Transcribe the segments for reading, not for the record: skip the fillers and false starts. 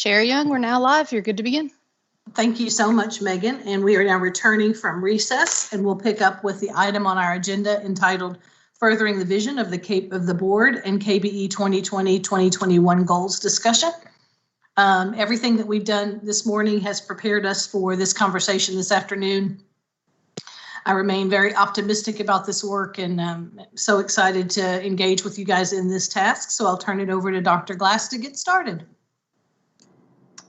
Chair Young, we're now live. You're good to begin. Thank you so much, Megan. And we are now returning from recess, and we'll pick up with the item on our agenda entitled Furthering the Vision of the Board and KBE 2020-2021 Goals Discussion. Everything that we've done this morning has prepared us for this conversation this afternoon. I remain very optimistic about this work and so excited to engage with you guys in this task. So I'll turn it over to Dr. Glass to get started.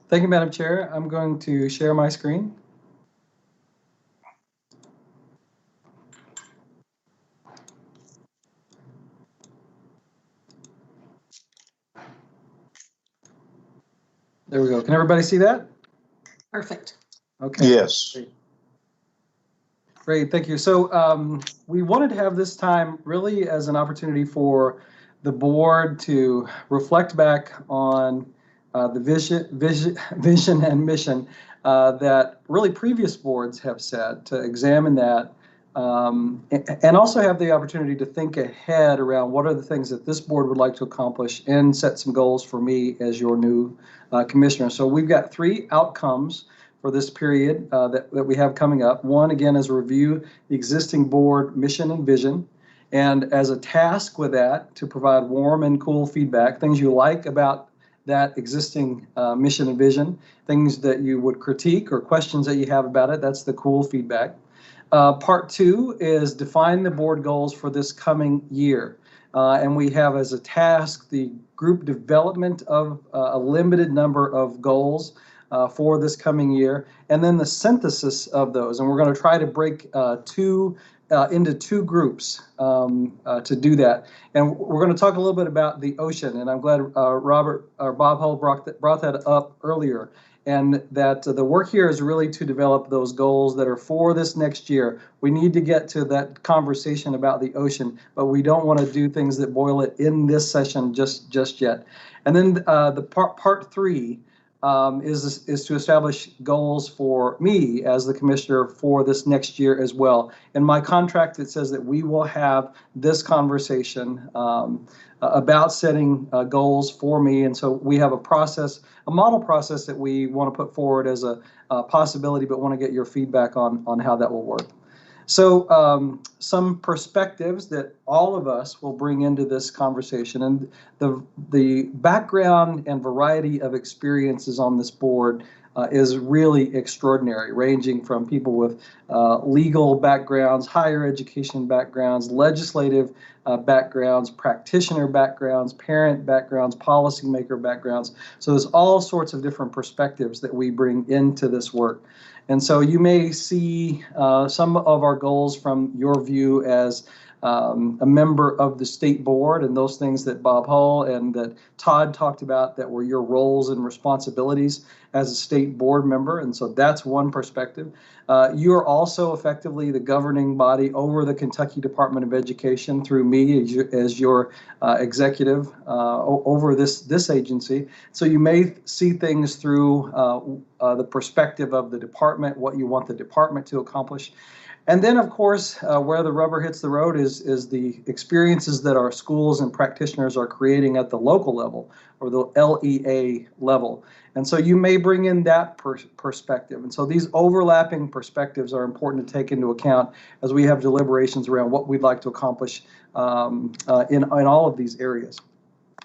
Thank you, Madam Chair. I'm going to share my screen. There we go. Can everybody see that? Perfect. Okay. Yes. Great, thank you. So we wanted to have this time really as an opportunity for the board to reflect back on the vision and mission that really previous boards have set, to examine that, and also have the opportunity to think ahead around what are the things that this board would like to accomplish and set some goals for me as your new commissioner. So we've got 3 outcomes for this period that we have coming up. One, again, is review the existing board mission and vision, and as a task with that, to provide warm and cool feedback, things you like about that existing mission and vision, things that you would critique or questions that you have about it. That's the cool feedback. Part 2 is define the board goals for this coming year. And we have as a task the group development of a limited number of goals for this coming year, and then the synthesis of those. And we're going to try to break into 2 groups to do that. And we're going to talk a little bit about the ocean, and I'm glad Bob Hull brought that up earlier. And that the work here is really to develop those goals that are for this next year. We need to get to that conversation about the ocean, but we don't want to do things that boil it in this session just yet. And then the part 3 is to establish goals for me as the commissioner for this next year as well. In my contract, it says that we will have this conversation about setting goals for me. And so we have a model process that we want to put forward as a possibility, but want to get your feedback on how that will work. So some perspectives that all of us will bring into this conversation, and the background and variety of experiences on this board is really extraordinary, ranging from people with legal backgrounds, higher education backgrounds, legislative backgrounds, practitioner backgrounds, parent backgrounds, policymaker backgrounds. So there's all sorts of different perspectives that we bring into this work. And so you may see some of our goals from your view as a member of the state board, and those things that Bob Hull and that Todd talked about that were your roles and responsibilities as a state board member. And so that's one perspective. You're also effectively the governing body over the Kentucky Department of Education through me as your executive over this agency. So you may see things through the perspective of the department, what you want the department to accomplish. And then, of course, where the rubber hits the road is the experiences that our schools and practitioners are creating at the local level, or the LEA level. And so you may bring in that perspective. And so these overlapping perspectives are important to take into account as we have deliberations around what we'd like to accomplish in all of these areas.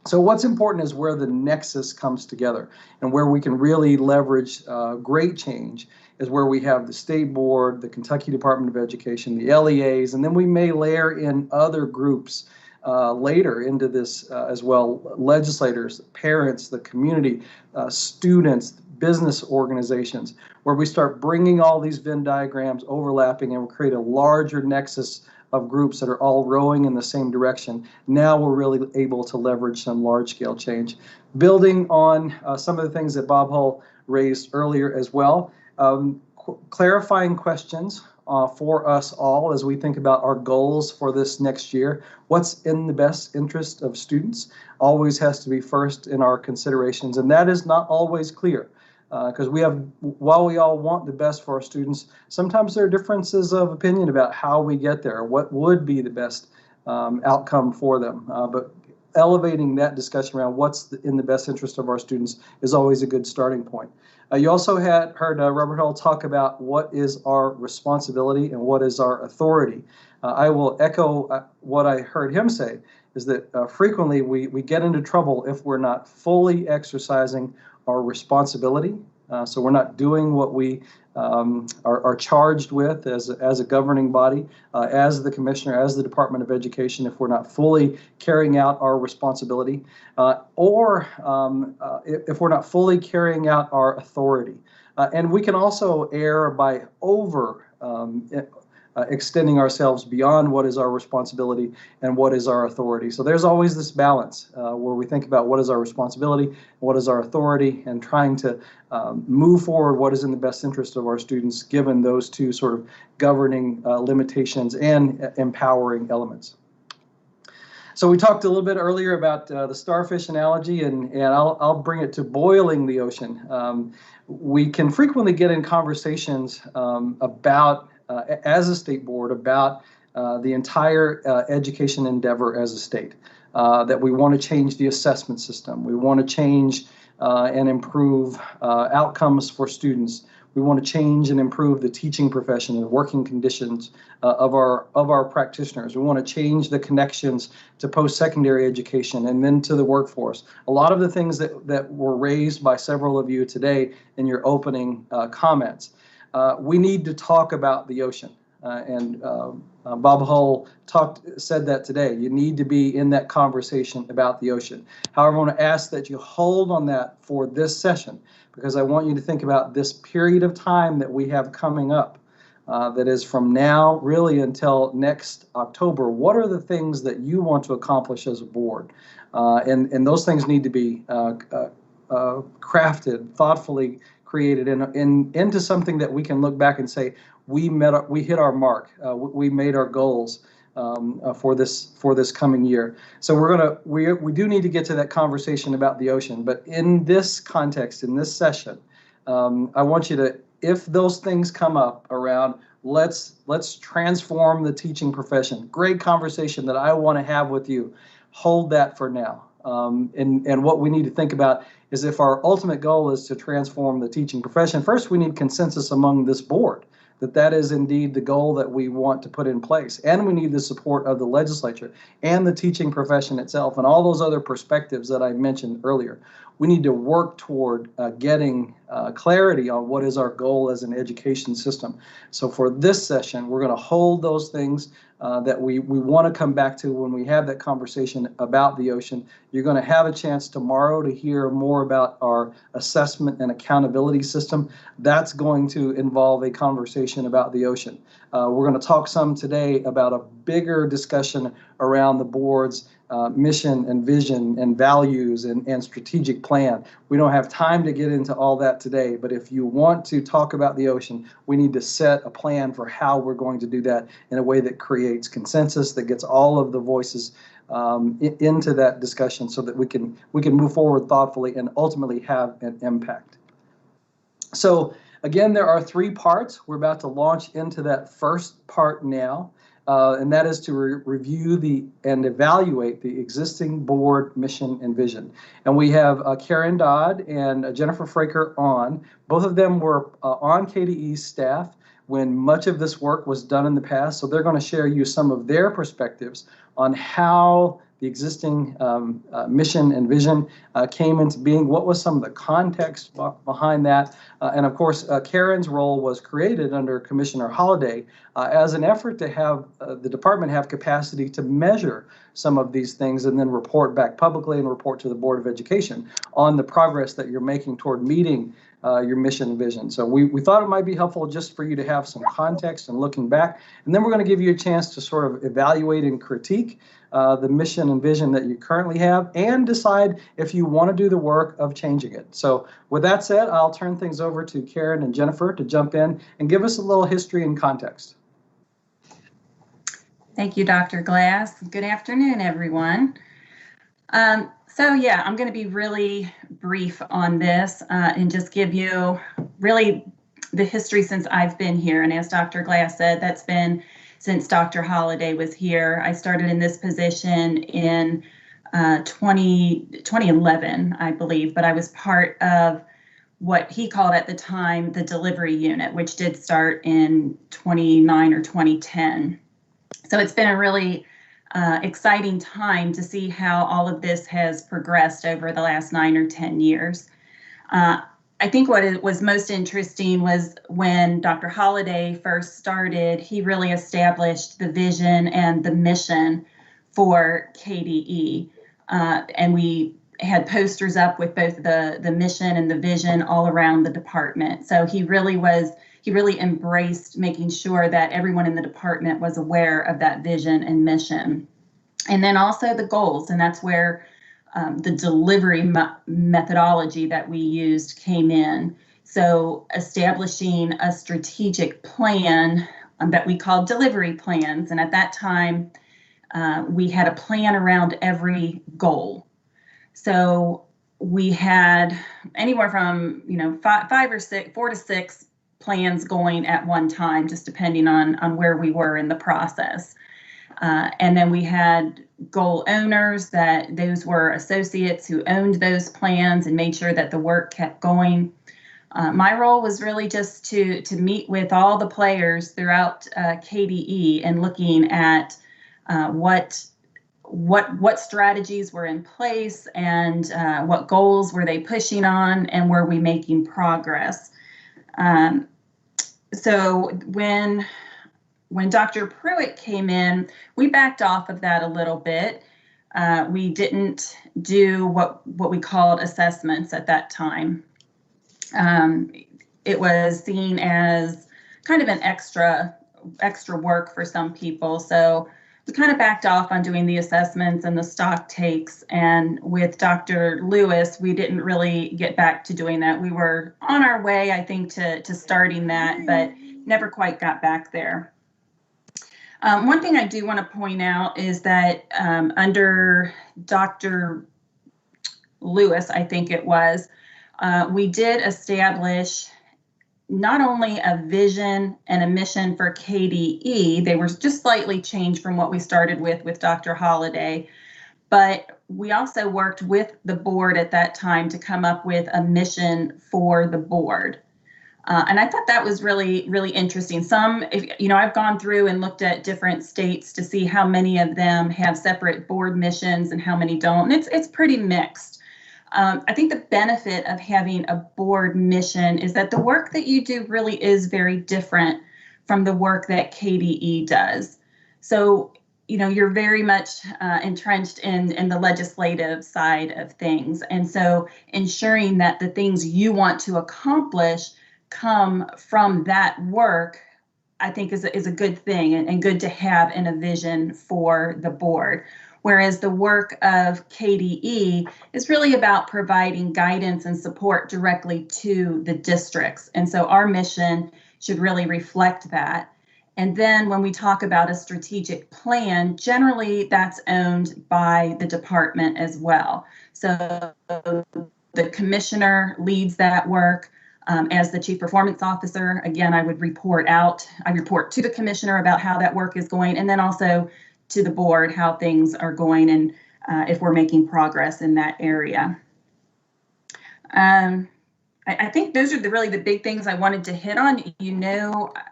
So what's important is where the nexus comes together and where we can really leverage great change is where we have the state board, the Kentucky Department of Education, the LEAs, and then we may layer in other groups later into this as well, legislators, parents, the community, students, business organizations, where we start bringing all these Venn diagrams overlapping and we create a larger nexus of groups that are all rowing in the same direction. Now we're really able to leverage some large-scale change. Building on some of the things that Bob Hull raised earlier as well, clarifying questions for us all as we think about our goals for this next year. What's in the best interest of students always has to be first in our considerations, and that is not always clear. Because while we all want the best for our students, sometimes there are differences of opinion about how we get there, what would be the best outcome for them. But elevating that discussion around what's in the best interest of our students is always a good starting point. You also had heard Robert Hall talk about what is our responsibility and what is our authority. I will echo what I heard him say, is that frequently we get into trouble if we're not fully exercising our responsibility. So we're not doing what we are charged with as a governing body, as the commissioner, as the Department of Education, if we're not fully carrying out our responsibility, or if we're not fully carrying out our authority. And we can also err by extending ourselves beyond what is our responsibility and what is our authority. So there's always this balance where we think about what is our responsibility, what is our authority, and trying to move forward what is in the best interest of our students, given those two sort of governing limitations and empowering elements. So we talked a little bit earlier about the starfish analogy, and I'll bring it to boiling the ocean. We can frequently get in conversations about as a state board about the entire education endeavor as a state, that we want to change the assessment system. We want to change and improve outcomes for students. We want to change and improve the teaching profession and working conditions of our practitioners. We want to change the connections to post-secondary education and then to the workforce. A lot of the things that were raised by several of you today in your opening comments. We need to talk about the ocean, and Bob Hull said that today. You need to be in that conversation about the ocean. However, I want to ask that you hold on that for this session, because I want you to think about this period of time that we have coming up, that is from now really until next October. What are the things that you want to accomplish as a board? And those things need to be crafted, thoughtfully created into something that we can look back and say we hit our mark, we made our goals for this coming year. So we do need to get to that conversation about the ocean. But in this context, in this session, I want you to, if those things come up around, let's transform the teaching profession. Great conversation that I want to have with you. Hold that for now. And what we need to think about is, if our ultimate goal is to transform the teaching profession, first we need consensus among this board that is indeed the goal that we want to put in place. And we need the support of the legislature and the teaching profession itself and all those other perspectives that I mentioned earlier. We need to work toward getting clarity on what is our goal as an education system. So for this session, we're going to hold those things that we want to come back to when we have that conversation about the ocean. You're going to have a chance tomorrow to hear more about our assessment and accountability system. That's going to involve a conversation about the ocean. We're going to talk some today about a bigger discussion around the board's mission and vision and values and strategic plan. We don't have time to get into all that today, but if you want to talk about the ocean, we need to set a plan for how we're going to do that in a way that creates consensus, that gets all of the voices into that discussion, so that we can move forward thoughtfully and ultimately have an impact. So again, there are 3 parts. We're about to launch into that first part now. And that is to review and evaluate the existing board mission and vision. And we have Karen Dodd and Jennifer Fraker on. Both of them were on KBE's staff when much of this work was done in the past. So they're going to share you some of their perspectives on how the existing mission and vision came into being, what was some of the context behind that. And of course, Karen's role was created under Commissioner Holliday as an effort to have the department have capacity to measure some of these things and then report back publicly and report to the Board of Education on the progress that you're making toward meeting your mission and vision. So we thought it might be helpful just for you to have some context and looking back. And then we're going to give you a chance to sort of evaluate and critique the mission and vision that you currently have and decide if you want to do the work of changing it. So with that said, I'll turn things over to Karen and Jennifer to jump in and give us a little history and context. Thank you, Dr. Glass. Good afternoon, everyone. So yeah, I'm going to be really brief on this and just give you really the history since I've been here. And as Dr. Glass said, that's been since Dr. Holliday was here. I started in this position in 2011, I believe, but I was part of what he called at the time the delivery unit, which did start in 29 or 2010. So it's been a really exciting time to see how all of this has progressed over the last 9 or 10 years. I think what it was most interesting was when Dr. Holliday first started, he really established the vision and the mission for KBE. And we had posters up with both the mission and the vision all around the department. So he really embraced making sure that everyone in the department was aware of that vision and mission. And then also the goals, and that's where the delivery methodology that we used came in. So establishing a strategic plan that we called delivery plans. And at that time, we had a plan around every goal. So we had anywhere from, 4 to 6 plans going at one time, just depending on where we were in the process. And then we had goal owners, that those were associates who owned those plans and made sure that the work kept going. My role was really just to meet with all the players throughout KBE and looking at what strategies were in place and what goals were they pushing on, and were we making progress. So when Dr. Pruitt came in, we backed off of that a little bit. We didn't do what we called assessments at that time. It was seen as kind of an extra work for some people. So we kind of backed off on doing the assessments and the stock takes. And with Dr. Lewis, we didn't really get back to doing that. We were on our way, I think, to starting that, but never quite got back there. One thing I do want to point out is that under Dr. Lewis, I think it was, we did establish not only a vision and a mission for KBE, they were just slightly changed from what we started with Dr. Holliday, but we also worked with the board at that time to come up with a mission for the board. And I thought that was really, really interesting. I've gone through and looked at different states to see how many of them have separate board missions and how many don't. And it's pretty mixed. I think the benefit of having a board mission is that the work that you do really is very different from the work that KBE does. So, you're very much entrenched in the legislative side of things. And so ensuring that the things you want to accomplish come from that work, I think is a good thing and good to have in a vision for the board. Whereas the work of KBE is really about providing guidance and support directly to the districts. And so our mission should really reflect that. And then when we talk about a strategic plan, generally that's owned by the department as well. So the commissioner leads that work. As the chief performance officer, again, I report to the commissioner about how that work is going, and then also to the board how things are going and if we're making progress in that area. I think those are really the big things I wanted to hit on.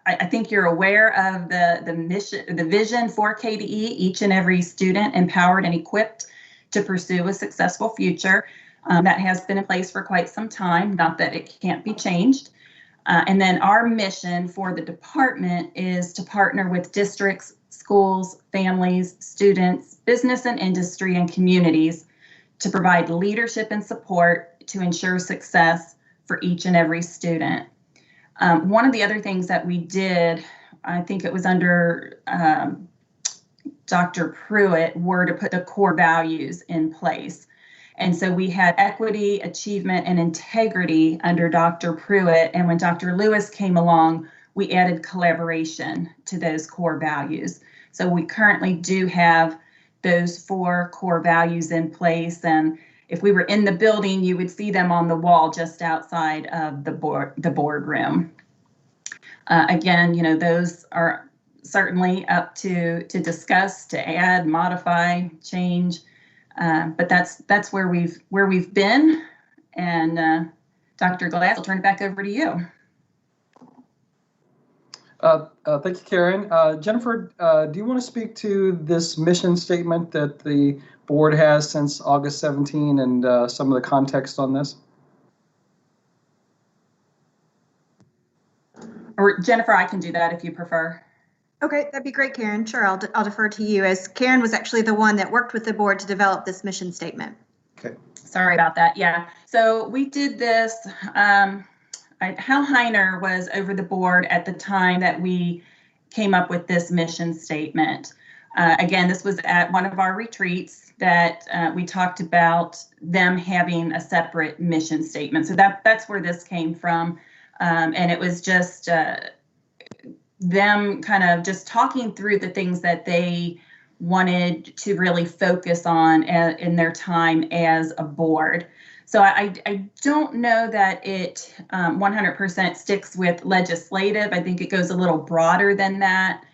I think you're aware of the mission, the vision for KBE, each and every student empowered and equipped to pursue a successful future. That has been in place for quite some time, not that it can't be changed. And then our mission for the department is to partner with districts, schools, families, students, business and industry, and communities to provide leadership and support to ensure success for each and every student. One of the other things that we did, I think it was under Dr. Pruitt, were to put the core values in place. And so we had equity, achievement, and integrity under Dr. Pruitt. And when Dr. Lewis came along, we added collaboration to those core values. So we currently do have those 4 core values in place. And if we were in the building, you would see them on the wall just outside of the boardroom. Again, those are certainly up to discuss, to add, modify, change. But that's where we've been. And Dr. Glass, I'll turn it back over to you. Thank you, Karen. Jennifer, do you want to speak to this mission statement that the board has since August 17 and some of the context on this? Or Jennifer, I can do that if you prefer. Okay, that'd be great, Karen. Sure, I'll defer to you, as Karen was actually the one that worked with the board to develop this mission statement. Okay. Sorry about that. Yeah. So we did this. Hal Heiner was over the board at the time that we came up with this mission statement. Again, this was at one of our retreats that we talked about them having a separate mission statement. So that's where this came from. And it was just them kind of just talking through the things that they wanted to really focus on in their time as a board. So I don't know that it 100% sticks with legislative. I think it goes a little broader than that.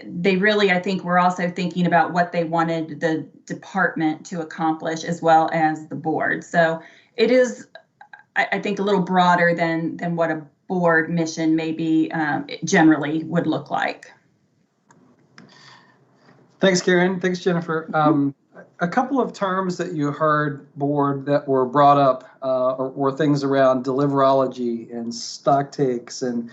They really, I think, were also thinking about what they wanted the department to accomplish as well as the board. So it is, I think, a little broader than what a board mission maybe generally would look like. Thanks, Karen. Thanks, Jennifer. A couple of terms that you heard, board, that were brought up were things around deliverology and stock takes and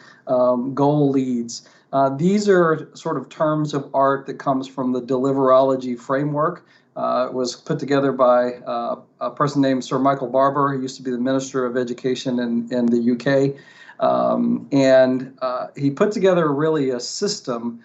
goal leads. These are sort of terms of art that comes from the deliverology framework. It was put together by a person named Sir Michael Barber, who used to be the Minister of Education in the UK. And he put together really a system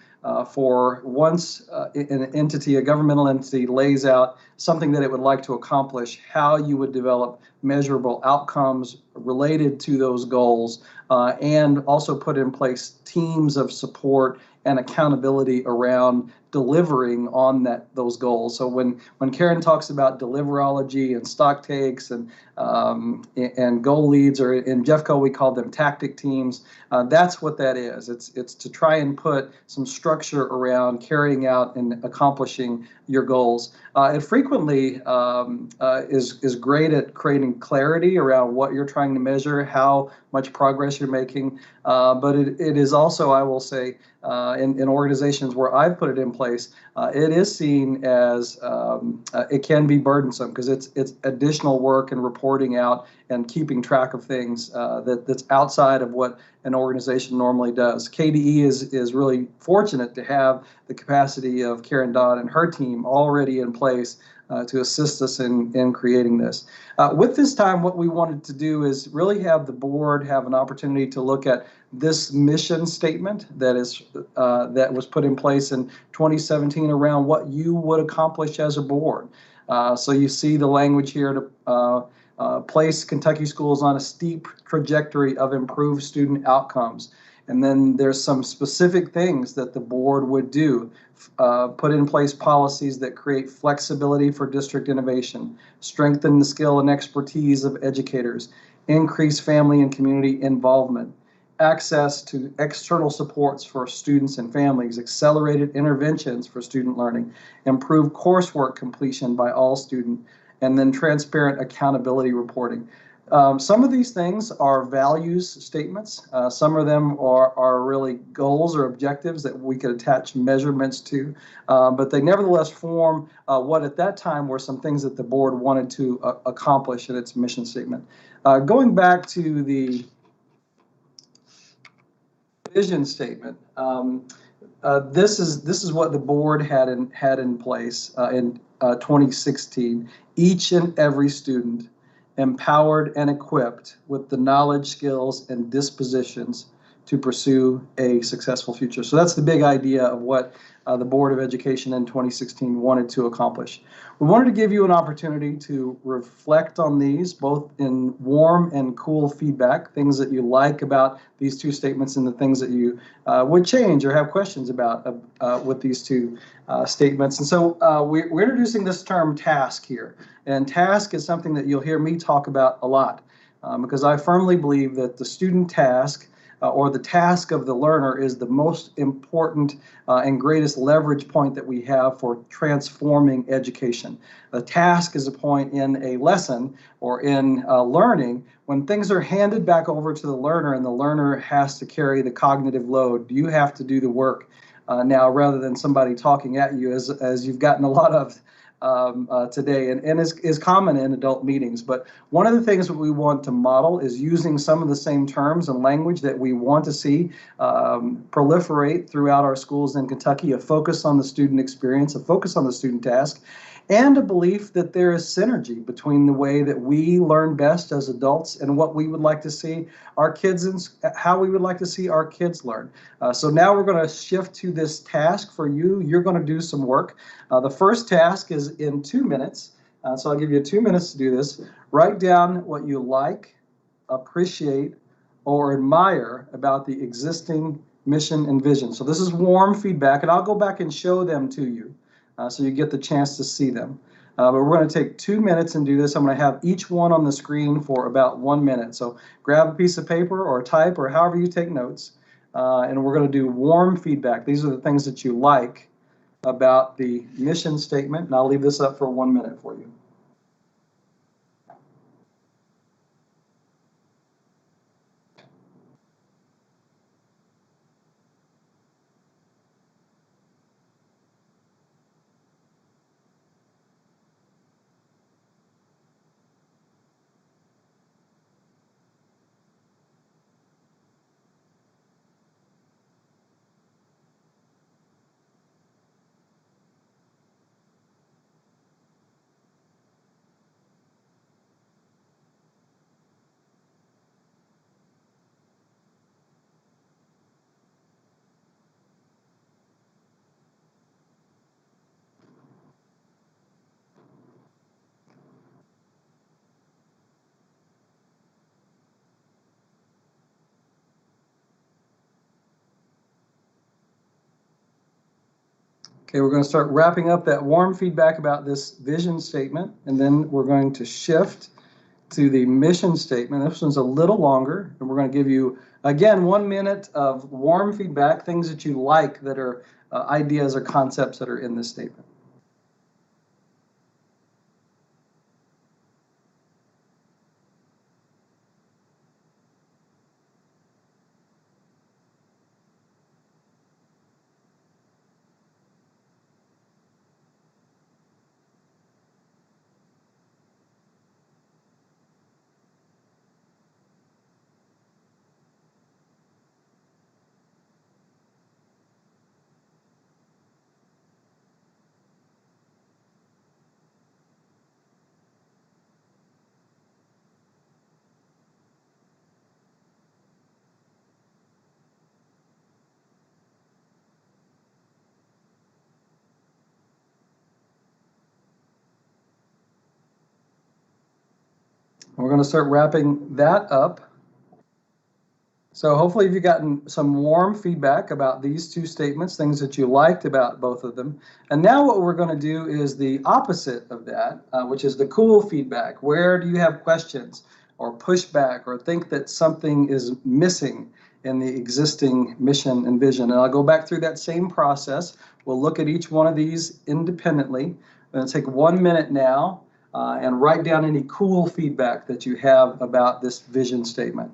for once an entity, a governmental entity, lays out something that it would like to accomplish, how you would develop measurable outcomes related to those goals, and also put in place teams of support and accountability around delivering on those goals. So when Karen talks about deliverology and stock takes and goal leads, or in Jeffco we call them tactic teams, that's what that is. It's to try and put some structure around carrying out and accomplishing your goals. It frequently is great at creating clarity around what you're trying to measure, how much progress you're making, but it is also, I will say, in organizations where I've put it in place, it is seen as it can be burdensome because it's additional work and reporting out and keeping track of things that's outside of what an organization normally does. KBE is really fortunate to have the capacity of Karen Dodd and her team already in place to assist us in creating this. With this time, what we wanted to do is really have the board have an opportunity to look at this mission statement that was put in place in 2017 around what you would accomplish as a board. So you see the language here to place Kentucky schools on a steep trajectory of improved student outcomes. And then there's some specific things that the board would do. Put in place policies that create flexibility for district innovation, strengthen the skill and expertise of educators, increase family and community involvement, access to external supports for students and families, accelerated interventions for student learning, improve coursework completion by all students, and then transparent accountability reporting. Some of these things are values statements. Some of them are really goals or objectives that we could attach measurements to, but they nevertheless form what at that time were some things that the board wanted to accomplish in its mission statement. Going back to the vision statement, this is what the board had in place in 2016. Each and every student empowered and equipped with the knowledge, skills, and dispositions to pursue a successful future. So that's the big idea of what the Board of Education in 2016 wanted to accomplish. We wanted to give you an opportunity to reflect on these, both in warm and cool feedback, things that you like about these two statements and the things that you would change or have questions about with these two statements. And so we're introducing this term task here. And task is something that you'll hear me talk about a lot because I firmly believe that the student task or the task of the learner is the most important and greatest leverage point that we have for transforming education. The task is a point in a lesson or in learning when things are handed back over to the learner and the learner has to carry the cognitive load. You have to do the work now rather than somebody talking at you, as you've gotten a lot of today, and is common in adult meetings. But one of the things that we want to model is using some of the same terms and language that we want to see proliferate throughout our schools in Kentucky: a focus on the student experience, a focus on the student task, and a belief that there is synergy between the way that we learn best as adults and what we would like to see our kids and how we would like to see our kids learn. So now we're going to shift to this task for you. You're going to do some work. The first task is in 2 minutes. So I'll give you 2 minutes to do this. Write down what you like, appreciate, or admire about the existing mission and vision. So this is warm feedback, and I'll go back and show them to you. So you get the chance to see them. But we're going to take 2 minutes and do this. I'm going to have each one on the screen for about 1 minute. So grab a piece of paper or type or however you take notes. And we're going to do warm feedback. These are the things that you like about the mission statement. And I'll leave this up for 1 minute for you. Okay, we're going to start wrapping up that warm feedback about this vision statement, and then we're going to shift to the mission statement. This one's a little longer, and we're going to give you, again, 1 minute of warm feedback, things that you like that are ideas or concepts that are in this statement. We're going to start wrapping that up. So hopefully you've gotten some warm feedback about these two statements, things that you liked about both of them. And now what we're going to do is the opposite of that, which is the cool feedback. Where do you have questions or pushback or think that something is missing in the existing mission and vision? And I'll go back through that same process. We'll look at each one of these independently. I'm going to take 1 minute now and write down any cool feedback that you have about this vision statement.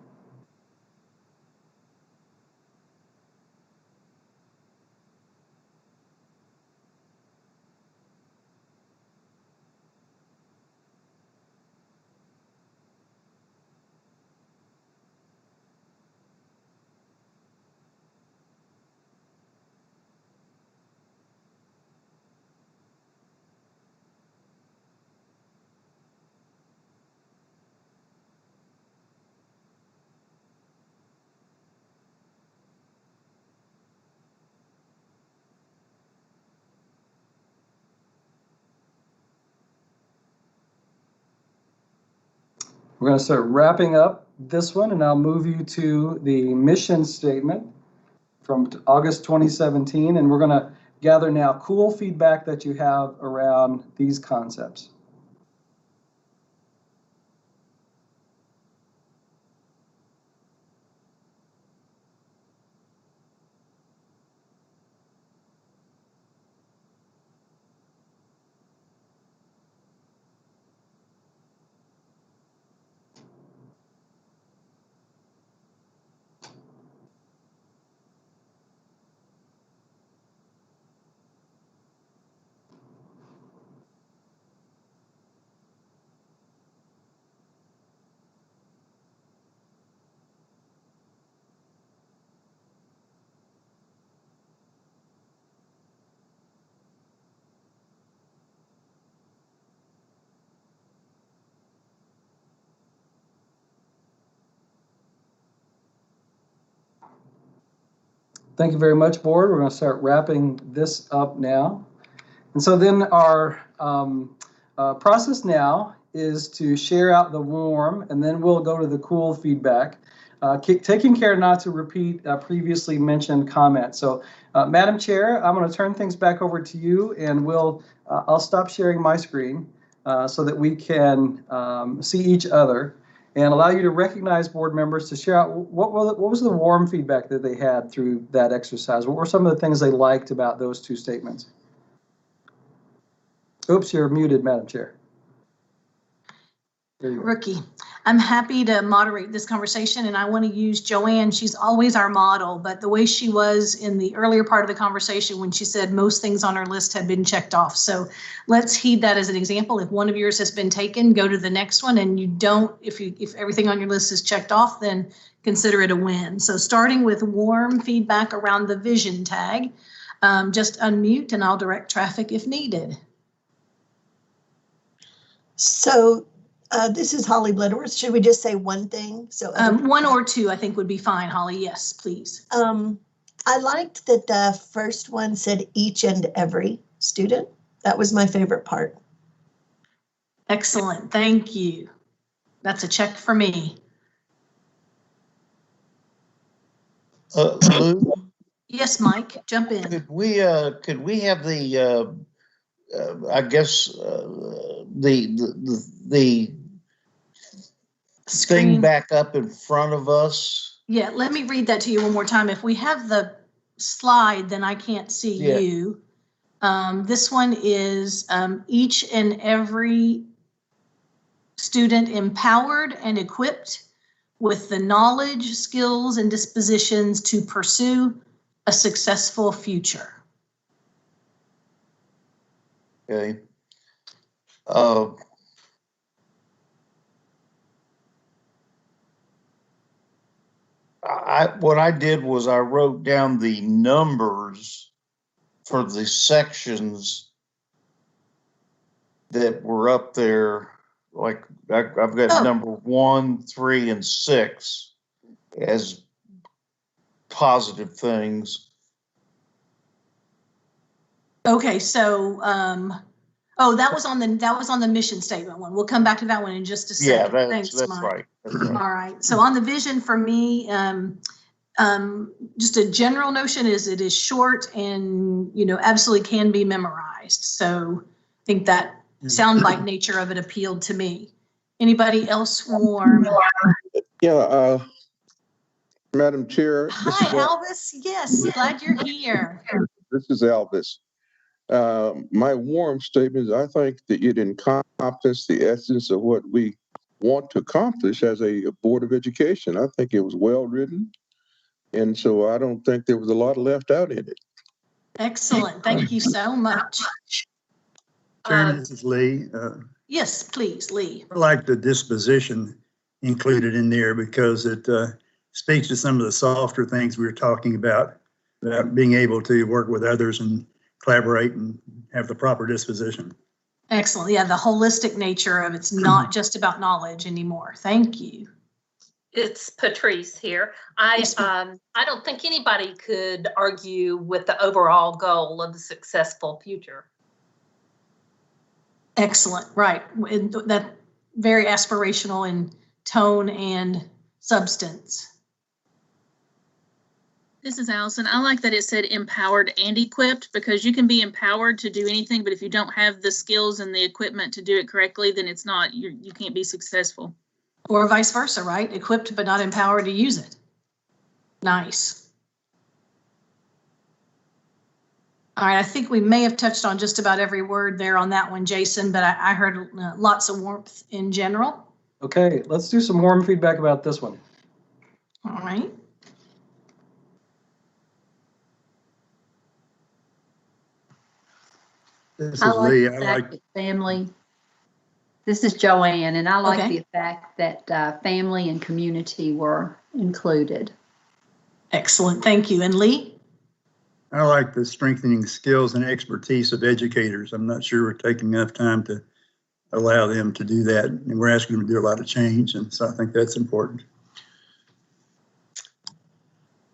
We're going to start wrapping up this one, and I'll move you to the mission statement from August 2017, and we're going to gather now cool feedback that you have around these concepts. Thank you very much, board. We're going to start wrapping this up now. And so then our process now is to share out the warm, and then we'll go to the cool feedback, taking care not to repeat previously mentioned comments. So, Madam Chair, I'm going to turn things back over to you, and I'll stop sharing my screen so that we can see each other and allow you to recognize board members to share out what was the warm feedback that they had through that exercise. What were some of the things they liked about those two statements? Oops, you're muted, Madam Chair. Rookie. I'm happy to moderate this conversation, and I want to use Joanne. She's always our model, but the way she was in the earlier part of the conversation when she said most things on her list had been checked off. So let's heed that as an example. If one of yours has been taken, go to the next one, and you don't, if everything on your list is checked off, then consider it a win. So starting with warm feedback around the vision tag, just unmute and I'll direct traffic if needed. So this is Holly Bloodworth. Should we just say one thing? So one or two, I think would be fine, Holly. Yes, please. I liked that the first one said each and every student. That was my favorite part. Excellent. Thank you. That's a check for me. Lou? Yes, Mike, jump in. Could we have the I guess the Screen. thing back up in front of us? Yeah, let me read that to you one more time. If we have the slide, then I can't see you. This one is each and every student empowered and equipped with the knowledge, skills, and dispositions to pursue a successful future. Okay. What I did was I wrote down the numbers for the sections that were up there. Like I've got number 1, 3, and 6 as positive things. Okay, so that was on the mission statement one. We'll come back to that one in just a second. Yeah, Thanks, that's Mike. right. That's right. All right. So on the vision for me, just a general notion is it is short and absolutely can be memorized. So I think that soundbite nature of it appealed to me. Anybody else warm? Yeah, Madam Chair. Hi, Elvis. Yes, glad you're here. This is Elvis. My warm statement is I think that it encompassed the essence of what we want to accomplish as a Board of Education. I think it was well written, and so I don't think there was a lot left out in it. Excellent. Thank you so much. Chairman, this is Lee. Yes, please, Lee. I like the disposition included in there because it speaks to some of the softer things we were talking about being able to work with others and collaborate and have the proper disposition. Excellent. Yeah, the holistic nature of it's not just about knowledge anymore. Thank you. It's Patrice here. I don't think anybody could argue with the overall goal of a successful future. Excellent. Right. That very aspirational in tone and substance. This is Allison. I like that it said empowered and equipped because you can be empowered to do anything, but if you don't have the skills and the equipment to do it correctly, then it's not, you can't be successful. Or vice versa, right? Equipped but not empowered to use it. Nice. All right, I think we may have touched on just about every word there on that one, Jason, but I heard lots of warmth in general. Okay, let's do some warm feedback about this one. All right. This is Lee. I like family. This is Joanne, and I like the fact that family and community were included. Excellent. Thank you. And Lee? I like the strengthening skills and expertise of educators. I'm not sure we're taking enough time to allow them to do that. And we're asking them to do a lot of change. And so I think that's important.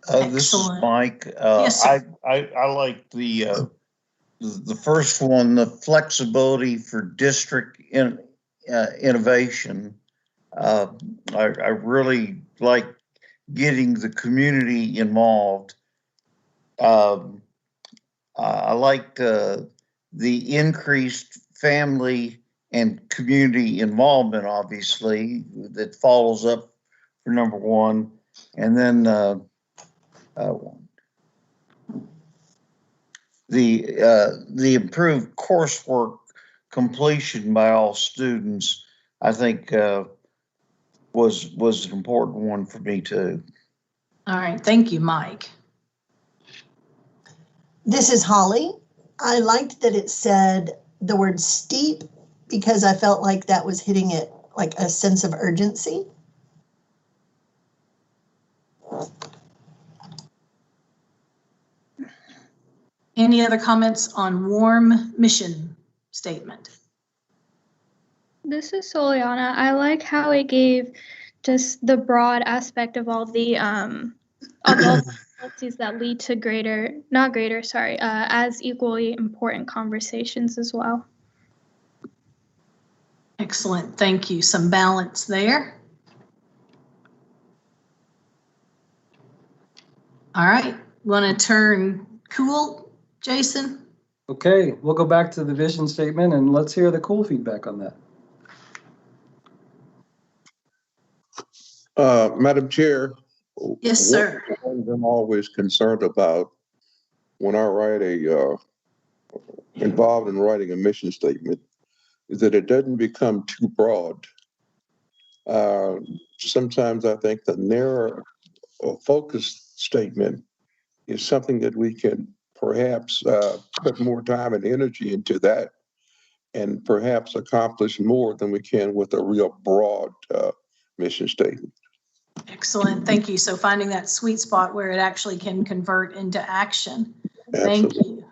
This is Excellent. Mike. Yes, sir. I like the first one, the flexibility for district innovation. I really like getting the community involved. I liked the increased family and community involvement, obviously, that follows up for number one. And then the improved coursework completion by all students, I think was an important one for me too. All right, thank you, Mike. This is Holly. I liked that it said the word steep because I felt like that was hitting it like a sense of urgency. Any other comments on warm mission statement? This is Soliana. I like how it gave just the broad aspect of all the policies that lead to as equally important conversations as well. Excellent, thank you. Some balance there. All right, want to turn cool, Jason? Okay, we'll go back to the vision statement and let's hear the cool feedback on that. Madam Chair. Yes, sir. One thing I'm always concerned about when I involved in writing a mission statement is that it doesn't become too broad. Sometimes I think the narrow or focused statement is something that we can perhaps put more time and energy into that and perhaps accomplish more than we can with a real broad mission statement. Excellent, thank you. So finding that sweet spot where it actually can convert into action. Absolutely. Thank you.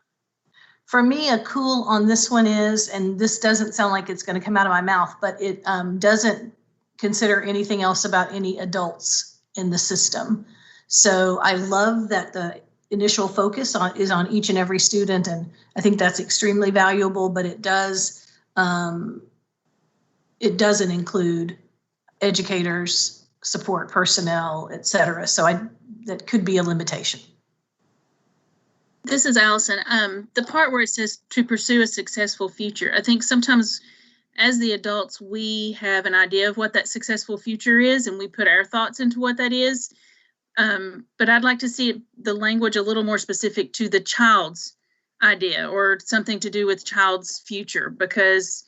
For me, a cool on this one is, and this doesn't sound like it's going to come out of my mouth, but it doesn't consider anything else about any adults in the system. So I love that the initial focus is on each and every student, and I think that's extremely valuable, but it doesn't include educators, support personnel, et cetera. So that could be a limitation. This is Allison. The part where it says to pursue a successful future, I think sometimes as the adults, we have an idea of what that successful future is and we put our thoughts into what that is. But I'd like to see the language a little more specific to the child's idea or something to do with child's future, because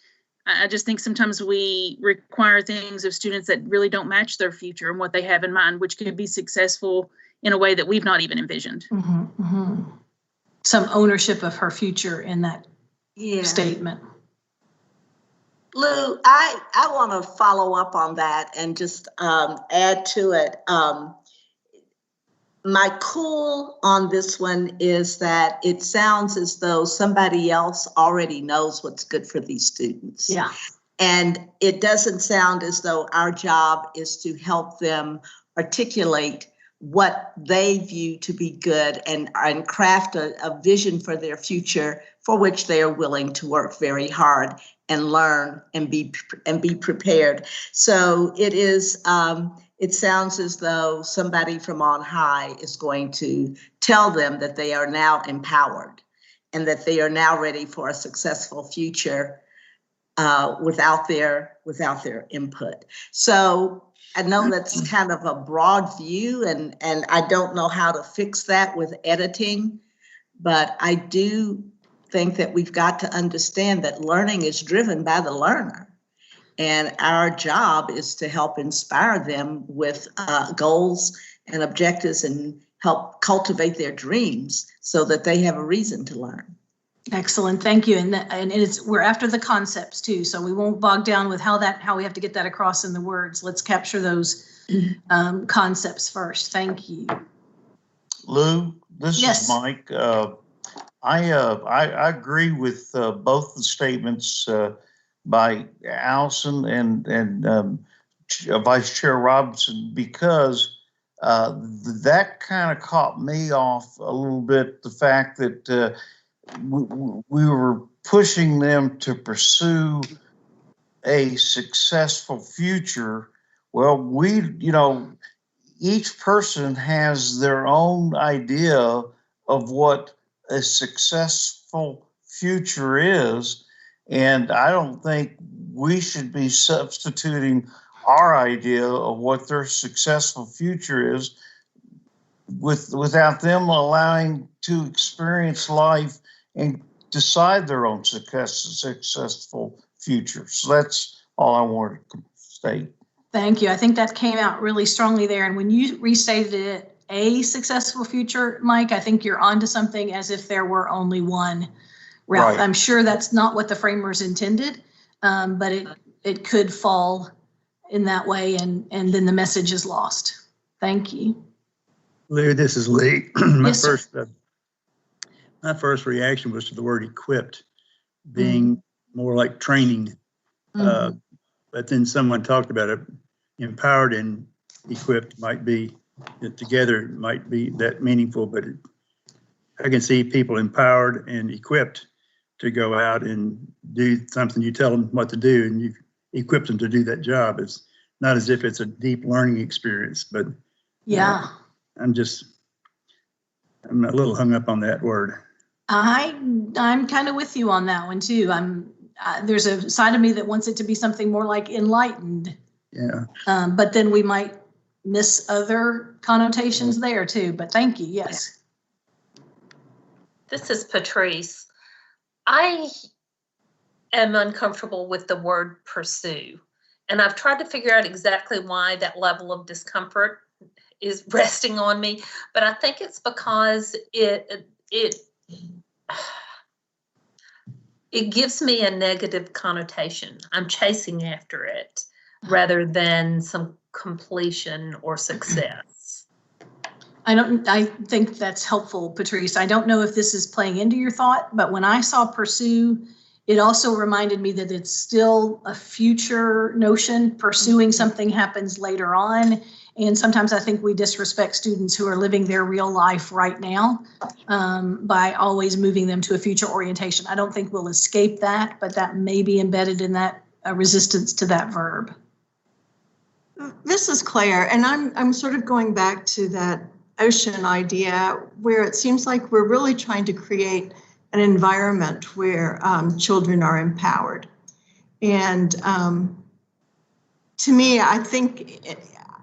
I just think sometimes we require things of students that really don't match their future and what they have in mind, which could be successful in a way that we've not even envisioned. Mm-hmm, mm-hmm. Some ownership of her future in that statement. Lou, I want to follow up on that and just add to it. My cool on this one is that it sounds as though somebody else already knows what's good for these students. Yeah. And it doesn't sound as though our job is to help them articulate what they view to be good and craft a vision for their future for which they are willing to work very hard and learn and be prepared. So it is, it sounds as though somebody from on high is going to tell them that they are now empowered and that they are now ready for a successful future without their input. So I know that's kind of a broad view, and I don't know how to fix that with editing, but I do think that we've got to understand that learning is driven by the learner. And our job is to help inspire them with goals and objectives and help cultivate their dreams so that they have a reason to learn. Excellent, thank you. And we're after the concepts too, so we won't bog down with how we have to get that across in the words. Let's capture those concepts first. Thank you. Lou, this is Mike. I agree with both the statements by Allison and Vice Chair Robinson, because that kind of caught me off a little bit, the fact that we were pushing them to pursue a successful future. Well, each person has their own idea of what a successful future is. And I don't think we should be substituting our idea of what their successful future is without them allowing to experience life and decide their own successful future. So that's all I wanted to state. Thank you. I think that came out really strongly there. And when you restated it, a successful future, Mike, I think you're onto something, as if there were only one route. Right. I'm sure that's not what the framers intended, but it could fall in that way, and then the message is lost. Thank you. Lou, this is Lee. Yes, sir. My first reaction was to the word equipped being more like training. But then someone talked about it, empowered and equipped might be, together might be that meaningful, but I can see people empowered and equipped to go out and do something. You tell them what to do and you equip them to do that job. It's not as if it's a deep learning experience, but yeah, I'm a little hung up on that word. I'm kind of with you on that one too. There's a side of me that wants it to be something more like enlightened. Yeah. But then we might miss other connotations there too. But thank you. Yes. This is Patrice. I am uncomfortable with the word pursue. And I've tried to figure out exactly why that level of discomfort is resting on me. But I think it's because it gives me a negative connotation. I'm chasing after it rather than some completion or success. I think that's helpful, Patrice. I don't know if this is playing into your thought, but when I saw pursue, it also reminded me that it's still a future notion. Pursuing something happens later on. And sometimes I think we disrespect students who are living their real life right now by always moving them to a future orientation. I don't think we'll escape that, but that may be embedded in that resistance to that verb. This is Claire, and I'm sort of going back to that ocean idea where it seems like we're really trying to create an environment where children are empowered. And to me, I think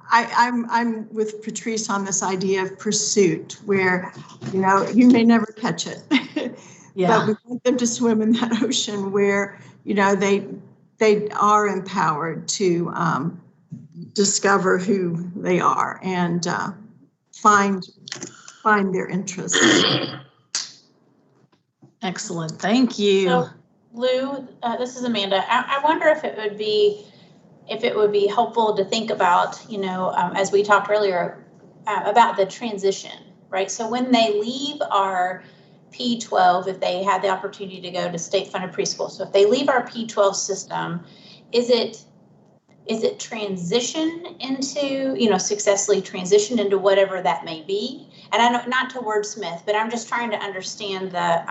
I'm with Patrice on this idea of pursuit, where you may never catch it, Yeah. but we want them to swim in that ocean where they are empowered to discover who they are and find their interests. Excellent. Thank you. So, Lou, this is Amanda. I wonder if it would be helpful to think about, as we talked earlier, about the transition, right? So when they leave our P12, if they had the opportunity to go to state-funded preschool, so if they leave our P12 system, is it transition into, successfully transition into whatever that may be? And I know, not to wordsmith, but I'm just trying to understand the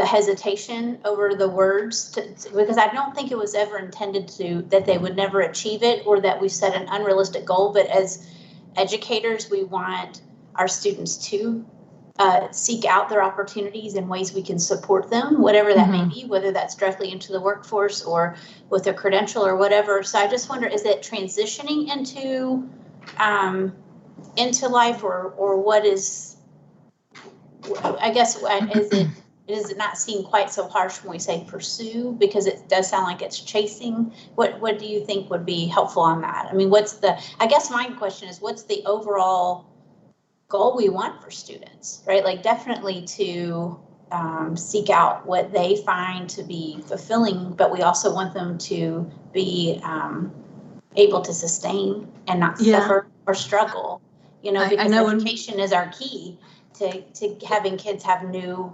hesitation over the words, because I don't think it was ever intended that they would never achieve it or that we set an unrealistic goal. But as educators, we want our students to seek out their opportunities in ways we can support them, whatever that may be, whether that's directly into the workforce or with a credential or whatever. So I just wonder, is it transitioning into life, or what is, I guess, is it not seem quite so harsh when we say pursue, because it does sound like it's chasing? What do you think would be helpful on that? I mean, I guess my question is, what's the overall goal we want for students, right? Like, definitely to seek out what they find to be fulfilling, but we also want them to be able to sustain and not suffer or struggle, because education is our key to having kids have new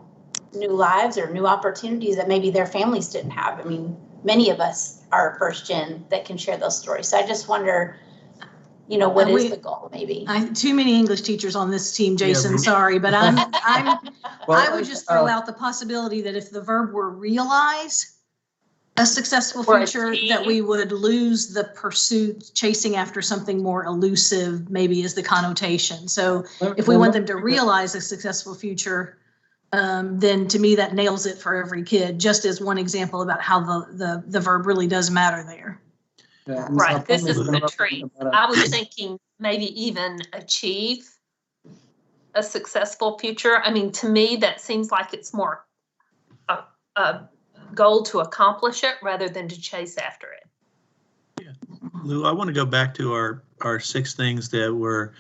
lives or new opportunities that maybe their families didn't have. I mean, many of us are first gen that can share those stories. So I just wonder, you know, what is the goal maybe? Too many English teachers on this team, Jason, sorry, but I would just throw out the possibility that if the verb were realize a successful future, that we would lose the pursuit, chasing after something more elusive, maybe is the connotation. So if we want them to realize a successful future, then to me that nails it for every kid, just as one example about how the verb really does matter there. Yeah, Right, this is the treat. I was thinking maybe even achieve a successful future. I mean, to me, that seems like it's more a goal to accomplish it rather than to chase after it. Yeah. Lou, I want to go back to our 6 things that were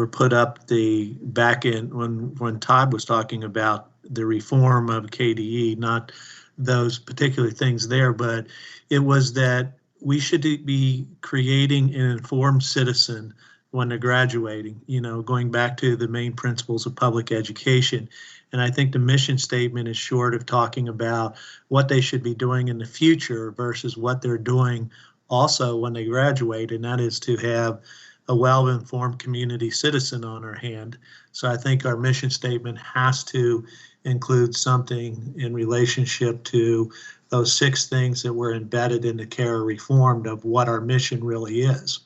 put up back in when Todd was talking about the reform of KDE, not those particular things there, but it was that we should be creating an informed citizen when they're graduating, you know, going back to the main principles of public education. And I think the mission statement is short of talking about what they should be doing in the future versus what they're doing also when they graduate, and that is to have a well-informed community citizen on our hand. So I think our mission statement has to include something in relationship to those 6 things that were embedded in the CARE Reformed of what our mission really is.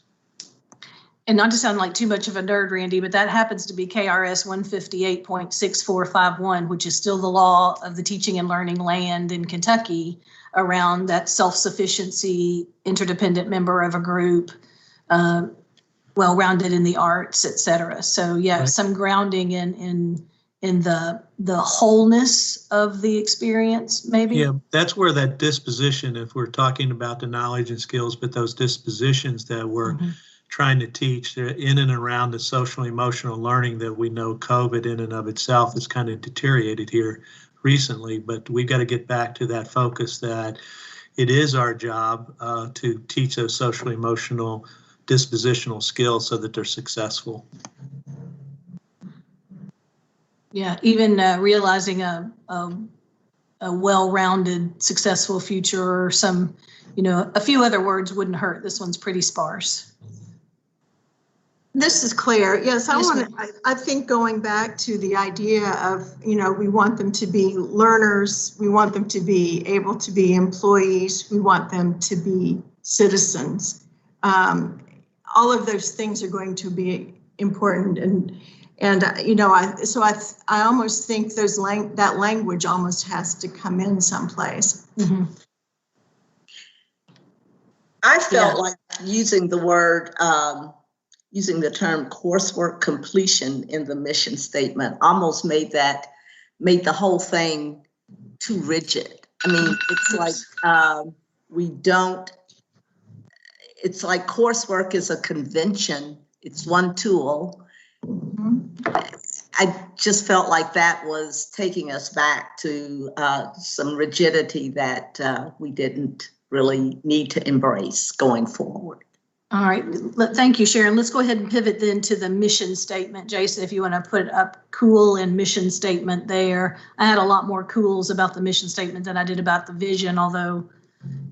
And not to sound like too much of a nerd, Randy, but that happens to be KRS 158.6451, which is still the law of the teaching and learning land in Kentucky around that self-sufficiency, interdependent member of a group, well-rounded in the arts, et cetera. So yeah, right. Some grounding in the wholeness of the experience, maybe. Yeah, that's where that disposition, if we're talking about the knowledge and skills, but those dispositions that we're trying to teach in and around the social emotional learning that we know COVID in and of itself has kind of deteriorated here recently, but we got to get back to that focus that it is our job to teach those social emotional dispositional skills so that they're successful. Yeah, even realizing a well-rounded, successful future, or some, you know, a few other words wouldn't hurt. This one's pretty sparse. This is Claire. Yes, I think going back to the idea of, you know, we want them to be learners, we want them to be able to be employees, we want them to be citizens. All of those things are going to be important, and you know, I almost think that language almost has to come in someplace. Mm-hmm. I felt like using the word, using the term coursework completion in the mission statement almost made the whole thing too rigid. I mean, it's like it's like coursework is a convention. It's one tool. I just felt like that was taking us back to some rigidity that we didn't really need to embrace going forward. All right, thank you, Sharon. Let's go ahead and pivot then to the mission statement. Jason, if you want to put up cool and mission statement there. I had a lot more cools about the mission statement than I did about the vision, although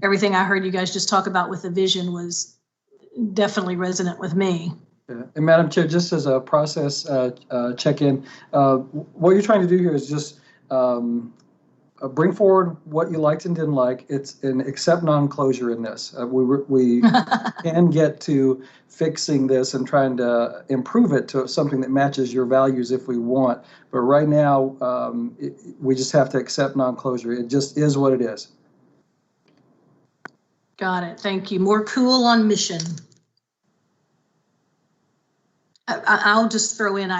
everything I heard you guys just talk about with the vision was definitely resonant with me. Yeah. And Madam Chair, just as a process check-in, what you're trying to do here is just bring forward what you liked and didn't like. It's an accept non-closure in this. We can get to fixing this and trying to improve it to something that matches your values if we want. But right now, we just have to accept non-closure. It just is what it is. Got it. Thank you. More cool on mission. I'll just throw in,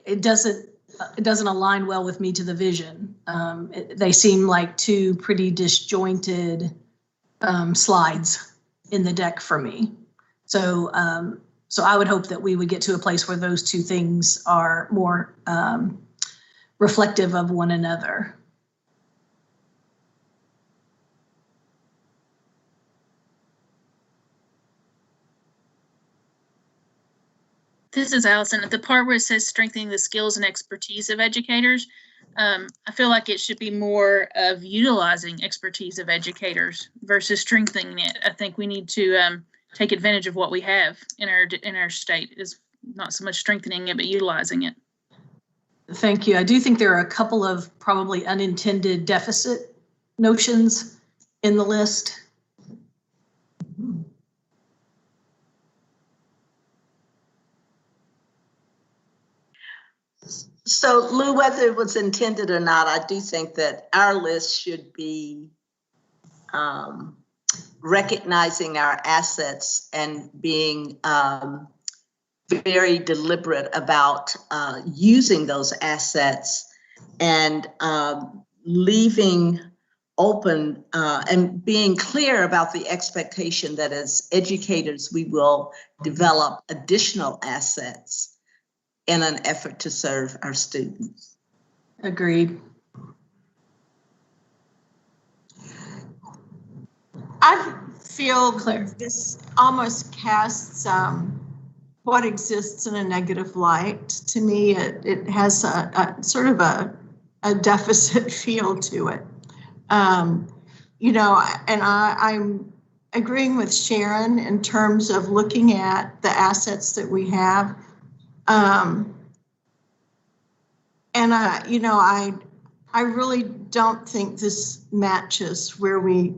it doesn't align well with me to the vision. They seem like 2 pretty disjointed slides in the deck for me. So I would hope that we would get to a place where those 2 things are more reflective of one another. This is Allison. At the part where it says strengthening the skills and expertise of educators, I feel like it should be more of utilizing expertise of educators versus strengthening it. I think we need to take advantage of what we have in our state, is not so much strengthening it, but utilizing it. Thank you. I do think there are a couple of probably unintended deficit notions in the list. So Lou, whether it was intended or not, I do think that our list should be recognizing our assets and being very deliberate about using those assets and leaving open and being clear about the expectation that as educators, we will develop additional assets in an effort to serve our students. Agreed. I feel this almost casts what exists in a negative light. To me, it has a sort of a deficit feel to it. You know, and I'm agreeing with Sharon in terms of looking at the assets that we have. You know, I really don't think this matches where the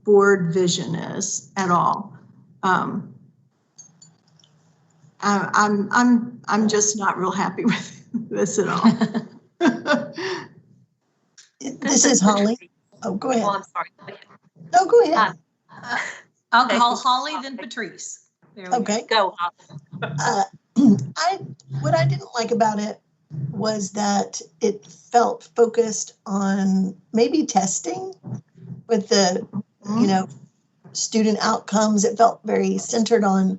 board vision is at all. I'm just not real happy with this at all. This is Holly. Oh, go ahead. Oh, I'm sorry. No, go ahead. I'll call Holly, then Patrice. Okay. Go, Holly. What I didn't like about it was that it felt focused on maybe testing with the, you know, student outcomes. It felt very centered on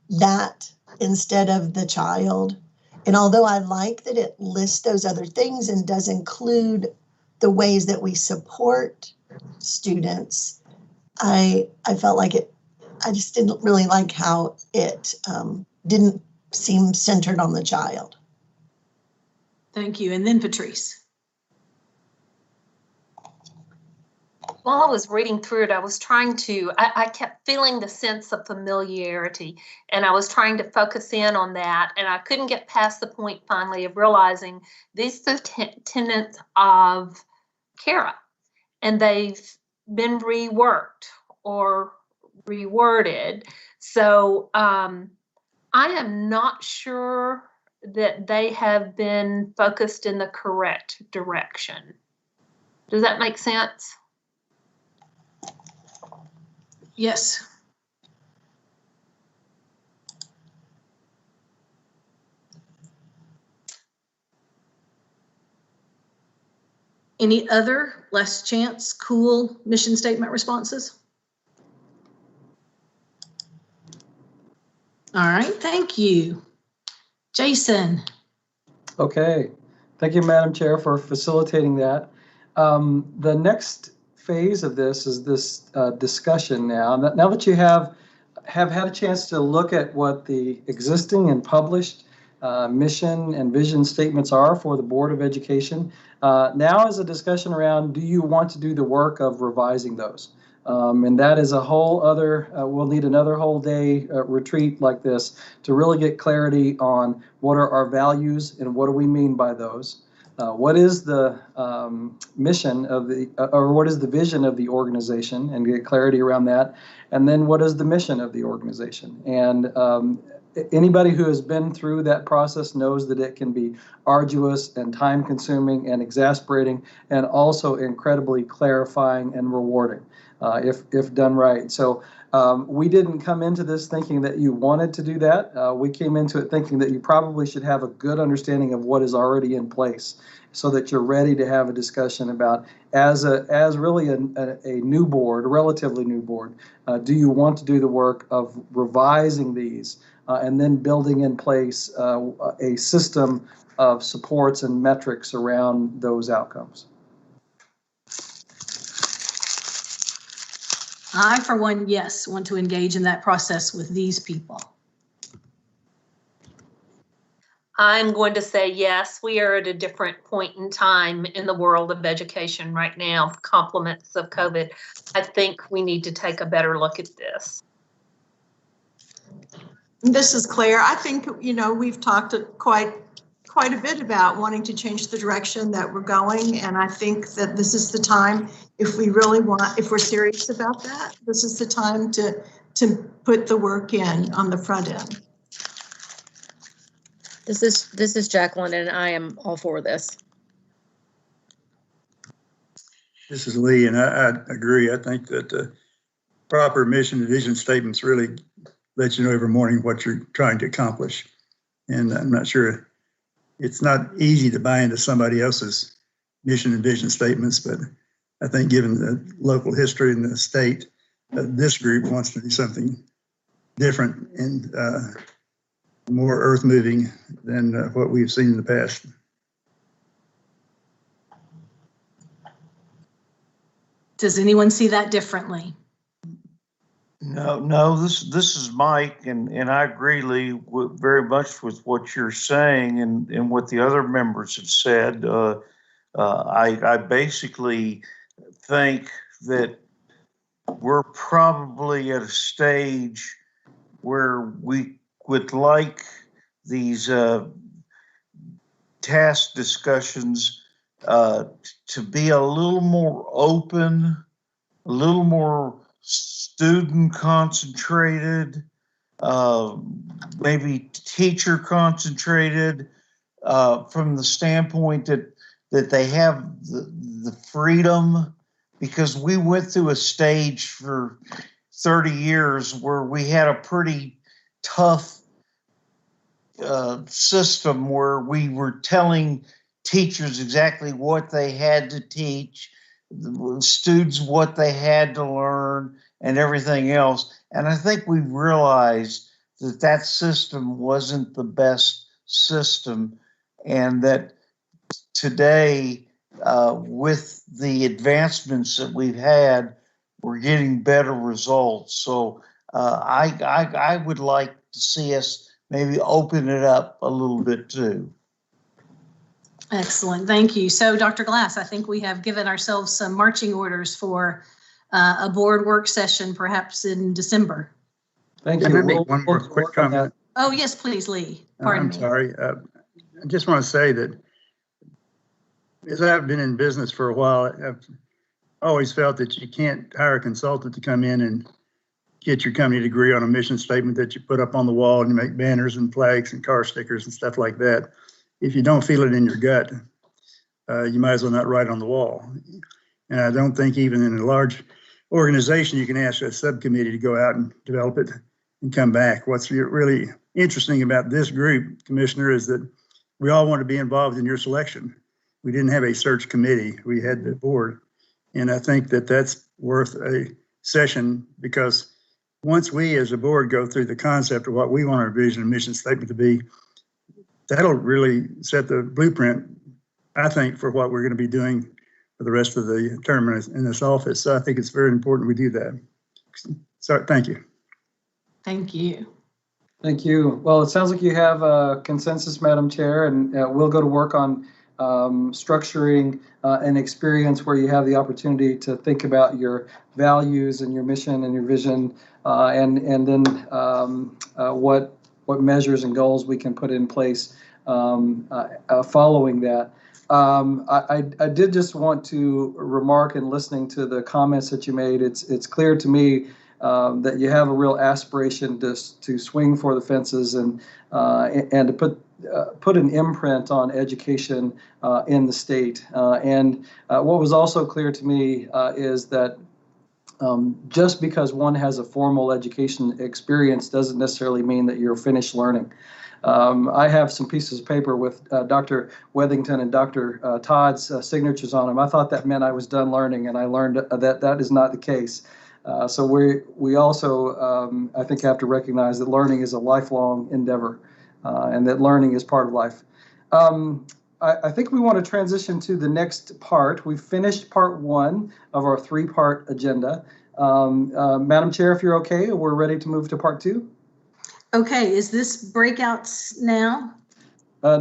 that instead of the child. And although I like that it lists those other things and does include the ways that we support students, I felt like I just didn't really like how it didn't seem centered on the child. Thank you. And then Patrice. While I was reading through it, I was trying to, I kept feeling the sense of familiarity, and I was trying to focus in on that, and I couldn't get past the point finally of realizing these are the tenets of CARA, and they've been reworked or reworded. So I am not sure that they have been focused in the correct direction. Does that make sense? Yes. Any other last chance, cool mission statement responses? All right, thank you. Jason. Okay, thank you, Madam Chair, for facilitating that. The next phase of this is this discussion now. Now that you have had a chance to look at what the existing and published mission and vision statements are for the Board of Education, now is a discussion around, do you want to do the work of revising those? And that is a whole other, we'll need another whole day retreat like this to really get clarity on what are our values and what do we mean by those. What is the mission of the, or what is the vision of the organization, and get clarity around that. And then what is the mission of the organization? And anybody who has been through that process knows that it can be arduous and time consuming and exasperating, and also incredibly clarifying and rewarding if done right. So we didn't come into this thinking that you wanted to do that. We came into it thinking that you probably should have a good understanding of what is already in place, so that you're ready to have a discussion about, as really a new board, a relatively new board, do you want to do the work of revising these and then building in place a system of supports and metrics around those outcomes? I, for one, yes, want to engage in that process with these people. I'm going to say yes. We are at a different point in time in the world of education right now, compliments of COVID. I think we need to take a better look at this. This is Claire. I think, we've talked quite a bit about wanting to change the direction that we're going. And I think that this is the time, if we're serious about that, this is the time to put the work in on the front end. This is Jacqueline, and I am all for this. This is Lee, and I agree. I think that proper mission and vision statements really let you know every morning what you're trying to accomplish. And I'm not sure, it's not easy to buy into somebody else's mission and vision statements, but I think given the local history in the state, this group wants to do something different and more earth moving than what we've seen in the past. Does anyone see that differently? No, this is Mike, and I agree, Lee, very much with what you're saying and what the other members have said. I basically think that we're probably at a stage where we would like these task discussions to be a little more open, a little more student concentrated, maybe teacher concentrated, from the standpoint that they have the freedom, because we went through a stage for 30 years where we had a pretty tough system where we were telling teachers exactly what they had to teach, the students what they had to learn, and everything else. And I think we realized that that system wasn't the best system, and that today, with the advancements that we've had, we're getting better results. So I would like to see us maybe open it up a little bit too. Excellent, thank you. So Dr. Glass, I think we have given ourselves some marching orders for a board work session, perhaps in December. Thank Can you. I make one more quick comment? Oh, yes, please, Lee. Pardon me. I'm sorry. I just want to say that as I've been in business for a while, I've always felt that you can't hire a consultant to come in and get your company to agree on a mission statement that you put up on the wall and you make banners and flags and car stickers and stuff like that. If you don't feel it in your gut, you might as well not write on the wall. And I don't think even in a large organization, you can ask a subcommittee to go out and develop it and come back. What's really interesting about this group, Commissioner, is that we all want to be involved in your selection. We didn't have a search committee. We had the board. And I think that that's worth a session, because once we as a board go through the concept of what we want our vision and mission statement to be, that'll really set the blueprint, I think, for what we're going to be doing for the rest of the term in this office. So I think it's very important we do that. So thank you. Thank you. Thank you. Well, it sounds like you have a consensus, Madam Chair, and we'll go to work on structuring an experience where you have the opportunity to think about your values and your mission and your vision, and then what measures and goals we can put in place following that. I did just want to remark, in listening to the comments that you made, it's clear to me that you have a real aspiration to swing for the fences and to put an imprint on education in the state. And what was also clear to me is that just because one has a formal education experience doesn't necessarily mean that you're finished learning. I have some pieces of paper with Dr. Wethington and Dr. Todd's signatures on them. I thought that meant I was done learning, and I learned that that is not the case. So we also, I think, have to recognize that learning is a lifelong endeavor, and that learning is part of life. I think we want to transition to the next part. We've finished part one of our three-part agenda. Madam Chair, if you're okay, we're ready to move to part two. Okay, is this breakouts now?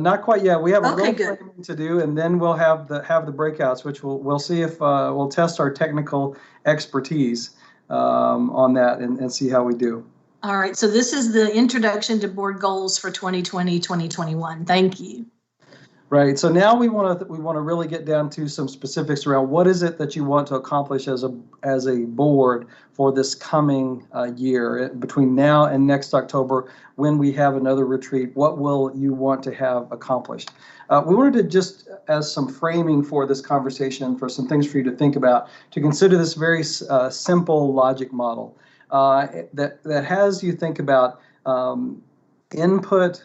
Not quite yet. We have a Okay, little good. framing to do, and then we'll have the breakouts, which we'll see if we'll test our technical expertise on that and see how we do. All right, so this is the introduction to board goals for 2020, 2021. Thank you. Right. So now we want to really get down to some specifics around what is it that you want to accomplish as a board for this coming year between now and next October when we have another retreat. What will you want to have accomplished? We wanted to just as some framing for this conversation, for some things for you to think about, to consider this very simple logic model that has you think about input,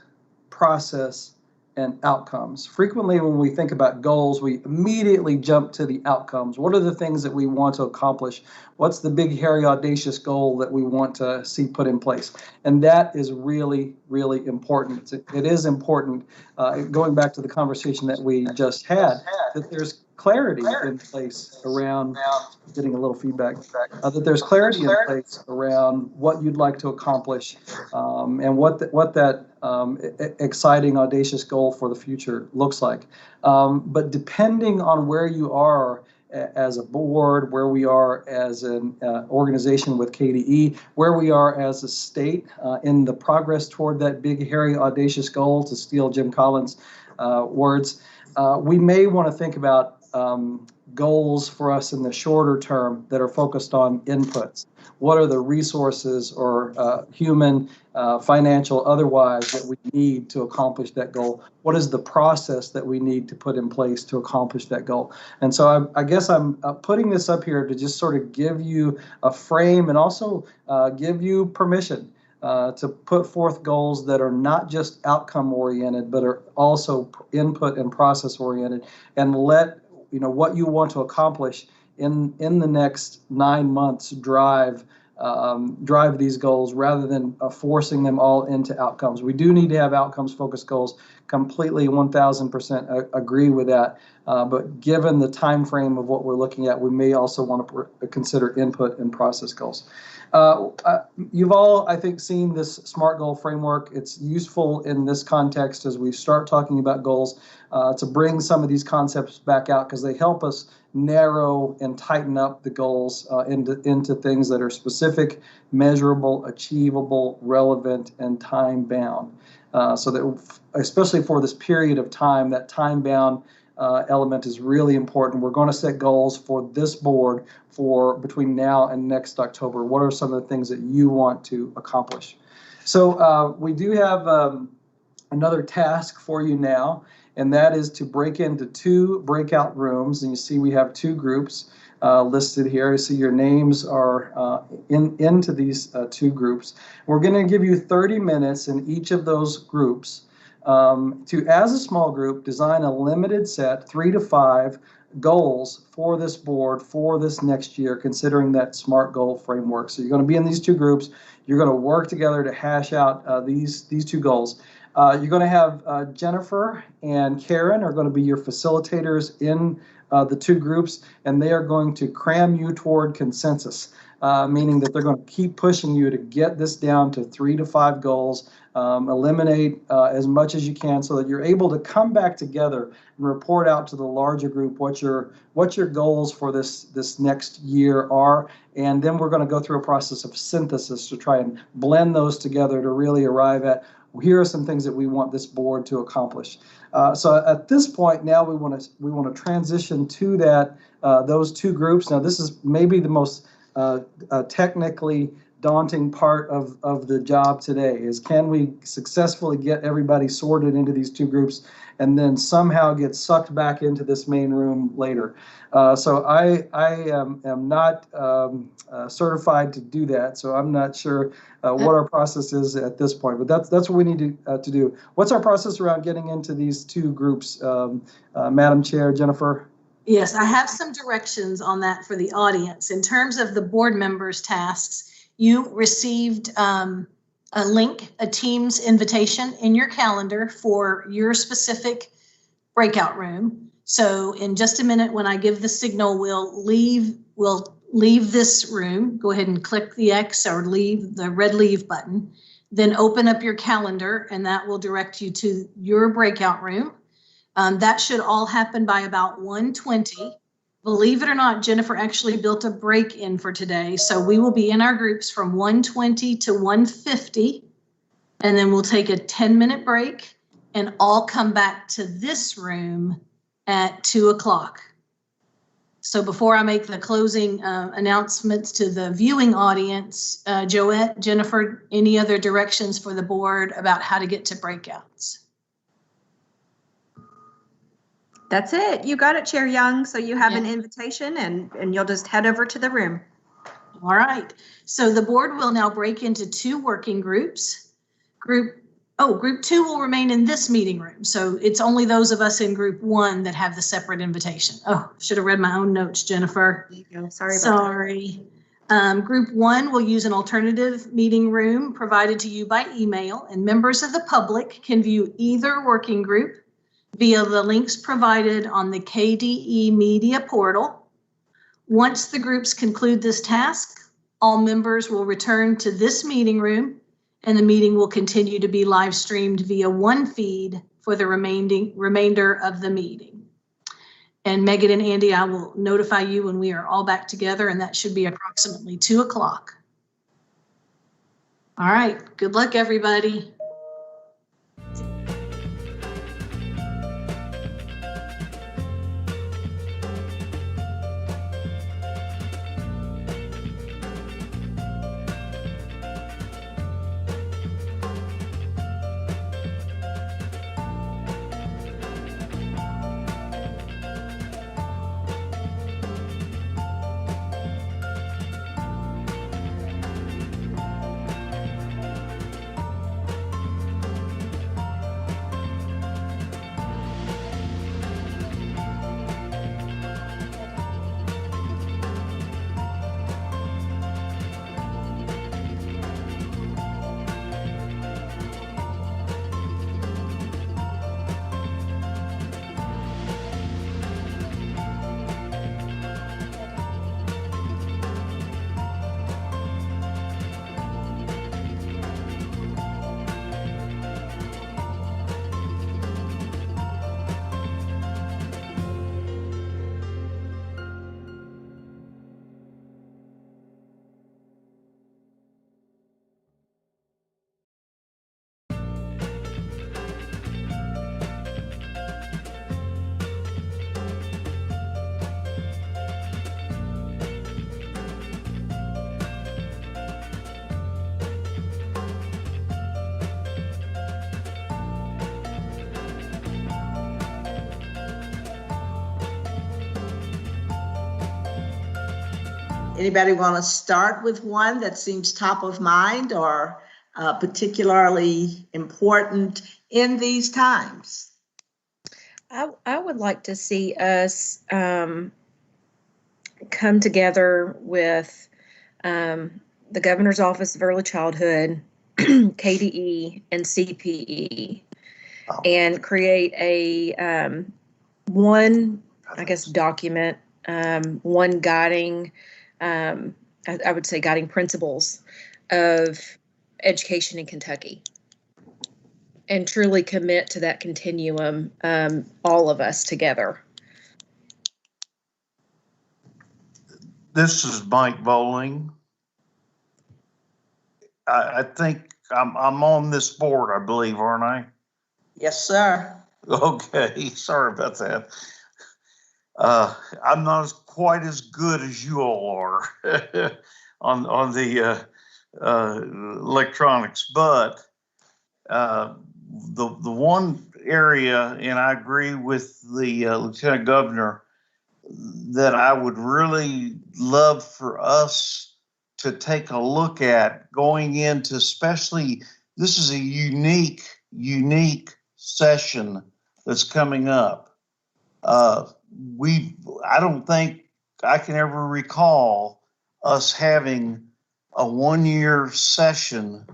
process, and outcomes. Frequently, when we think about goals, we immediately jump to the outcomes. What are the things that we want to accomplish? What's the big, hairy, audacious goal that we want to see put in place? And that is really, really important. It is important, going back to the conversation that we just had, that there's clarity in place around, getting a little feedback, that there's clarity in place around what you'd like to accomplish and what that exciting, audacious goal for the future looks like. But depending on where you are as a board, where we are as an organization with KBE, where we are as a state in the progress toward that big, hairy, audacious goal, to steal Jim Collins' words, we may want to think about goals for us in the shorter term that are focused on inputs. What are the resources or human, financial, otherwise, that we need to accomplish that goal? What is the process that we need to put in place to accomplish that goal? And so I guess I'm putting this up here to just sort of give you a frame and also give you permission to put forth goals that are not just outcome oriented, but are also input and process oriented, and let what you want to accomplish in the next 9 months drive these goals rather than forcing them all into outcomes. We do need to have outcomes focused goals. Completely 1000% agree with that. But given the time frame of what we're looking at, we may also want to consider input and process goals. You've all, I think, seen this SMART goal framework. It's useful in this context as we start talking about goals to bring some of these concepts back out, because they help us narrow and tighten up the goals into things that are specific, measurable, achievable, relevant, and time-bound. So that, especially for this period of time, that time-bound element is really important. We're going to set goals for this board for between now and next October. What are some of the things that you want to accomplish? So we do have another task for you now, and that is to break into 2 breakout rooms. And you see we have 2 groups listed here. You see your names are into these 2 groups. We're going to give you 30 minutes in each of those groups to, as a small group, design a limited set, 3 to 5 goals for this board for this next year, considering that SMART goal framework. So you're going to be in these 2 groups. You're going to work together to hash out these 2 goals. You're going to have Jennifer and Karen are going to be your facilitators in the 2 groups, and they are going to cram you toward consensus, meaning that they're going to keep pushing you to get this down to 3 to 5 goals, eliminate as much as you can, so that you're able to come back together and report out to the larger group what your goals for this next year are. And then we're going to go through a process of synthesis to try and blend those together to really arrive at, here are some things that we want this board to accomplish. So at this point now we want to transition to that those 2 groups. Now this is maybe the most technically daunting part of the job today, is can we successfully get everybody sorted into these 2 groups and then somehow get sucked back into this main room later. So I am not certified to do that, so I'm not sure what our process is at this point, but that's what we need to do. What's our process around getting into these 2 groups, Madam Chair, Jennifer? Yes, I have some directions on that for the audience. In terms of the board members' tasks, you received a link, a Teams invitation in your calendar for your specific breakout room. So in just a minute, when I give the signal, we'll leave this room. Go ahead and click the X or leave the red leave button. Then open up your calendar and that will direct you to your breakout room. That should all happen by about 1:20. Believe it or not, Jennifer actually built a break in for today. So we will be in our groups from 1:20 to 1:50, and then we'll take a 10-minute break and all come back to this room at 2 o'clock. So before I make the closing announcements to the viewing audience, Joette, Jennifer, any other directions for the board about how to get to breakouts? That's it. You got it, Chair Young. So you have an invitation and you'll just head over to the room. All right. So the board will now break into 2 working groups. Group 2 will remain in this meeting room. So it's only those of us in group 1 that have the separate invitation. Oh, should have read my own notes, Jennifer. There you go. Sorry about that. Group 1 will use an alternative meeting room provided to you by email, and members of the public can view either working group via the links provided on the KDE media portal. Once the groups conclude this task, all members will return to this meeting room and the meeting will continue to be live streamed via one feed for the remainder of the meeting. And Megan and Andy, I will notify you when we are all back together, and that should be approximately 2 o'clock. All right, good luck, everybody. Anybody want to start with one that seems top of mind or particularly important in these times? I would like to see us come together with the Governor's Office of Early Childhood, KDE, and CPE, and create a one, I guess, document, one guiding, I would say guiding principles of education in Kentucky, and truly commit to that continuum, all of us together. This is Mike Bowling. I think I'm on this board, I believe, aren't I? Yes, sir. Okay, sorry about that. I'm not quite as good as you all are on the electronics, but the one area, and I agree with the Lieutenant Governor, that I would really love for us to take a look at going into, especially, this is a unique session that's coming up. I don't think I can ever recall us having a one-year session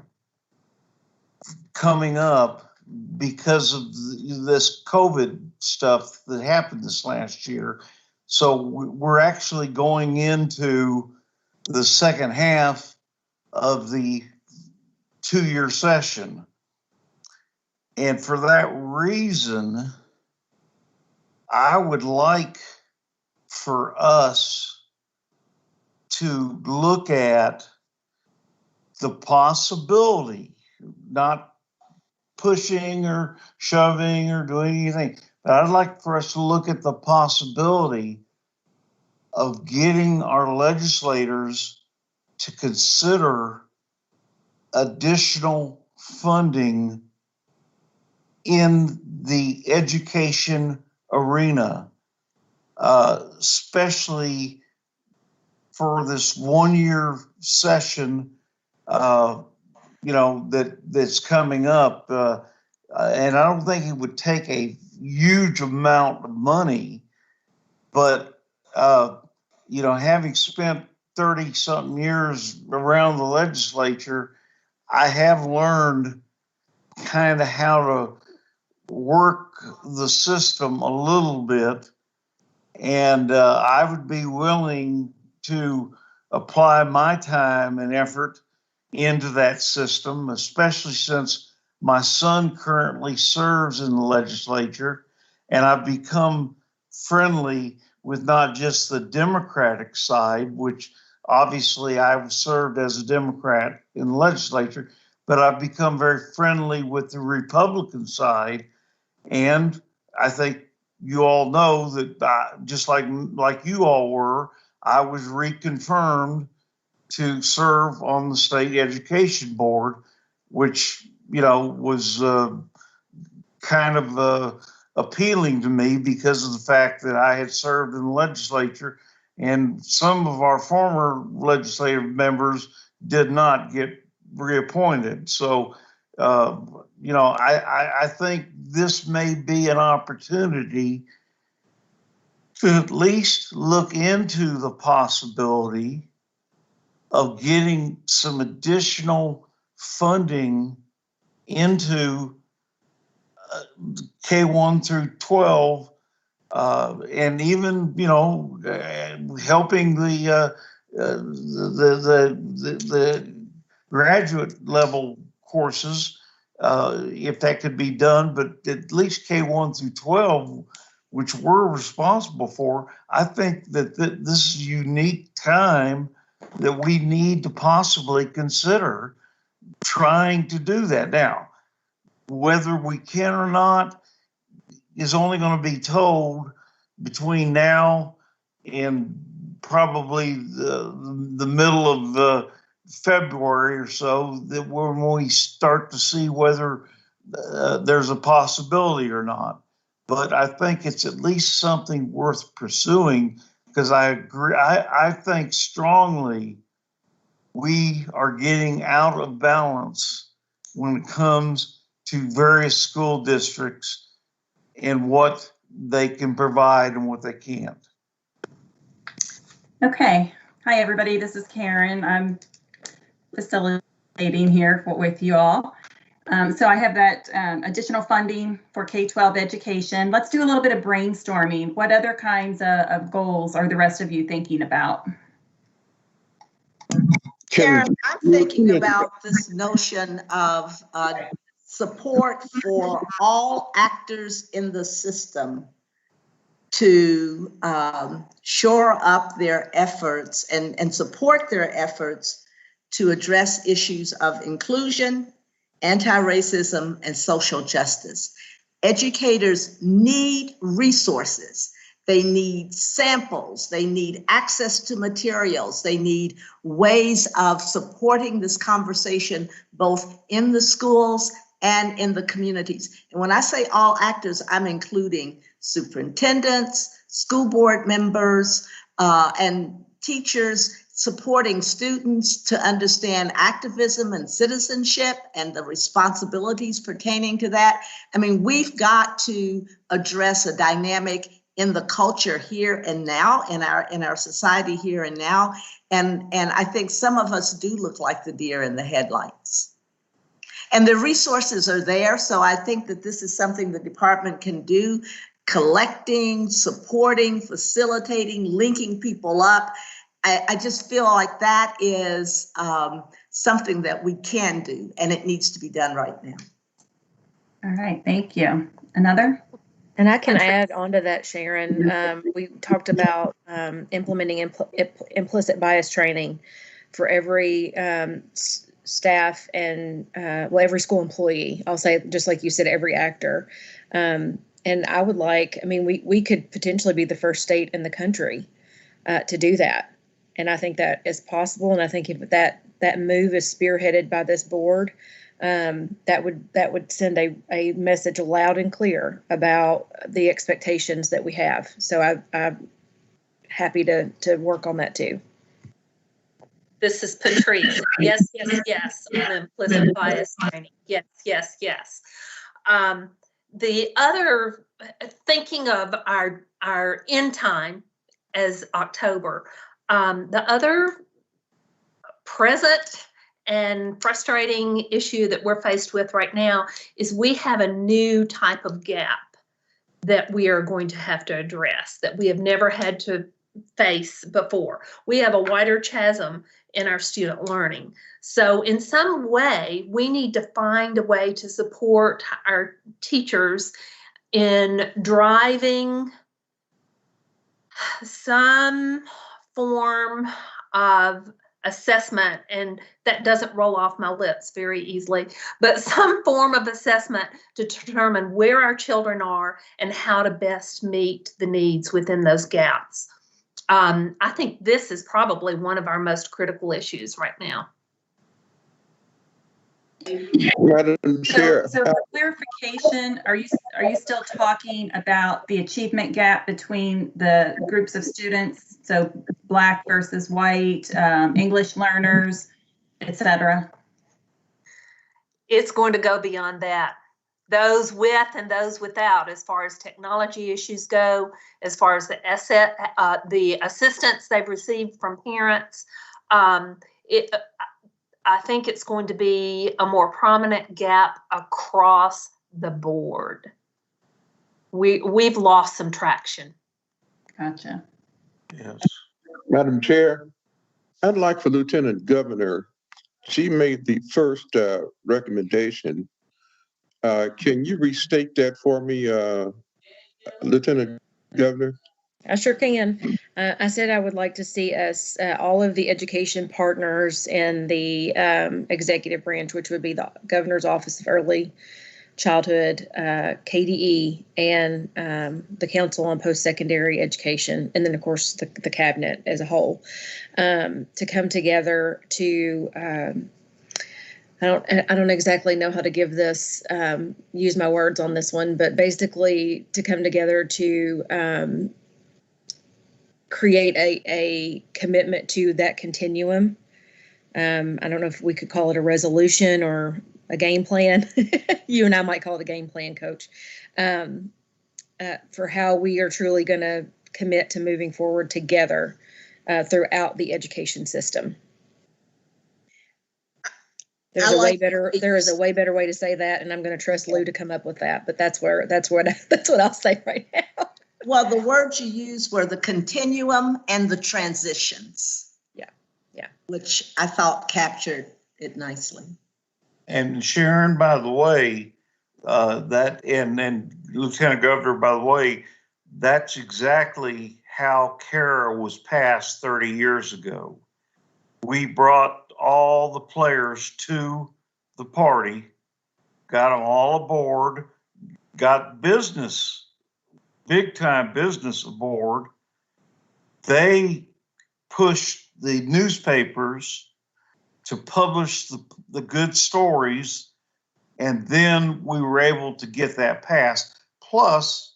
coming up because of this COVID stuff that happened this last year. So we're actually going into the second half of the two-year session. And for that reason, I would like for us to look at the possibility, not pushing or shoving or doing anything, but I'd like for us to look at the possibility of getting our legislators to consider additional funding in the education arena, especially for this one-year session, that's coming up. And I don't think it would take a huge amount of money, but, having spent 30-something years around the legislature, I have learned kind of how to work the system a little bit. And I would be willing to apply my time and effort into that system, especially since my son currently serves in the legislature, and I've become friendly with not just the Democratic side, which obviously I've served as a Democrat in the legislature, but I've become very friendly with the Republican side. And I think you all know that just like you all were, I was reconfirmed to serve on the state education board, which, was kind of appealing to me because of the fact that I had served in the legislature and some of our former legislative members did not get reappointed. So, I think this may be an opportunity to at least look into the possibility of getting some additional funding into K1 through 12, and even helping the graduate level courses, if that could be done. But at least K1 through 12, which we're responsible for, I think that this is a unique time that we need to possibly consider trying to do that. Now, whether we can or not is only going to be told between now and probably the middle of February or so, that when we start to see whether there's a possibility or not. But I think it's at least something worth pursuing, because I agree. I think strongly we are getting out of balance when it comes to various school districts and what they can provide and what they can't. Okay. Hi, everybody. This is Karen. I'm facilitating here with you all. So I have that additional funding for K-12 education. Let's do a little bit of brainstorming. What other kinds of goals are the rest of you thinking about? Karen, I'm thinking about this notion of support for all actors in the system to shore up their efforts and support their efforts to address issues of inclusion, anti-racism, and social justice. Educators need resources. They need samples. They need access to materials. They need ways of supporting this conversation both in the schools and in the communities. And when I say all actors, I'm including superintendents, school board members, and teachers supporting students to understand activism and citizenship and the responsibilities pertaining to that. I mean, we've got to address a dynamic in the culture here and now, in our society here and now. And I think some of us do look like the deer in the headlights. And the resources are there, so I think that this is something the department can do, collecting, supporting, facilitating, linking people up. I just feel like that is something that we can do, and it needs to be done right now. All right, thank you. Another? And I can add on to that, Sharon. We talked about implementing implicit bias training for every staff and, well, every school employee. I'll say, just like you said, every actor. And I would like, I mean, we could potentially be the first state in the country to do that. And I think that is possible. And I think if that move is spearheaded by this board, that would send a message loud and clear about the expectations that we have. So I'm happy to work on that too. This is Patrice. Yes, yes, yes. On implicit bias training. Yes, yes, yes. The other, thinking of our end time as October, the other present and frustrating issue that we're faced with right now is we have a new type of gap that we are going to have to address that we have never had to face before. We have a wider chasm in our student learning. So in some way, we need to find a way to support our teachers in driving some form of assessment, and that doesn't roll off my lips very easily, but some form of assessment to determine where our children are and how to best meet the needs within those gaps. I think this is probably one of our most critical issues right now. Madam Chair. So for clarification, are you still talking about the achievement gap between the groups of students? So Black versus white, English learners, etc. It's going to go beyond that. Those with and those without, as far as technology issues go, as far as the assistance they've received from parents, I think it's going to be a more prominent gap across the board. We've lost some traction. Gotcha. Yes. Madam Chair, I'd like for Lieutenant Governor, she made the first recommendation. Can you restate that for me, Lieutenant Governor? I sure can. I said I would like to see us, all of the education partners in the executive branch, which would be the Governor's Office of Early Childhood, KBE, and the Council on Post-Secondary Education, and then of course the cabinet as a whole, to come together to, I don't exactly know how to give this, use my words on this one, but basically to come together to create a commitment to that continuum. I don't know if we could call it a resolution or a game plan. You and I might call it a game plan, Coach, for how we are truly going to commit to moving forward together throughout the education system. There is a way better way to say that, and I'm going to trust Lou to come up with that. But that's what I'll say right now. Well, the words you used were the continuum and the transitions. Yeah. Which I thought captured it nicely. And Sharon, by the way, and Lieutenant Governor, by the way, that's exactly how CARA was passed 30 years ago. We brought all the players to the party, got them all aboard, got business, big time business aboard. They pushed the newspapers to publish the good stories, and then we were able to get that passed. Plus,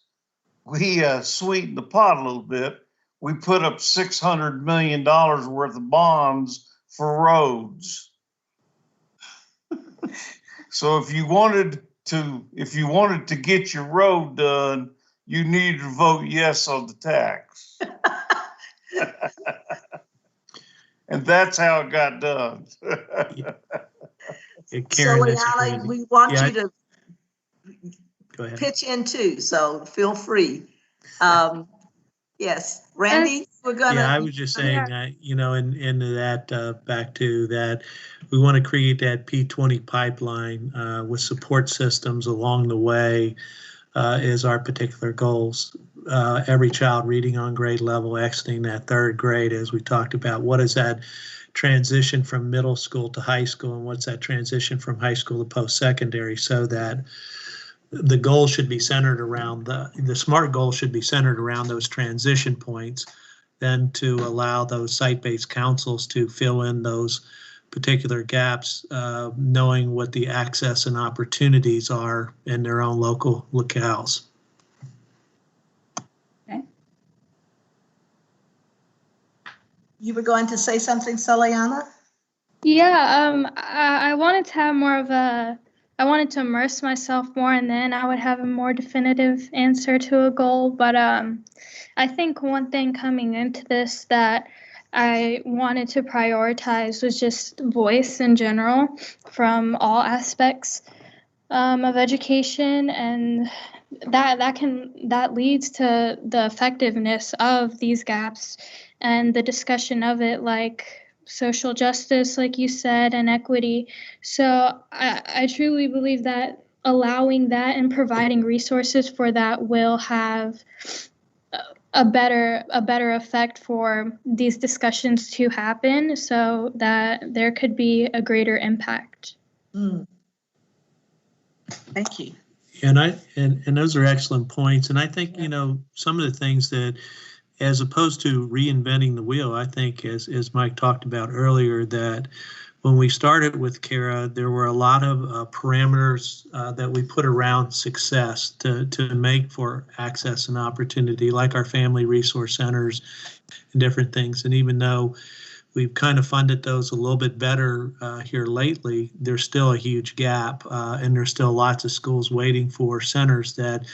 we sweetened the pot a little bit. We put up $600 million worth of bonds for roads. So if you wanted to get your road done, you needed to vote yes on the tax. And that's how it got done. So, Liana, we want you to pitch in too, so feel free. Yes, Randy, we're gonna. Yeah, I was just saying, into that, back to that, we want to create that P20 pipeline with support systems along the way is our particular goals. Every child reading on grade level, exiting that third grade, as we talked about. What is that transition from middle school to high school, and what's that transition from high school to post-secondary, so that the goal should be centered around the SMART goal should be centered around those transition points, then to allow those site-based councils to fill in those particular gaps, knowing what the access and opportunities are in their own local locales. Okay. You were going to say something, Soliana? Yeah, I wanted to have more of I wanted to immerse myself more, and then I would have a more definitive answer to a goal. But I think one thing coming into this that I wanted to prioritize was just voice in general from all aspects of education, and that leads to the effectiveness of these gaps and the discussion of it, like social justice, like you said, and equity. So I truly believe that allowing that and providing resources for that will have a better effect for these discussions to happen, so that there could be a greater impact. Thank you. And those are excellent points. And I think, some of the things that, as opposed to reinventing the wheel, I think, as Mike talked about earlier, that when we started with CARA, there were a lot of parameters that we put around success to make for access and opportunity, like our family resource centers and different things. And even though we've kind of funded those a little bit better here lately, there's still a huge gap, and there's still lots of schools waiting for centers that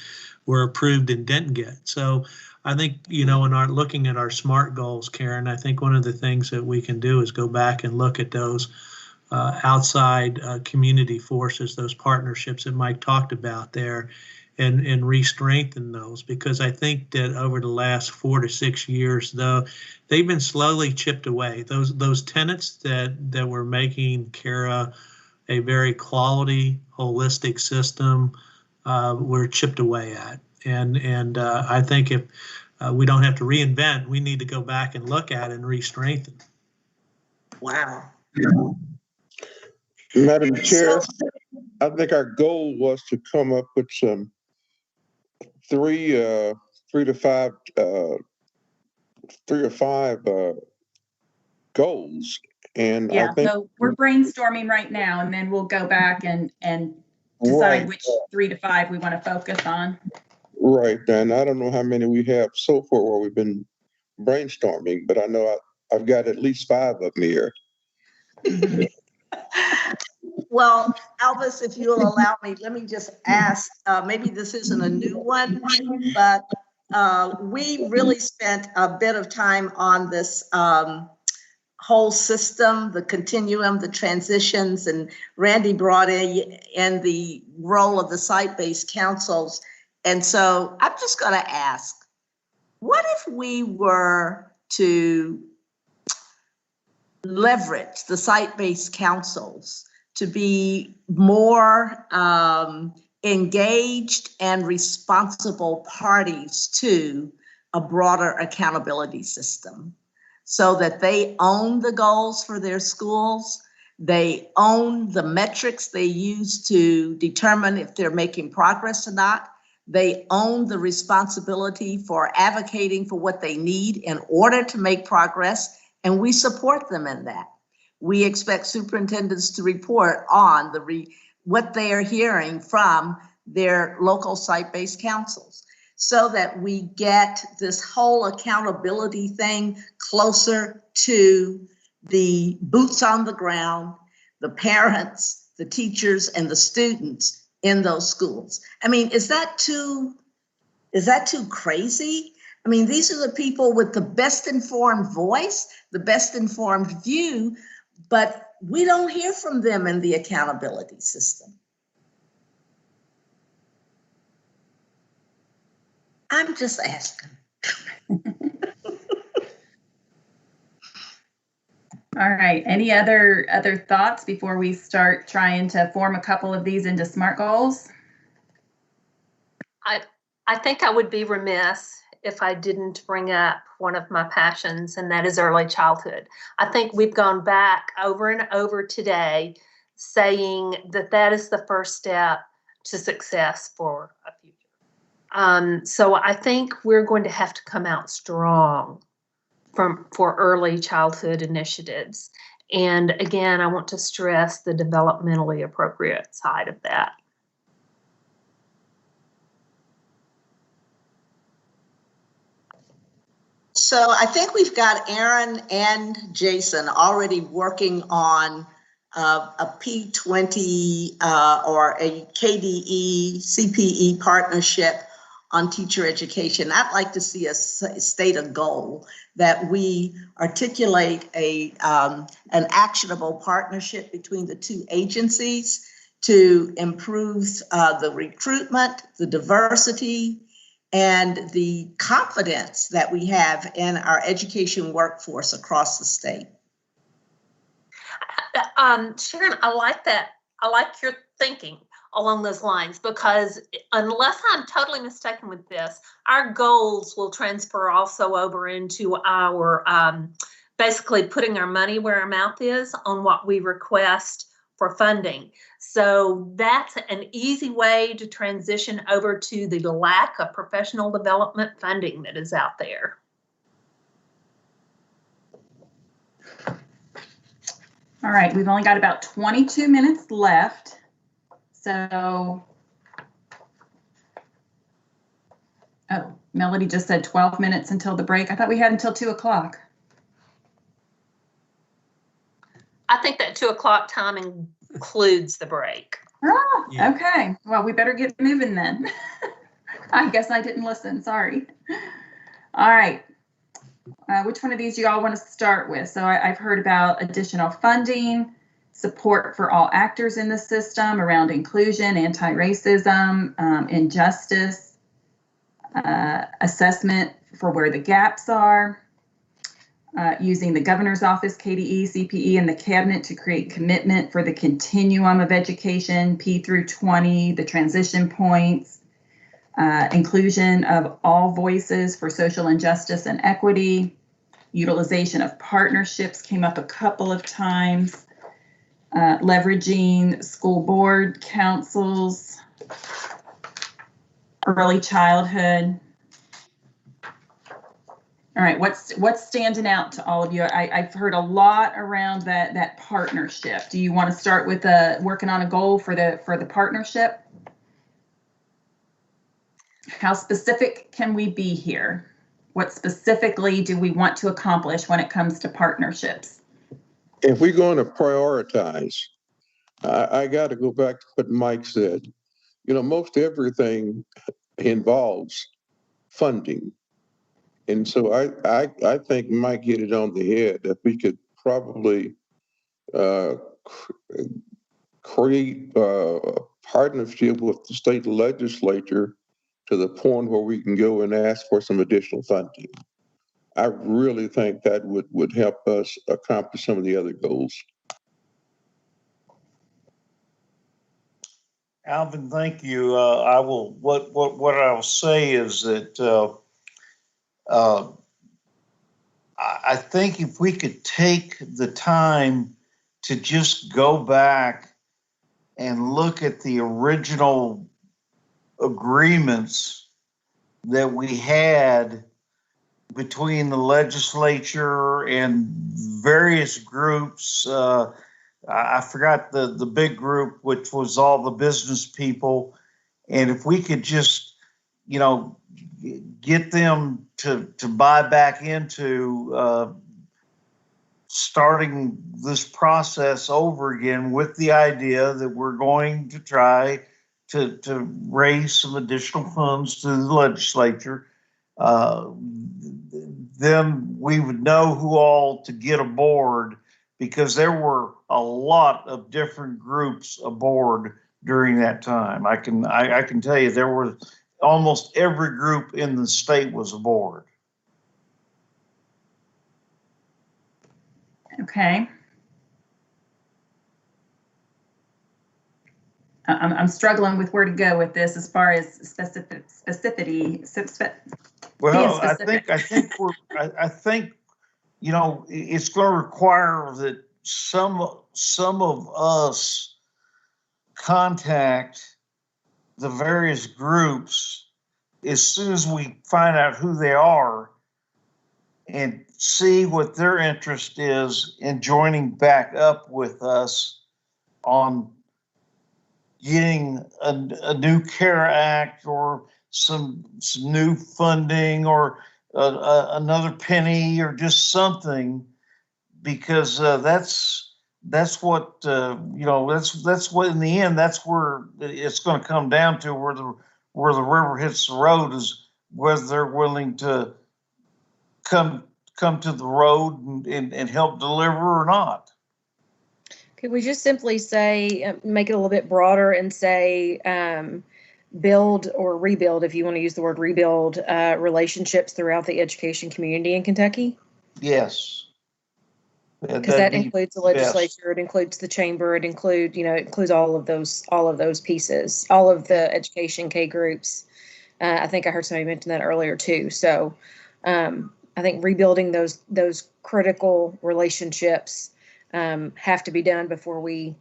were approved and didn't get. So I think, in our looking at our SMART goals, Karen, I think one of the things that we can do is go back and look at those outside community forces, those partnerships that Mike talked about there, and re-strengthen those, because I think that over the last 4 to 6 years, though, they've been slowly chipped away. Those tenets that were making CARA a very quality, holistic system were chipped away at. And I think if we don't have to reinvent, we need to go back and look at and re-strengthen. Wow. Madam Chair, I think our goal was to come up with some three or five goals. And yeah, I think so we're brainstorming right now, and then we'll go back and decide which 3 to 5 we want to focus on. Right, and I don't know how many we have so far where we've been brainstorming, but I know I've got at least 5 of them here. Well, Elvis, if you'll allow me, let me just ask, maybe this isn't a new one, but we really spent a bit of time on this whole system, the continuum, the transitions, and Randy brought in the role of the site-based councils. And so I'm just going to ask, what if we were to leverage the site-based councils to be more engaged and responsible parties to a broader accountability system, so that they own the goals for their schools, they own the metrics they use to determine if they're making progress or not, they own the responsibility for advocating for what they need in order to make progress, and we support them in that. We expect superintendents to report on what they are hearing from their local site-based councils, so that we get this whole accountability thing closer to the boots on the ground, the parents, the teachers, and the students in those schools. I mean, is that too crazy? I mean, these are the people with the best informed voice, the best informed view, but we don't hear from them in the accountability system. I'm just asking. All right. Any other thoughts before we start trying to form a couple of these into SMART goals? I think I would be remiss if I didn't bring up one of my passions, and that is early childhood. I think we've gone back over and over today saying that that is the first step to success for a future. So I think we're going to have to come out strong for early childhood initiatives. And again, I want to stress the developmentally appropriate side of that. So I think we've got Aaron and Jason already working on a P20 or a KBE, CPE partnership on teacher education. I'd like to see us state a goal that we articulate an actionable partnership between the two agencies to improve the recruitment, the diversity, and the confidence that we have in our education workforce across the state. Sharon, I like that. I like your thinking along those lines, because unless I'm totally mistaken with this, our goals will transfer also over into our basically putting our money where our mouth is on what we request for funding. So that's an easy way to transition over to the lack of professional development funding that is out there. All right, we've only got about 22 minutes left. So, oh, Melody just said 12 minutes until the break. I thought we had until 2 o'clock. I think that 2 o'clock time includes the break. Oh, yeah. Okay. Well, we better get moving then. I guess I didn't listen. Sorry. All right. Which one of these do you all want to start with? So I've heard about additional funding, support for all actors in the system around inclusion, anti-racism, injustice, assessment for where the gaps are, using the governor's office, KBE, CPE, and the cabinet to create commitment for the continuum of education, P through 20, the transition points, inclusion of all voices for social injustice and equity, utilization of partnerships came up a couple of times, leveraging school board councils, early childhood. All right, what's standing out to all of you? I've heard a lot around that partnership. Do you want to start with working on a goal for the partnership? How specific can we be here? What specifically do we want to accomplish when it comes to partnerships? If we're going to prioritize, I got to go back to what Mike said. You know, most everything involves funding. And so I think Mike hit it on the head that we could probably create a partnership with the state legislature to the point where we can go and ask for some additional funding. I really think that would help us accomplish some of the other goals. Alvin, thank you. I will. What I will say is that I think if we could take the time to just go back and look at the original agreements that we had between the legislature and various groups. I forgot the big group, which was all the business people. And if we could just, you know, get them to buy back into starting this process over again with the idea that we're going to try to raise some additional funds to the legislature, then we would know who all to get aboard, because there were a lot of different groups aboard during that time. I can tell you there were almost every group in the state was aboard. Okay. I'm struggling with where to go with this as far as specificity. Well, I think you know, it's going to require that some of us contact the various groups as soon as we find out who they are and see what their interest is in joining back up with us on getting a new CARE Act or some new funding or another penny or just something, because that's what you know, that's what in the end, that's where it's going to come down to, where the rubber hits the road, is whether they're willing to come to the road and help deliver or not. Could we just simply say, make it a little bit broader and say, build or rebuild, if you want to use the word rebuild, relationships throughout the education community in Kentucky? Yes. Because that includes the legislature, it includes the chamber, it includes all of those pieces, all of the education K groups. I think I heard somebody mention that earlier too. So I think rebuilding those critical relationships have to be done before we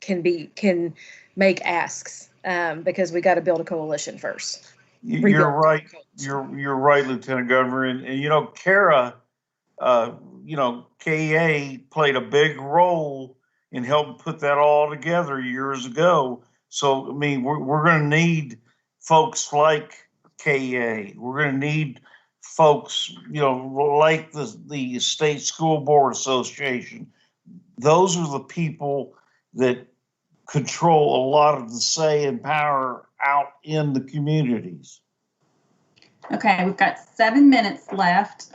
can make asks, because we got to build a coalition first. You're right. You're right, Lieutenant Governor. And you know, Kara, you know, KBE played a big role in helping put that all together years ago. So, I mean, we're going to need folks like KBE. We're going to need folks, you know, like the State School Board Association. Those are the people that control a lot of the say and power out in the communities. Okay, we've got 7 minutes left.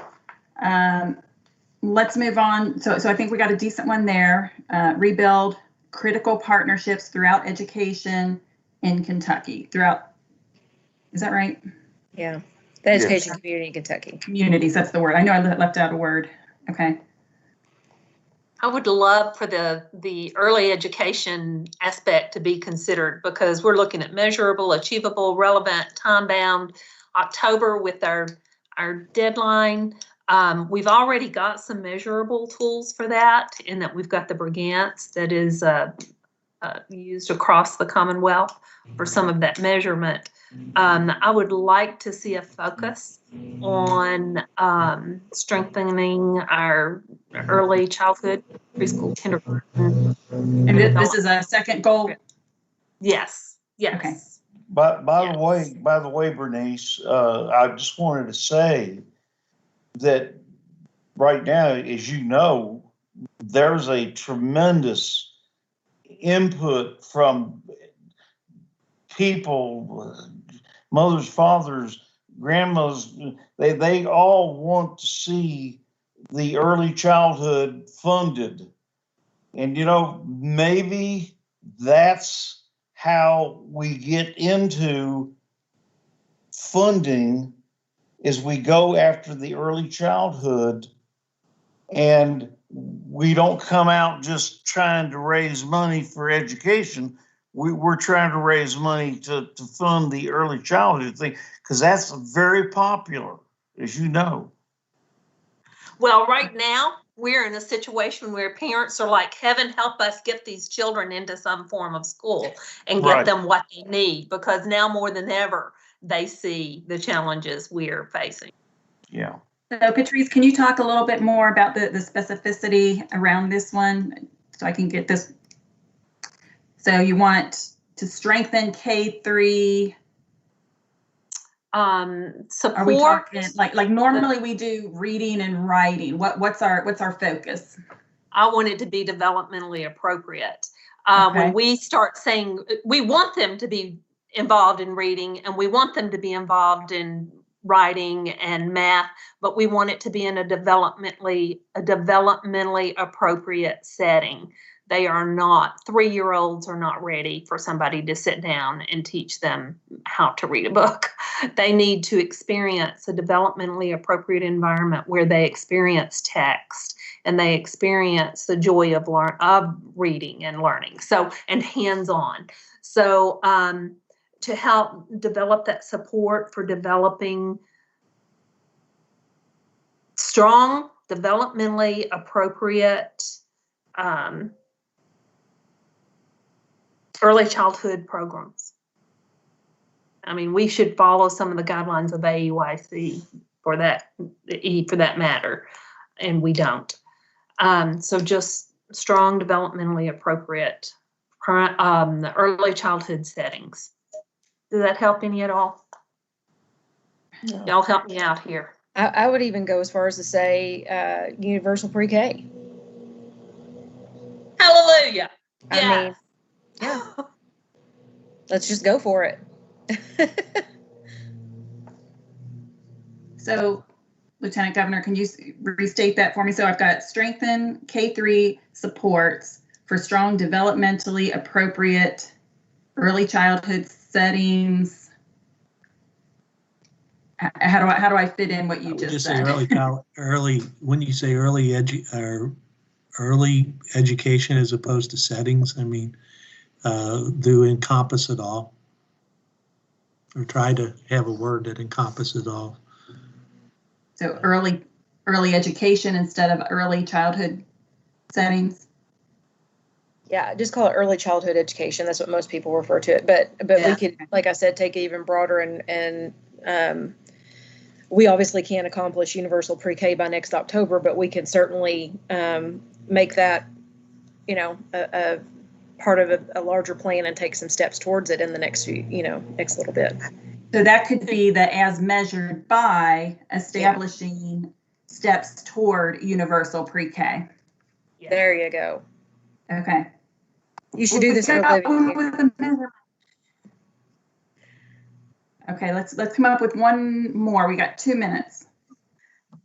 Let's move on. So I think we got a decent one there. Rebuild critical partnerships throughout education in Kentucky. Is that right? Yeah, the education community in Kentucky. Communities, that's the word. I know I left out a word. Okay. I would love for the early education aspect to be considered, because we're looking at measurable, achievable, relevant, time-bound. October with our deadline. We've already got some measurable tools for that, in that we've got the Brigance that is used across the Commonwealth for some of that measurement. I would like to see a focus on strengthening our early childhood, preschool, kindergarten. And this is a second goal? Yes. Yes. Okay. But by the way, Bernice, I just wanted to say that right now, as you know, there's a tremendous input from people, mothers, fathers, grandmas. They all want to see the early childhood funded. And, you know, maybe that's how we get into funding, is we go after the early childhood, and we don't come out just trying to raise money for education. We're trying to raise money to fund the early childhood thing, because that's very popular, as you know. Well, right now, we're in a situation where parents are like, heaven help us get these children into some form of school and get them what they need, because now more than ever, they see the challenges we're facing. Yeah. So Patrice, can you talk a little bit more about the specificity around this one, so I can get this? So you want to strengthen K-3 support. Are we talking like normally we do reading and writing? What's our focus? I want it to be developmentally appropriate. When we start saying we want them to be involved in reading and we want them to be involved in writing and math, but we want it to be in a developmentally appropriate setting. They are not, 3-year-olds are not ready for somebody to sit down and teach them how to read a book. They need to experience a developmentally appropriate environment where they experience text and they experience the joy of reading and learning. So, and hands-on. So, to help develop that support for developing strong, developmentally appropriate early childhood programs. I mean, we should follow some of the guidelines of AEYC for that matter, and we don't. So just strong, developmentally appropriate early childhood settings. Does that help any at all? No. Y'all help me out here. I would even go as far as to say universal pre-K. Hallelujah. I mean, yeah. Let's just go for it. So, Lieutenant Governor, can you restate that for me? So I've got strengthen K-3 supports for strong developmentally appropriate early childhood settings. How do I fit in what you just said? When you say early education as opposed to settings, I mean, do encompass it all, or try to have a word that encompasses all. So early education instead of early childhood settings. Yeah, just call it early childhood education. That's what most people refer to it. But yeah, we could, like I said, take it even broader and we obviously can't accomplish universal pre-K by next October, but we can certainly make that, a part of a larger plan and take some steps towards it in the next next little bit. So that could be the as measured by establishing steps toward universal pre-K. Yeah. There you go. Okay. You should do this for a living. Okay, let's come up with one more. We got 2 minutes.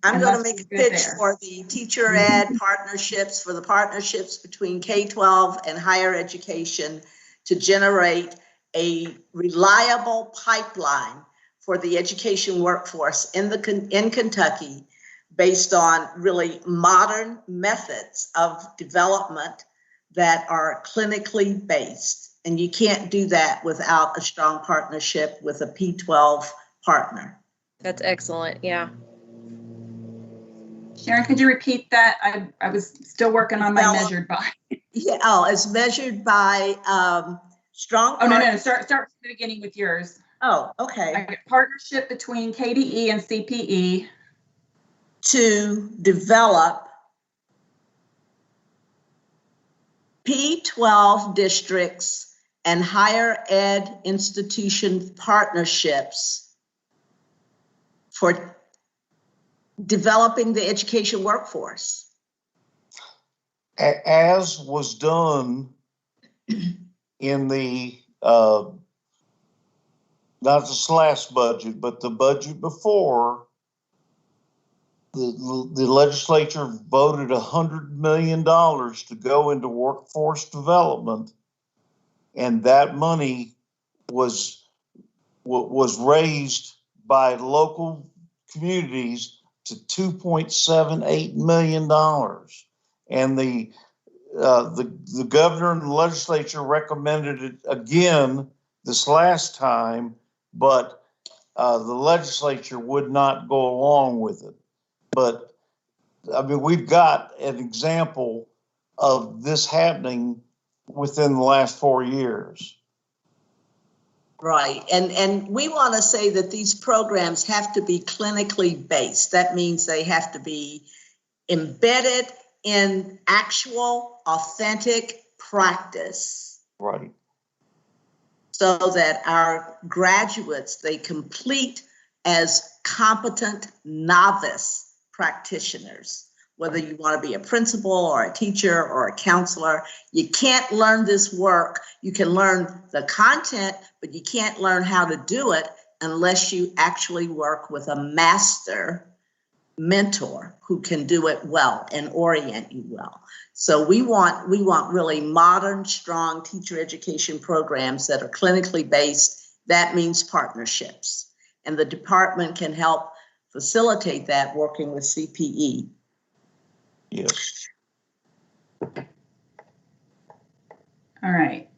I'm going to make a pitch for the teacher ed partnerships, for the partnerships between K-12 and higher education to generate a reliable pipeline for the education workforce in Kentucky based on really modern methods of development that are clinically based. And you can't do that without a strong partnership with a P-12 partner. That's excellent. Yeah. Sharon, could you repeat that? I was still working on my measured by. Yeah. Oh, it's measured by strong. Oh, no. Start from the beginning with yours. Oh, okay. I got partnership between KBE and CPE to develop P-12 districts and higher ed institution partnerships for developing the education workforce. As was done in the, not this last budget, but the budget before, the legislature voted $100 million to go into workforce development, and that money was raised by local communities to $2.78 million, and the governor and the legislature recommended it again this last time, but the legislature would not go along with it. But I mean, we've got an example of this happening within the last 4 years. Right. And we want to say that these programs have to be clinically based. That means they have to be embedded in actual, authentic practice. Right. So that our graduates, they complete as competent novice practitioners. Whether you want to be a principal or a teacher or a counselor, you can't learn this work. You can learn the content, but you can't learn how to do it unless you actually work with a master mentor who can do it well and orient you well. So we want really modern, strong teacher education programs that are clinically based. That means partnerships. And the department can help facilitate that working with CPE. Yes. All right.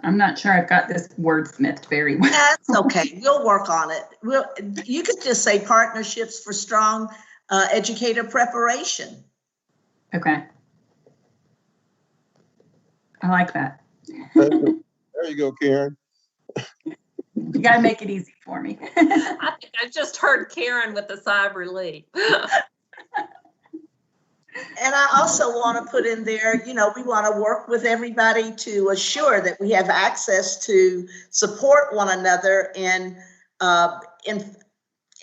I'm not sure I've got this wordsmithed very well. That's okay. We'll work on it. You could just say partnerships for strong educator preparation. Okay. I like that. There you go, Karen. You got to make it easy for me. I think I just heard Karen with a sigh of relief. And I also want to put in there, we want to work with everybody to assure that we have access to support one another in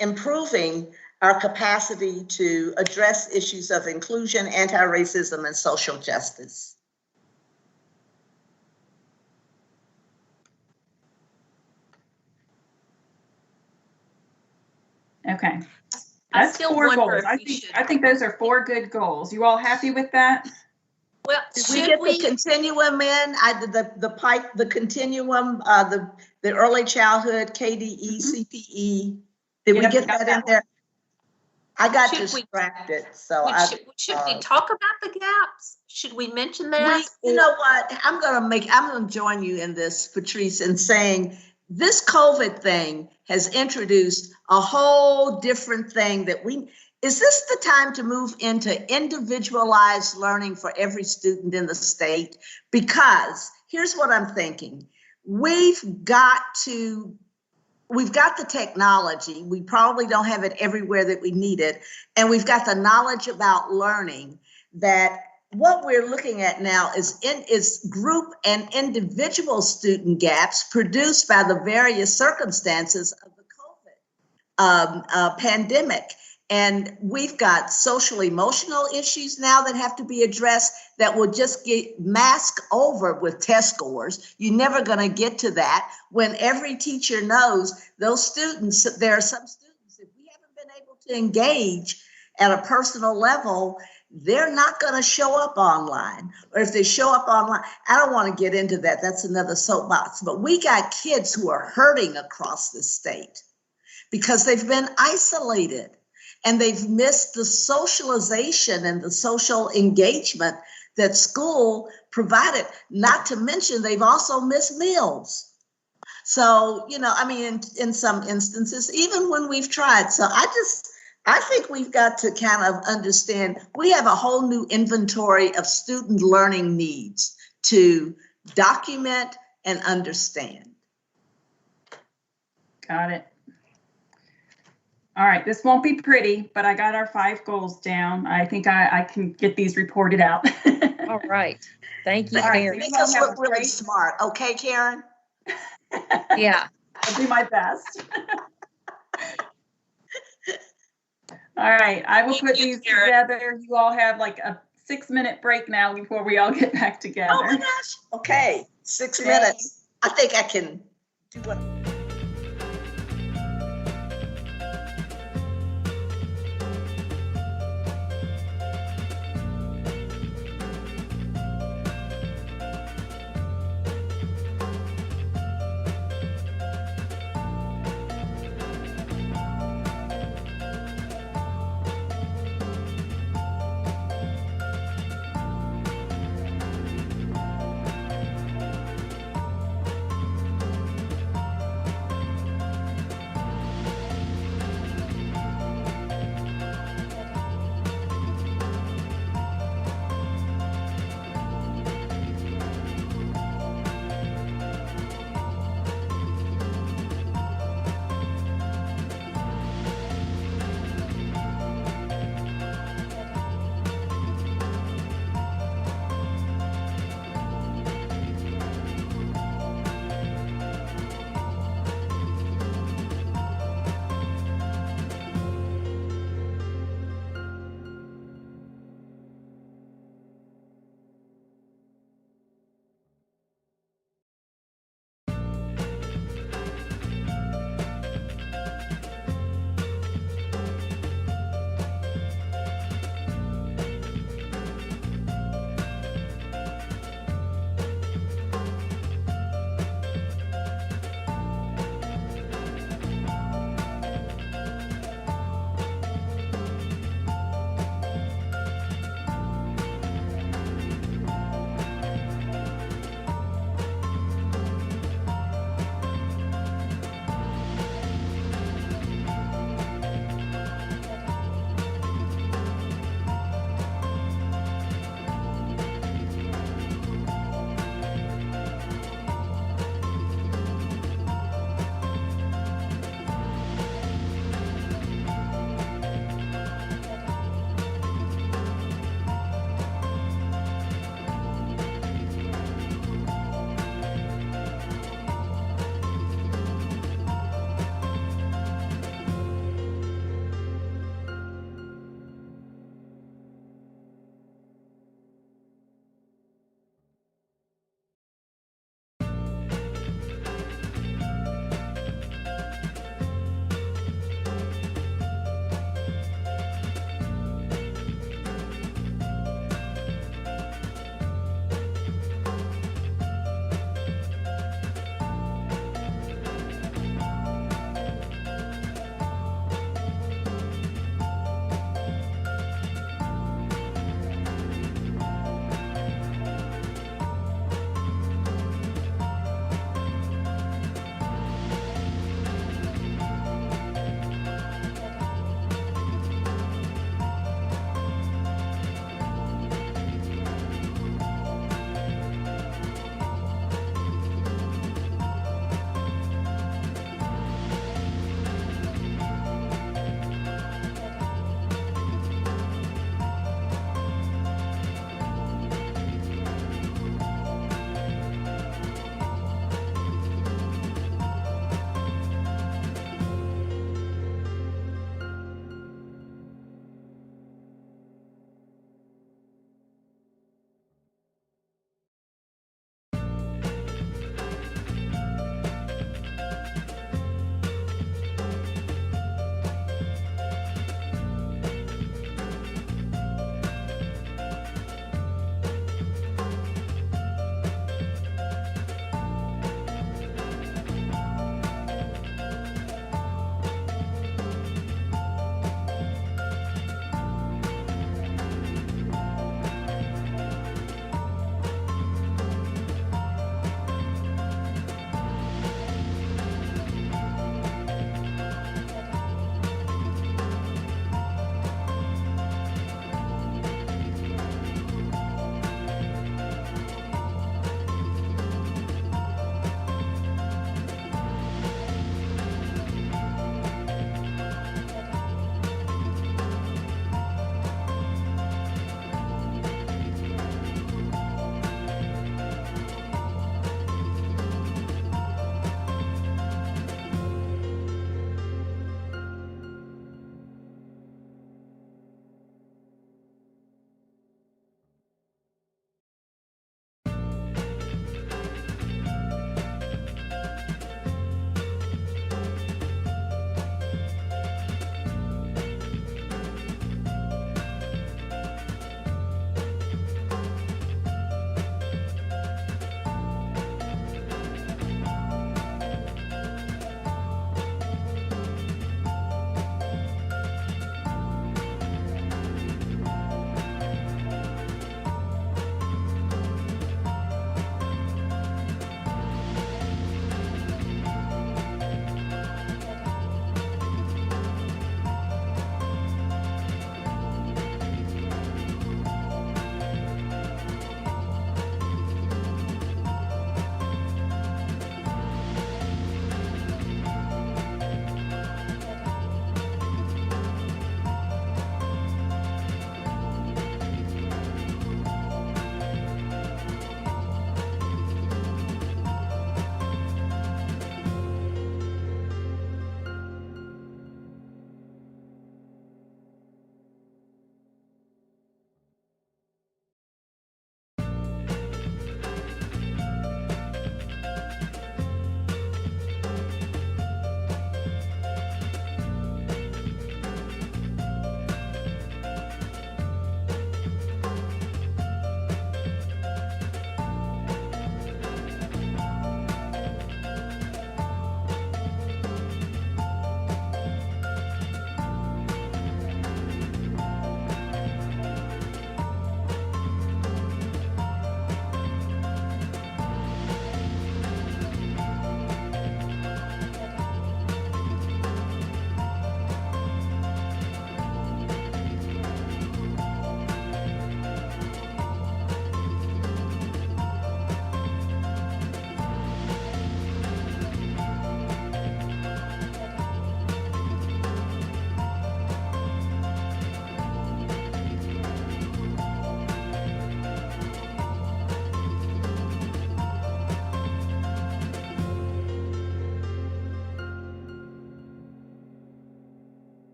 improving our capacity to address issues of inclusion, anti-racism, and social justice. Okay. I That's still 4 wonder goals. if I think those are 4 good goals. You all happy with that? Well, Did we get the continuum in? The continuum, the early childhood, KDE, CPE. Did we get that in there? I got distracted, so should we talk about the gaps? Should we mention that? You know what? I'm gonna join you in this, Patrice, in saying this COVID thing has introduced a whole different thing is this the time to move into individualized learning for every student in the state? Because here's what I'm thinking. We've got the technology. We probably don't have it everywhere that we need it. And we've got the knowledge about learning that what we're looking at now is group and individual student gaps produced by the various circumstances of the COVID pandemic. And we've got social emotional issues now that have to be addressed that will just get masked over with test scores. You're never going to get to that when every teacher knows those students, there are some students, if we haven't been able to engage at a personal level, they're not going to show up online. Or if they show up online, I don't want to get into that. That's another soapbox. But we got kids who are hurting across this state because they've been isolated. And they've missed the socialization and the social engagement that school provided, not to mention they've also missed meals. So, in some instances, even when we've tried. So I think we've got to kind of understand, we have a whole new inventory of student learning needs to document and understand. Got it. All right, this won't be pretty, but I got our 5 goals down. I think I can get these reported out. All right. Thank you, Karen. Make us look really smart. Okay, Karen? Yeah. I'll do my best. All right, I will put these together. You all have like a 6-minute break now before we all get back together. Oh my gosh. Okay, 6 minutes. I think I can do what.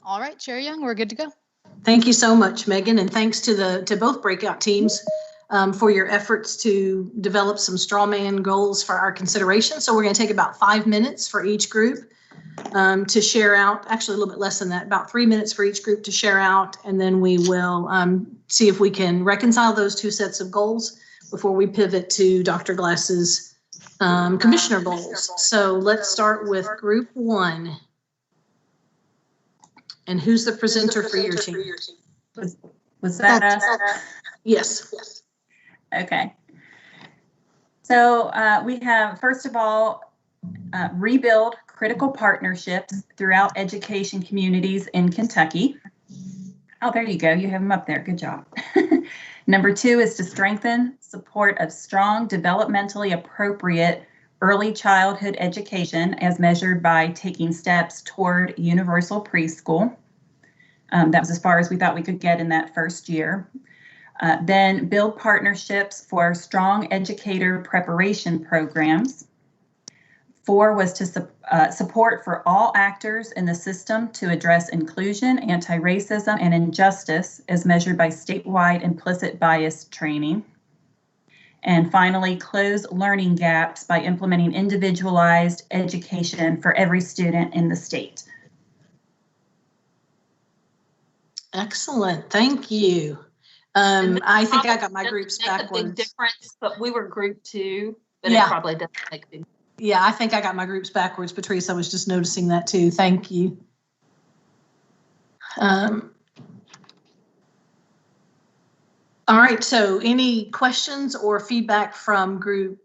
All right, Chair Young, we're good to go. Thank you so much, Megan, and thanks to both breakout teams for your efforts to develop some straw man goals for our consideration. So we're going to take about 5 minutes for each group to share out, actually a little bit less than that, about 3 minutes for each group to share out, and then we will see if we can reconcile those two sets of goals before we pivot to Dr. Glass's commissioner goals. So let's start with group 1. And who's the presenter for your team? Was that us? Yes. Okay. So we have, first of all, rebuild critical partnerships throughout education communities in Kentucky. Oh, there you go. You have them up there. Good job. Number 2 is to strengthen support of strong, developmentally appropriate early childhood education as measured by taking steps toward universal preschool. That was as far as we thought we could get in that first year. Then build partnerships for strong educator preparation programs. 4 was to support for all actors in the system to address inclusion, anti-racism, and injustice as measured by statewide implicit bias training. And finally, close learning gaps by implementing individualized education for every student in the state. Excellent. Thank you. I think I got my groups backwards. A big difference, but we were group 2, but yeah. It probably doesn't make a big difference. Yeah, I think I got my groups backwards, Patrice. I was just noticing that too. Thank you. All right, so any questions or feedback from group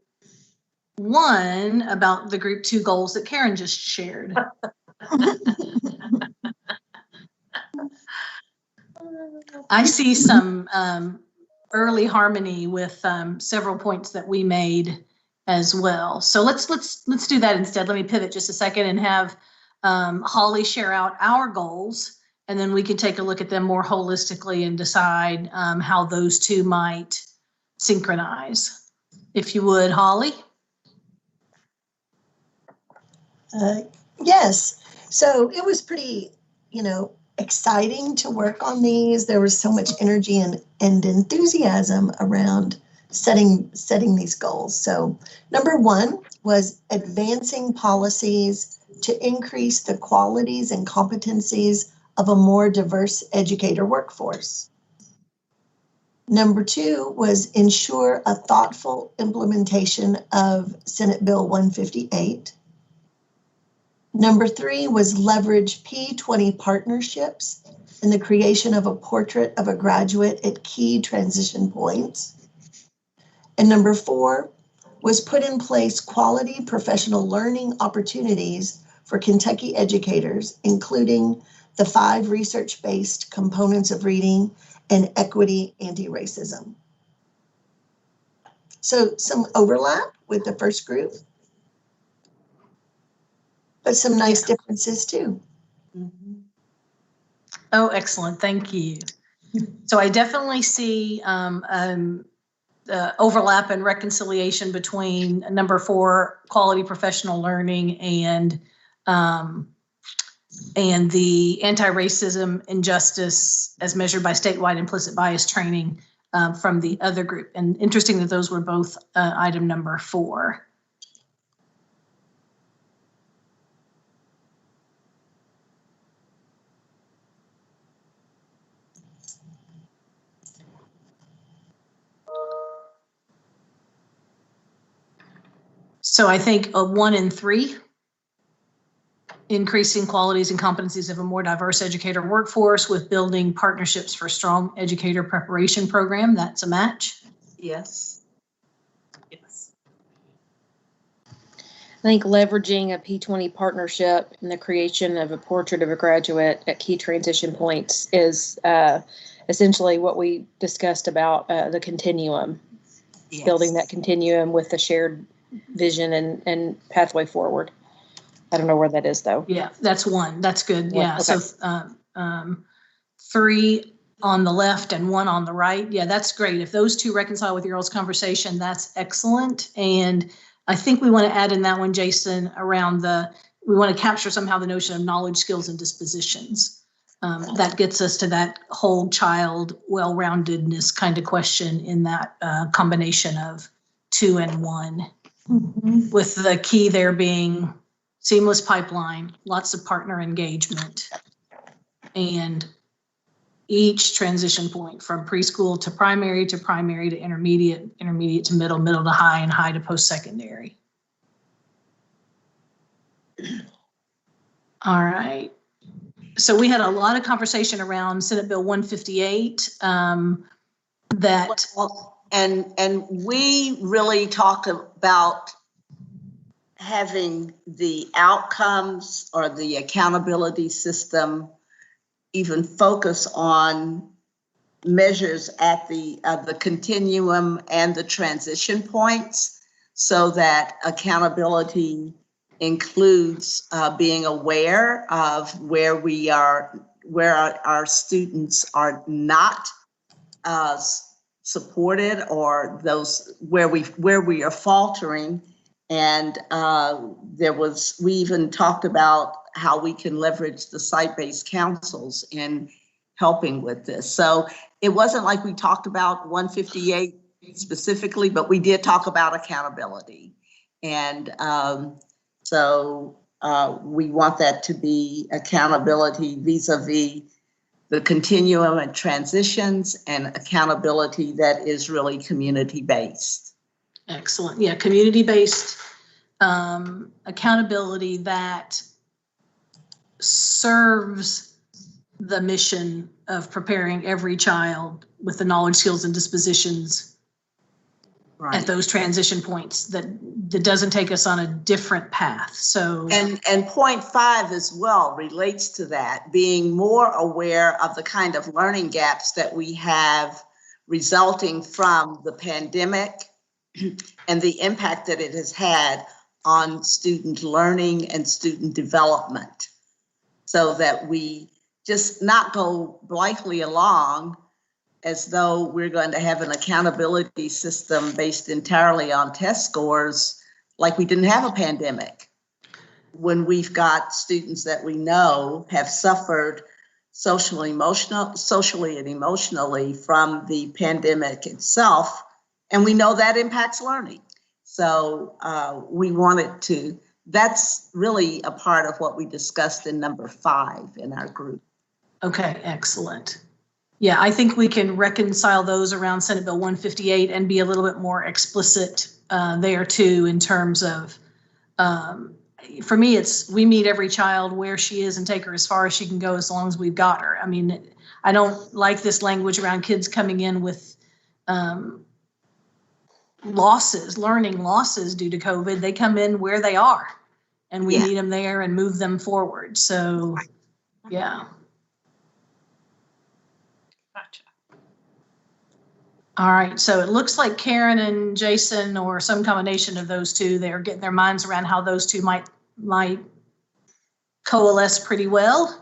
1 about the group 2 goals that Karen just shared? I see some early harmony with several points that we made as well. So let's do that instead. Let me pivot just a second and have Holly share out our goals, and then we can take a look at them more holistically and decide how those two might synchronize. If you would, Holly. Yes. So it was pretty, exciting to work on these. There was so much energy and enthusiasm around setting these goals. So number 1 was advancing policies to increase the qualities and competencies of a more diverse educator workforce. Number 2 was ensure a thoughtful implementation of Senate Bill 158. Number 3 was leverage P20 partnerships in the creation of a portrait of a graduate at key transition points. And number 4 was put in place quality professional learning opportunities for Kentucky educators, including the 5 research-based components of reading and equity anti-racism. So some overlap with the first group, but some nice differences too. Mm-hmm. Oh, excellent. Thank you. So I definitely see overlap and reconciliation between number 4, quality professional learning, and the anti-racism injustice as measured by statewide implicit bias training from the other group. And interesting that those were both item number 4. So I think 1 and 3, increasing qualities and competencies of a more diverse educator workforce with building partnerships for strong educator preparation program. That's a match. Yes. Yes. I think leveraging a P20 partnership and the creation of a portrait of a graduate at key transition points is essentially what we discussed about the continuum, yes. Building that continuum with the shared vision and pathway forward. I don't know where that is though. Yeah, that's 1. That's good. Yeah. Okay. So 3 on the left and 1 on the right. Yeah, that's great. If those 2 reconcile with your all's conversation, that's excellent. And I think we want to add in that one, Jason, around we want to capture somehow the notion of knowledge, skills, and dispositions That gets us to that whole child well-roundedness kind of question in that combination of 2 and 1, with the key there being seamless pipeline, lots of partner engagement, and each transition point from preschool to primary to intermediate, intermediate to middle, middle to high, and high to post-secondary. All right. So we had a lot of conversation around Senate Bill 158 that. And we really talked about having the outcomes or the accountability system even focus on measures at the continuum and the transition points, so that accountability includes being aware of where we are, where our students are not supported, or those where we are faltering. And we even talked about how we can leverage the site-based councils in helping with this. So it wasn't like we talked about 158 specifically, but we did talk about accountability. And so we want that to be accountability vis-a-vis the continuum and transitions, and accountability that is really community-based. Excellent. Yeah, community-based accountability that serves the mission of preparing every child with the knowledge, skills, and dispositions at those transition points, that doesn't take us on a different path. So and point 5 as well relates to that, being more aware of the kind of learning gaps that we have resulting from the pandemic and the impact that it has had on student learning and student development, so that we just not go blithely along as though we're going to have an accountability system based entirely on test scores, like we didn't have a pandemic, when we've got students that we know have suffered socially and emotionally from the pandemic itself, and we know that impacts learning. So we wanted to, that's really a part of what we discussed in number 5 in our group. Okay, excellent. Yeah, I think we can reconcile those around Senate Bill 158 and be a little bit more explicit there too, in terms of, for me, it's we meet every child where she is and take her as far as she can go as long as we've got her. I mean, I don't like this language around kids coming in with learning losses due to COVID. They come in where they are, and we meet them there and move them forward. So, yeah. Gotcha. All right, so it looks like Karen and Jason, or some combination of those two, they're getting their minds around how those two might coalesce pretty well.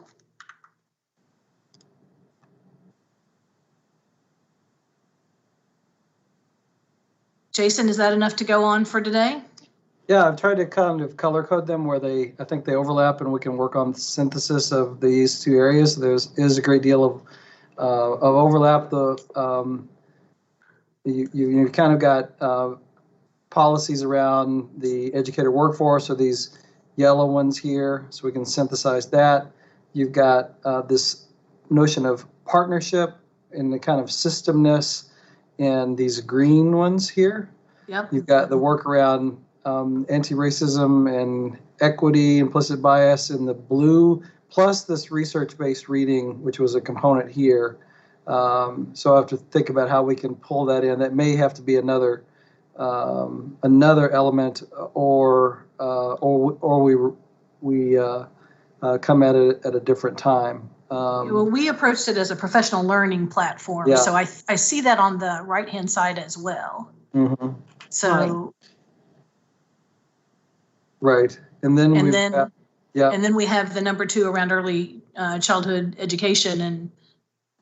Jason, is that enough to go on for today? Yeah, I've tried to kind of color code them where I think they overlap, and we can work on the synthesis of these two areas. Is a great deal of overlap. You kind of got policies around the educator workforce, or these yellow ones here, so we can synthesize that. You've got this notion of partnership and the kind of systemness in these green ones here. Yep. You've got the work around anti-racism and equity, implicit bias in the blue, plus this research-based reading, which was a component here. So I have to think about how we can pull that in. That may have to be another element, or we come at it at a different time. Well, we approached it as a professional learning platform, Yeah. so I see that on the right-hand side as well. Mm-hmm. So. Right, and then we have the number 2 around early childhood education, and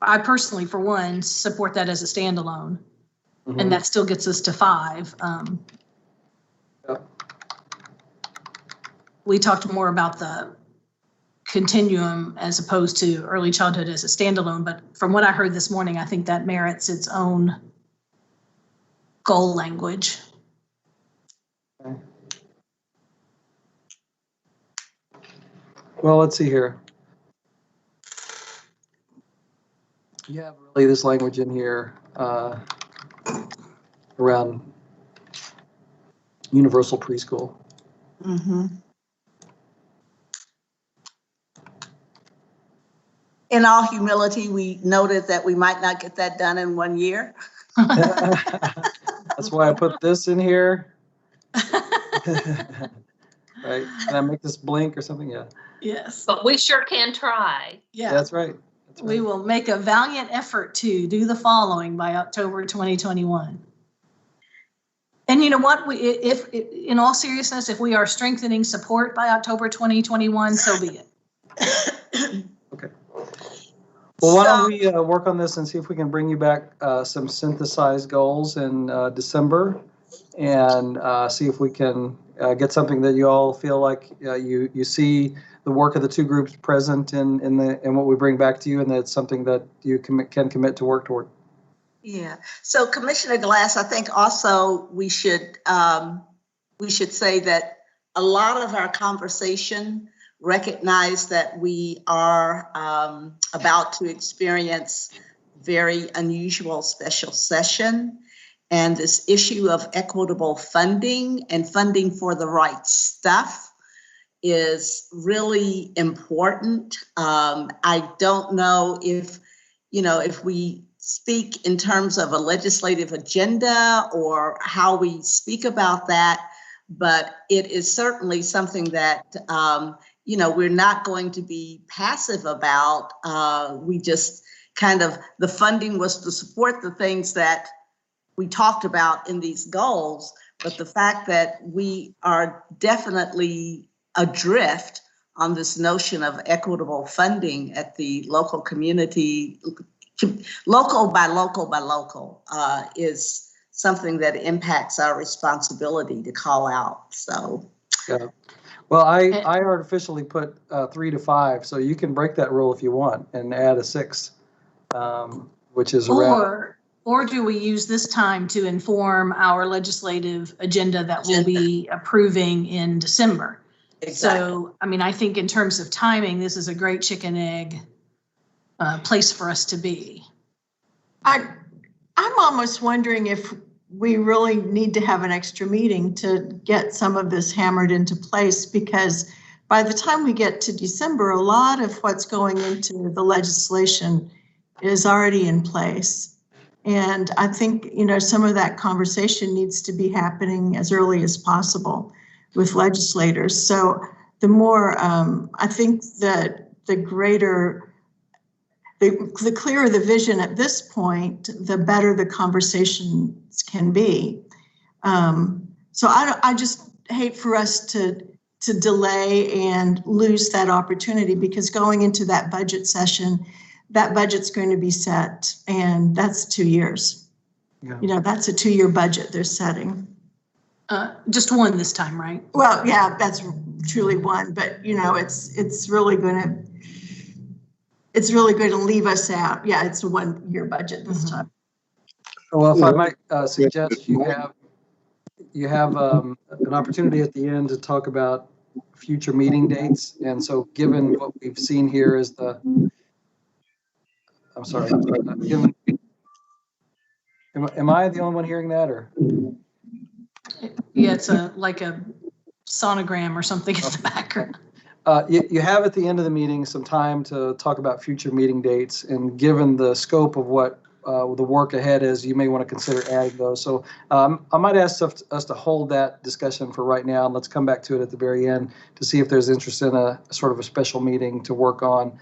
I personally, for one, support that as a standalone, and that still gets us to 5. We talked more about the continuum as opposed to early childhood as a standalone. But from what I heard this morning, I think that merits its own goal language. Okay. Well, let's see here. You have really this language in here around universal preschool. Mm-hmm. In all humility, we noted that we might not get that done in 1 year. That's why I put this in here. Right? Can I make this blink or something? Yeah. Yes. But we sure can try. Yeah. That's right. That's right. We will make a valiant effort to do the following by October 2021. And you know what? If in all seriousness, if we are strengthening support by October 2021, so be it. Okay. Well, why don't we work on this and see if we can bring you back some synthesized goals in December, and see if we can get something that you all feel like you see the work of the two groups present in what we bring back to you, and that's something that you can commit to work toward. Yeah. So Commissioner Glass, I think also we should say that a lot of our conversation recognize that we are about to experience very unusual special session, and this issue of equitable funding and funding for the right stuff is really important. I don't know if we speak in terms of a legislative agenda or how we speak about that, but it is certainly something that we're not going to be passive about. We just the funding was to support the things that we talked about in these goals, but the fact that we are definitely adrift on this notion of equitable funding at the local community, local by local, is something that impacts our responsibility to call out. So, yeah. Well, I artificially put 3 to 5, so you can break that rule if you want and add a 6, which is around. Or do we use this time to inform our legislative agenda that we'll be approving in December? Exactly. So, I mean, I think in terms of timing, this is a great chicken egg place for us to be. I'm almost wondering if we really need to have an extra meeting to get some of this hammered into place, because by the time we get to December, a lot of what's going into the legislation is already in place. And I think, some of that conversation needs to be happening as early as possible with legislators. So the more, I think that the clearer the vision at this point, the better the conversations can be. So I just hate for us to delay and lose that opportunity, because going into that budget session, that budget's going to be set, and that's 2 years. Yeah. That's a 2-year budget they're setting. Just one this time, right? Well, yeah, that's truly one, but it's really going to leave us out. Yeah, it's a 1-year budget this time. Well, if I might suggest you have an opportunity at the end to talk about future meeting dates, and so given what we've seen here is I'm sorry. Am I the only one hearing that, or? Yeah, it's like a sonogram or something in the background. You have at the end of the meeting some time to talk about future meeting dates, and given the scope of what the work ahead is, you may want to consider adding those. So I might ask us to hold that discussion for right now, and let's come back to it at the very end to see if there's interest in a sort of a special meeting to work on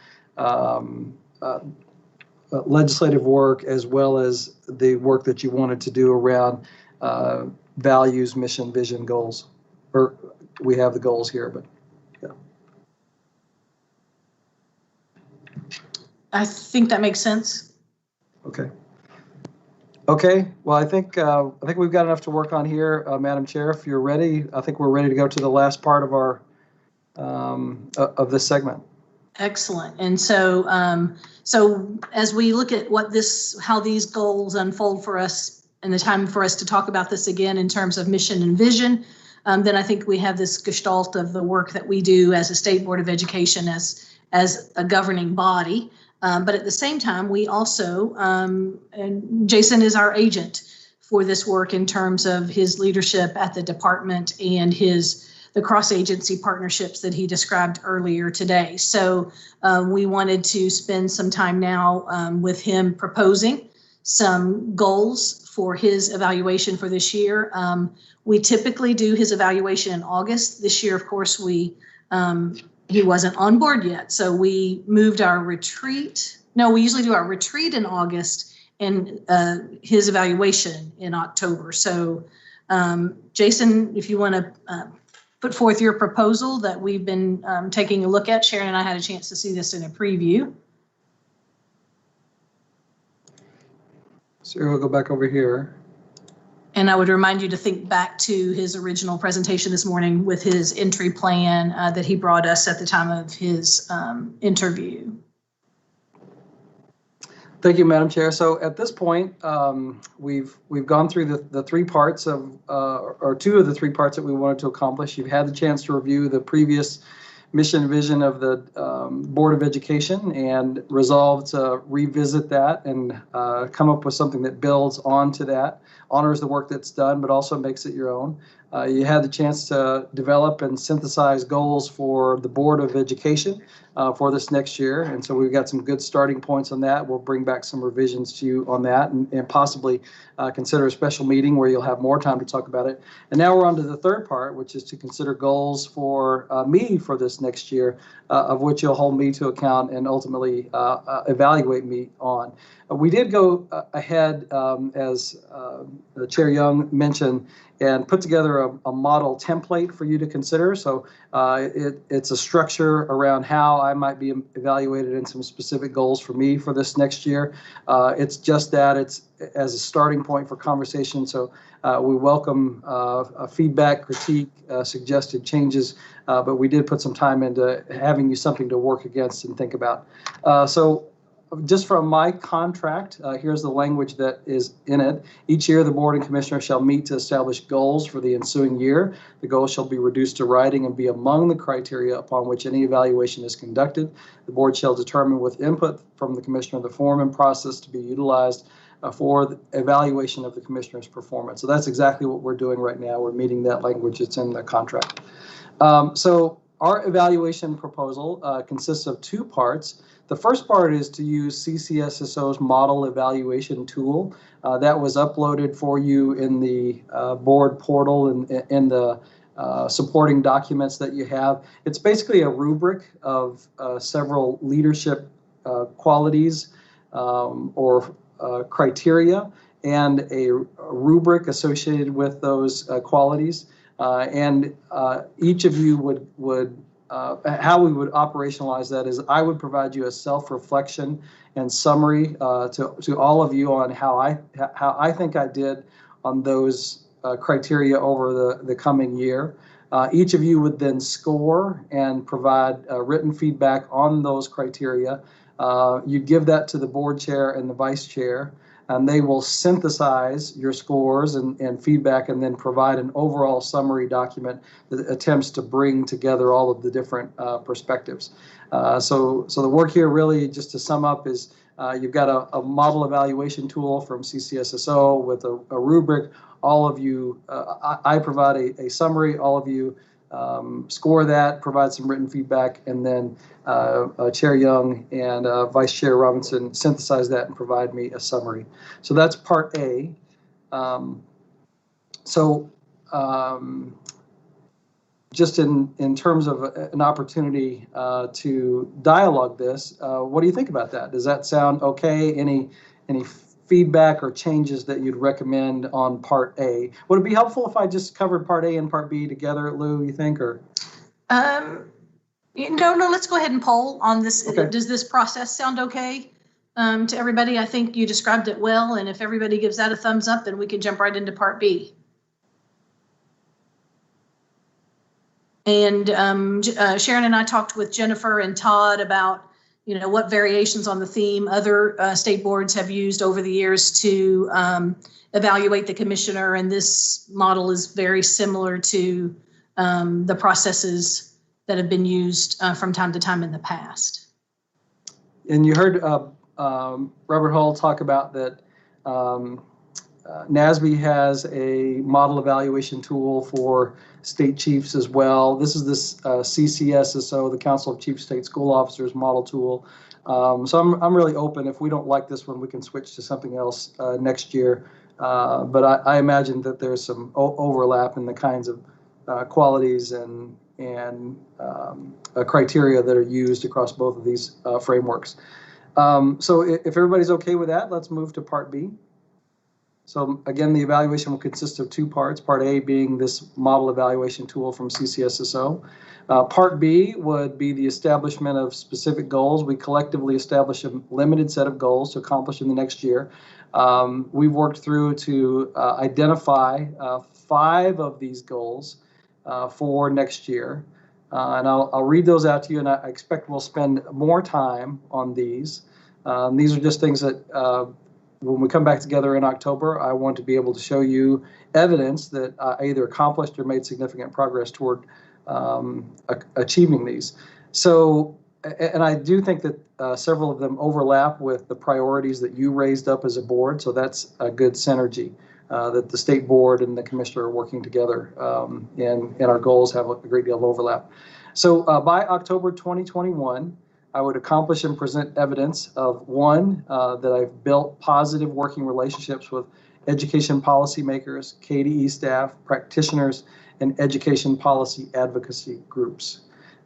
legislative work, as well as the work that you wanted to do around values, mission, vision, goals. Or we have the goals here, but yeah. I think that makes sense. Okay. Okay. Well, I think we've got enough to work on here, Madam Chair. If you're ready, I think we're ready to go to the last part of our of this segment. Excellent. And so, so as we look at how these goals unfold for us and the time for us to talk about this again in terms of mission and vision, then I think we have this gestalt of the work that we do as a State Board of Education as a governing body. But at the same time, we also, and Jason is our agent for this work in terms of his leadership at the department and the cross-agency partnerships that he described earlier today. So we wanted to spend some time now with him proposing some goals for his evaluation for this year. We typically do his evaluation in August. This year, of course, he wasn't on board yet. So we moved our retreat. No, we usually do our retreat in August and his evaluation in October. So Jason, if you want to put forth your proposal that we've been taking a look at. Sharon and I had a chance to see this in a preview. So we'll go back over here. And I would remind you to think back to his original presentation this morning with his entry plan that he brought us at the time of his interview. Thank you, Madam Chair. So at this point, we've gone through the three parts of, or two of the three parts that we wanted to accomplish. You've had the chance to review the previous mission and vision of the Board of Education and resolved to revisit that and come up with something that builds onto that, honors the work that's done, but also makes it your own. You had the chance to develop and synthesize goals for the Board of Education for this next year. And so we've got some good starting points on that. We'll bring back some revisions to you on that and possibly consider a special meeting where you'll have more time to talk about it. And now we're on to the third part, which is to consider goals for me for this next year, of which you'll hold me to account and ultimately evaluate me on. We did go ahead, as Chair Young mentioned, and put together a model template for you to consider. So it's a structure around how I might be evaluated in some specific goals for me for this next year. It's just that it's as a starting point for conversation. So we welcome feedback, critique, suggested changes, but we did put some time into having you something to work against and think about. So just from my contract, here's the language that is in it. Each year, the board and commissioner shall meet to establish goals for the ensuing year. The goals shall be reduced to writing and be among the criteria upon which any evaluation is conducted. The board shall determine with input from the commissioner the form and process to be utilized for the evaluation of the commissioner's performance. So that's exactly what we're doing right now. We're meeting that language that's in the contract. So our evaluation proposal consists of two parts. The first part is to use CCSSO's model evaluation tool. That was uploaded for you in the board portal and in the supporting documents that you have. It's basically a rubric of several leadership qualities or criteria and a rubric associated with those qualities. And each of you would how we would operationalize that is I would provide you a self-reflection and summary to all of you on how I think I did on those criteria over the coming year. Each of you would then score and provide written feedback on those criteria. You give that to the board chair and the vice chair, and they will synthesize your scores and feedback and then provide an overall summary document that attempts to bring together all of the different perspectives. So the work here really, just to sum up, is you've got a model evaluation tool from CCSSO with a rubric. All of you, I provide a summary, all of you score that, provide some written feedback, and then Chair Young and Vice Chair Robinson synthesize that and provide me a summary. So that's part A. Just in terms of an opportunity to dialogue this, what do you think about that? Does that sound okay? Any feedback or changes that you'd recommend on part A? Would it be helpful if I just covered part A and part B together, Lou, you think, or? No, let's go ahead and poll on this. Okay. Does this process sound okay to everybody? I think you described it well, and if everybody gives that a thumbs up, then we can jump right into part B. And Sharon and I talked with Jennifer and Todd about, what variations on the theme other state boards have used over the years to evaluate the commissioner. And this model is very similar to the processes that have been used from time to time in the past. And you heard Robert Hull talk about that NASB has a model evaluation tool for state chiefs as well. This is this CCSSO, the Council of Chief State School Officers model tool. So I'm really open. If we don't like this one, we can switch to something else next year. But I imagine that there's some overlap in the kinds of qualities and criteria that are used across both of these frameworks. So if everybody's okay with that, let's move to Part B. So again, the evaluation will consist of two parts, Part A being this model evaluation tool from CCSSO. Part B would be the establishment of specific goals. We collectively establish a limited set of goals to accomplish in the next year. We've worked through to identify 5 of these goals for next year. And I'll read those out to you, and I expect we'll spend more time on these. These are just things that when we come back together in October, I want to be able to show you evidence that I either accomplished or made significant progress toward achieving these. So, and I do think that several of them overlap with the priorities that you raised up as a board. So that's a good synergy that the state board and the commissioner are working together, and our goals have a great deal of overlap. So by October 2021, I would accomplish and present evidence of, 1, that I've built positive working relationships with education policymakers, KBE staff, practitioners, and education policy advocacy groups.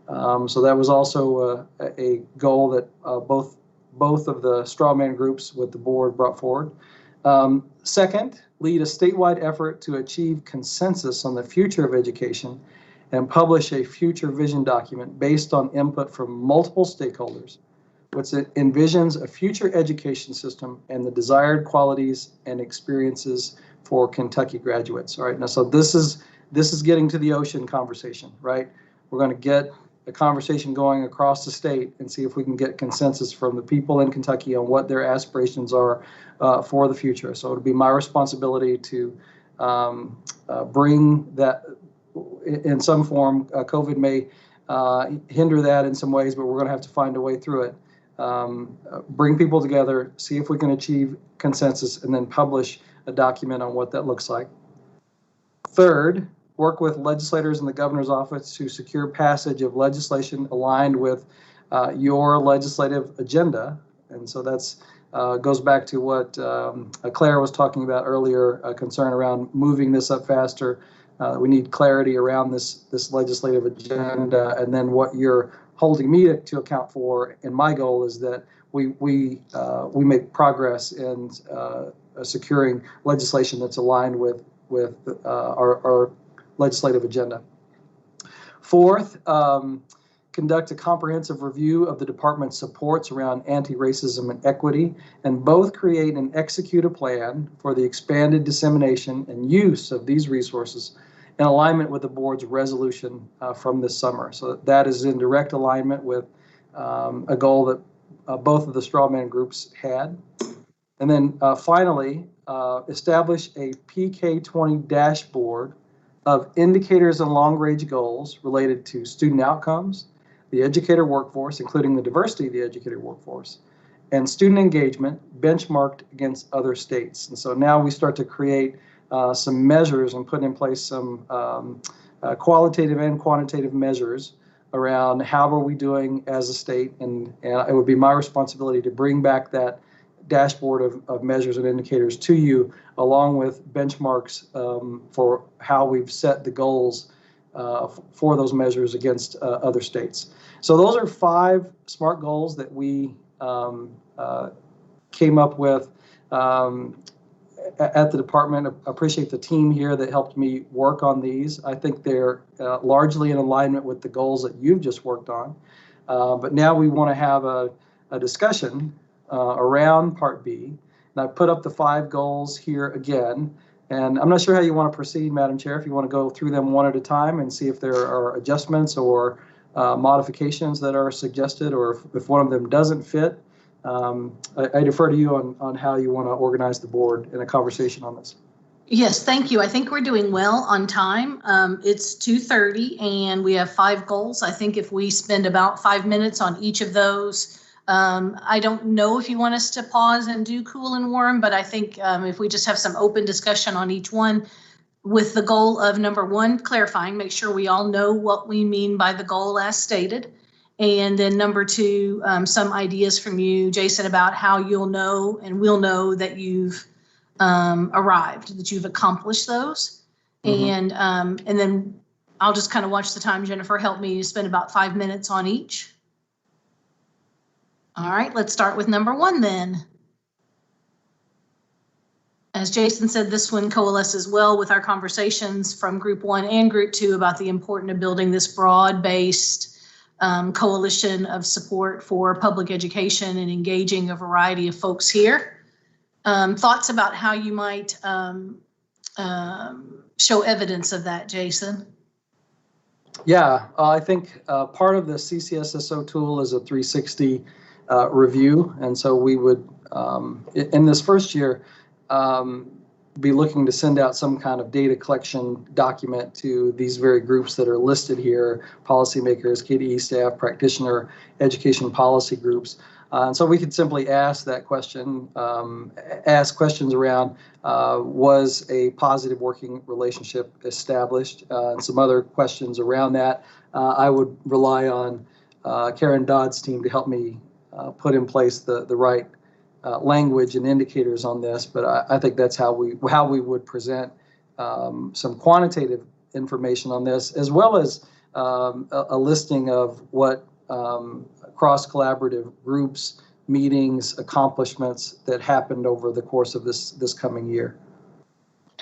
So that was also a goal that both of the strawman groups with the board brought forward. Second, lead a statewide effort to achieve consensus on the future of education and publish a future vision document based on input from multiple stakeholders, which envisions a future education system and the desired qualities and experiences for Kentucky graduates. All right, now so this is getting to the ocean conversation, right? We're going to get a conversation going across the state and see if we can get consensus from the people in Kentucky on what their aspirations are for the future. So it'll be my responsibility to bring that in some form. COVID may hinder that in some ways, but we're going to have to find a way through it. Bring people together, see if we can achieve consensus, and then publish a document on what that looks like. Third, work with legislators in the governor's office to secure passage of legislation aligned with your legislative agenda. And so that's goes back to what Claire was talking about earlier, a concern around moving this up faster. We need clarity around this legislative agenda, and then what you're holding me to account for. And my goal is that we make progress in securing legislation that's aligned with our legislative agenda. Fourth, conduct a comprehensive review of the department's supports around anti-racism and equity, and both create and execute a plan for the expanded dissemination and use of these resources in alignment with the board's resolution from this summer. So that is in direct alignment with a goal that both of the strawman groups had. And then finally, establish a PK20 dashboard of indicators and long-range goals related to student outcomes, the educator workforce, including the diversity of the educator workforce, and student engagement benchmarked against other states. And so now we start to create some measures and put in place some qualitative and quantitative measures around how are we doing as a state, and it would be my responsibility to bring back that dashboard of measures and indicators to you, along with benchmarks for how we've set the goals for those measures against other states. So those are 5 SMART goals that we came up with at the department. I appreciate the team here that helped me work on these. I think they're largely in alignment with the goals that you've just worked on. But now we want to have a discussion around Part B. And I put up the 5 goals here again. And I'm not sure how you want to proceed, Madam Chair, if you want to go through them one at a time and see if there are adjustments or modifications that are suggested, or if one of them doesn't fit. I defer to you on how you want to organize the board in a conversation on this. Yes, thank you. I think we're doing well on time. It's 2:30 and we have 5 goals. I think if we spend about 5 minutes on each of those, I don't know if you want us to pause and do cool and warm, but I think if we just have some open discussion on each one with the goal of number 1, clarifying, make sure we all know what we mean by the goal as stated. And then number 2, some ideas from you, Jason, about how you'll know and we'll know that you've arrived, that you've accomplished those. Mm-hmm. And then I'll just kind of watch the time. Jennifer, help me to spend about 5 minutes on each. All right, let's start with number 1 then. As Jason said, this one coalesces well with our conversations from group 1 and group 2 about the importance of building this broad-based coalition of support for public education and engaging a variety of folks here. Thoughts about how you might show evidence of that, Jason? Yeah, I think part of the CCSSO tool is a 360 review. And so we would, in this first year, be looking to send out some kind of data collection document to these very groups that are listed here: policymakers, KBE staff, practitioner, education policy groups. And so we could simply ask that question, ask questions around, was a positive working relationship established, and some other questions around that. I would rely on Karen Dodd's team to help me put in place the right language and indicators on this, but I think that's how we would present some quantitative information on this, as well as a listing of what cross-collaborative groups, meetings, accomplishments that happened over the course of this coming year.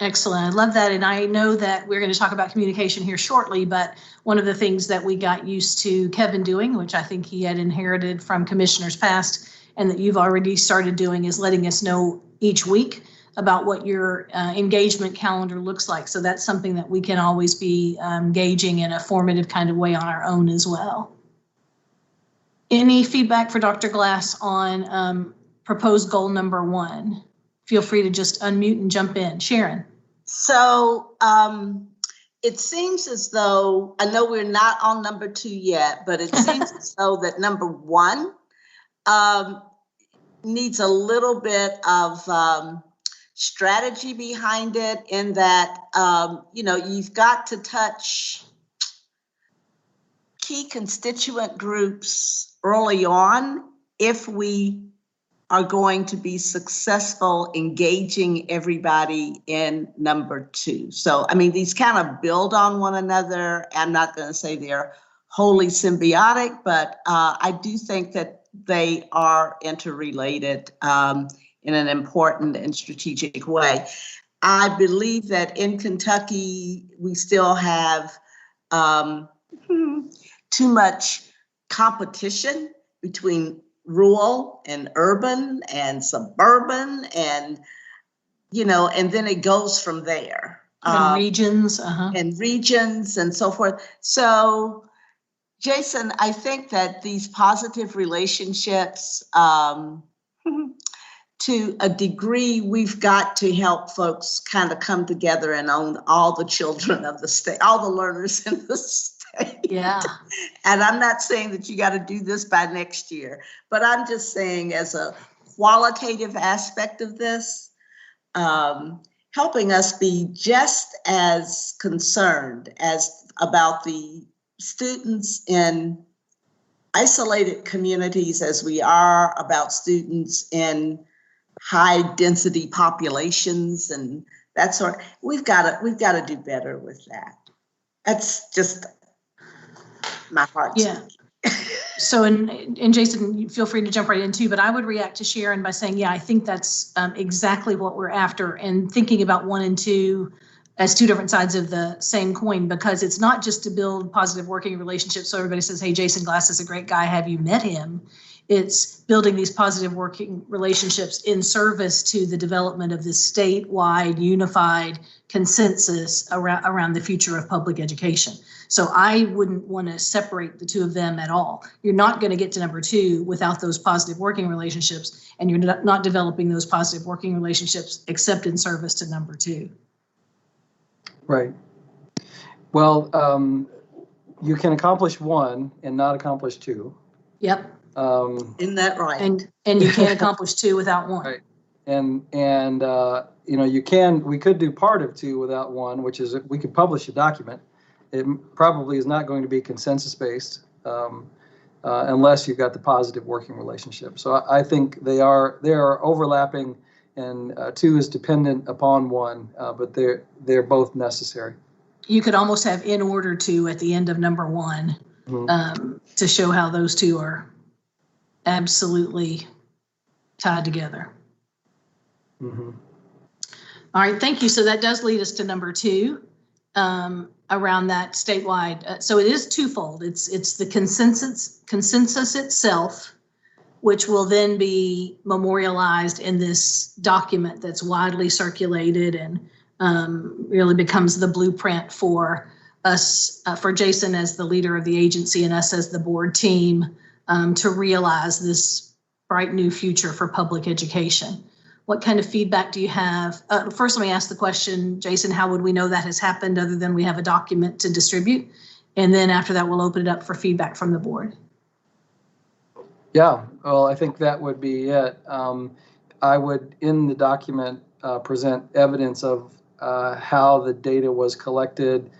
Excellent. I love that. And I know that we're going to talk about communication here shortly, but one of the things that we got used to Kevin doing, which I think he had inherited from commissioners past, and that you've already started doing, is letting us know each week about what your engagement calendar looks like. So that's something that we can always be engaging in a formative kind of way on our own as well. Any feedback for Dr. Glass on proposed goal number 1? Feel free to just unmute and jump in. Sharon. So it seems as though, I know we're not on number 2 yet, but it seems as though that number 1 needs a little bit of strategy behind it, in that, you've got to touch key constituent groups early on if we are going to be successful engaging everybody in number 2. So, I mean, these kind of build on one another. I'm not going to say they're wholly symbiotic, but I do think that they are interrelated in an important and strategic way. I believe that in Kentucky, we still have too much competition between rural and urban and suburban, and and then it goes from there. And regions, and regions and so forth. So, Jason, I think that these positive relationships, to a degree, we've got to help folks kind of come together and own all the children of the state, all the learners in the state. Yeah. And I'm not saying that you got to do this by next year, but I'm just saying, as a qualitative aspect of this, helping us be just as concerned as about the students in isolated communities as we are about students in high density populations and that sort. We've got to do better with that. That's just my heart. Yeah. So, and Jason, you feel free to jump right in too, but I would react to Sharon by saying, yeah, I think that's exactly what we're after, and thinking about 1 and 2 as 2 different sides of the same coin, because it's not just to build positive working relationships so everybody says, hey, Jason Glass is a great guy, have you met him? It's building these positive working relationships in service to the development of this statewide unified consensus around the future of public education. So I wouldn't want to separate the two of them at all. You're not going to get to number 2 without those positive working relationships, and you're not developing those positive working relationships except in service to number 2. Right. Well, you can accomplish 1 and not accomplish 2. Yep. Isn't that right? And you can't accomplish 2 without 1. Right. And you know, we could do part of 2 without 1, which is we could publish a document. It probably is not going to be consensus based unless you've got the positive working relationship. So I think they are overlapping, and 2 is dependent upon 1, but they're both necessary. You could almost have in order 2 at the end of number 1 to show how those 2 are absolutely tied together. Mm-hmm. All right, thank you. So that does lead us to number 2 around that statewide. So it is twofold. It's the consensus itself, which will then be memorialized in this document that's widely circulated and really becomes the blueprint for us, for Jason as the leader of the agency and us as the board team to realize this bright new future for public education. What kind of feedback do you have? First, let me ask the question, Jason, how would we know that has happened other than we have a document to distribute? And then after that, we'll open it up for feedback from the board. Yeah, well, I think that would be it. I would, in the document, present evidence of how the data was collected,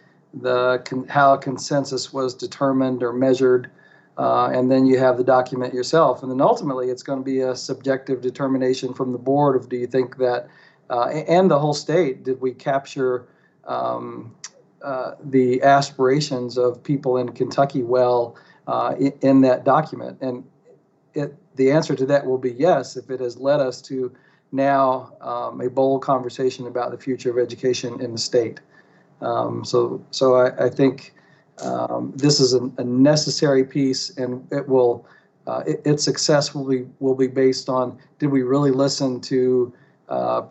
how consensus was determined or measured, and then you have the document yourself. And then ultimately, it's going to be a subjective determination from the board of, do you think that, and the whole state, did we capture the aspirations of people in Kentucky well in that document? And the answer to that will be yes, if it has led us to now a bold conversation about the future of education in the state. So I think this is a necessary piece, and its success will be based on, did we really listen to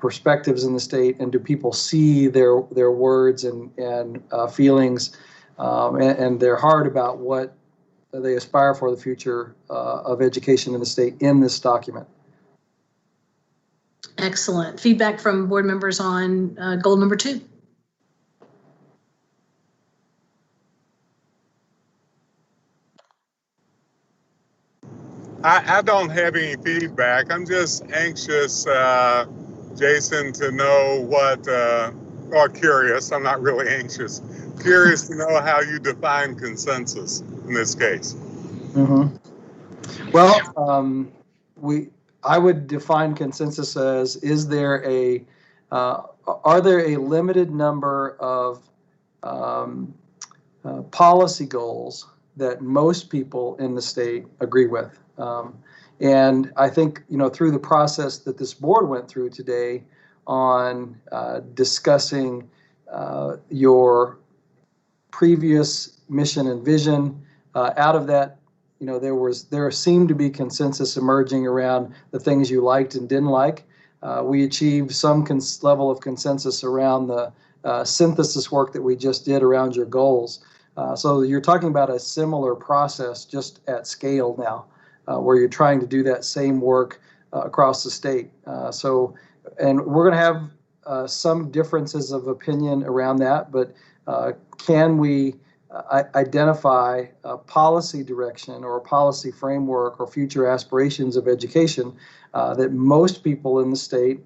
perspectives in the state, and do people see their words and feelings and their heart about what they aspire for the future of education in the state in this document. Excellent. Feedback from board members on goal number 2. I don't have any feedback. I'm just anxious, Jason, to know or curious, I'm not really anxious, curious to know how you define consensus in this case. Mm-hmm. Well, I would define consensus as, are there a limited number of policy goals that most people in the state agree with? And I think, through the process that this board went through today on discussing your previous mission and vision, out of that, there seemed to be consensus emerging around the things you liked and didn't like. We achieved some level of consensus around the synthesis work that we just did around your goals. So you're talking about a similar process, just at scale now, where you're trying to do that same work across the state. And we're going to have some differences of opinion around that, but can we identify a policy direction or a policy framework or future aspirations of education that most people in the state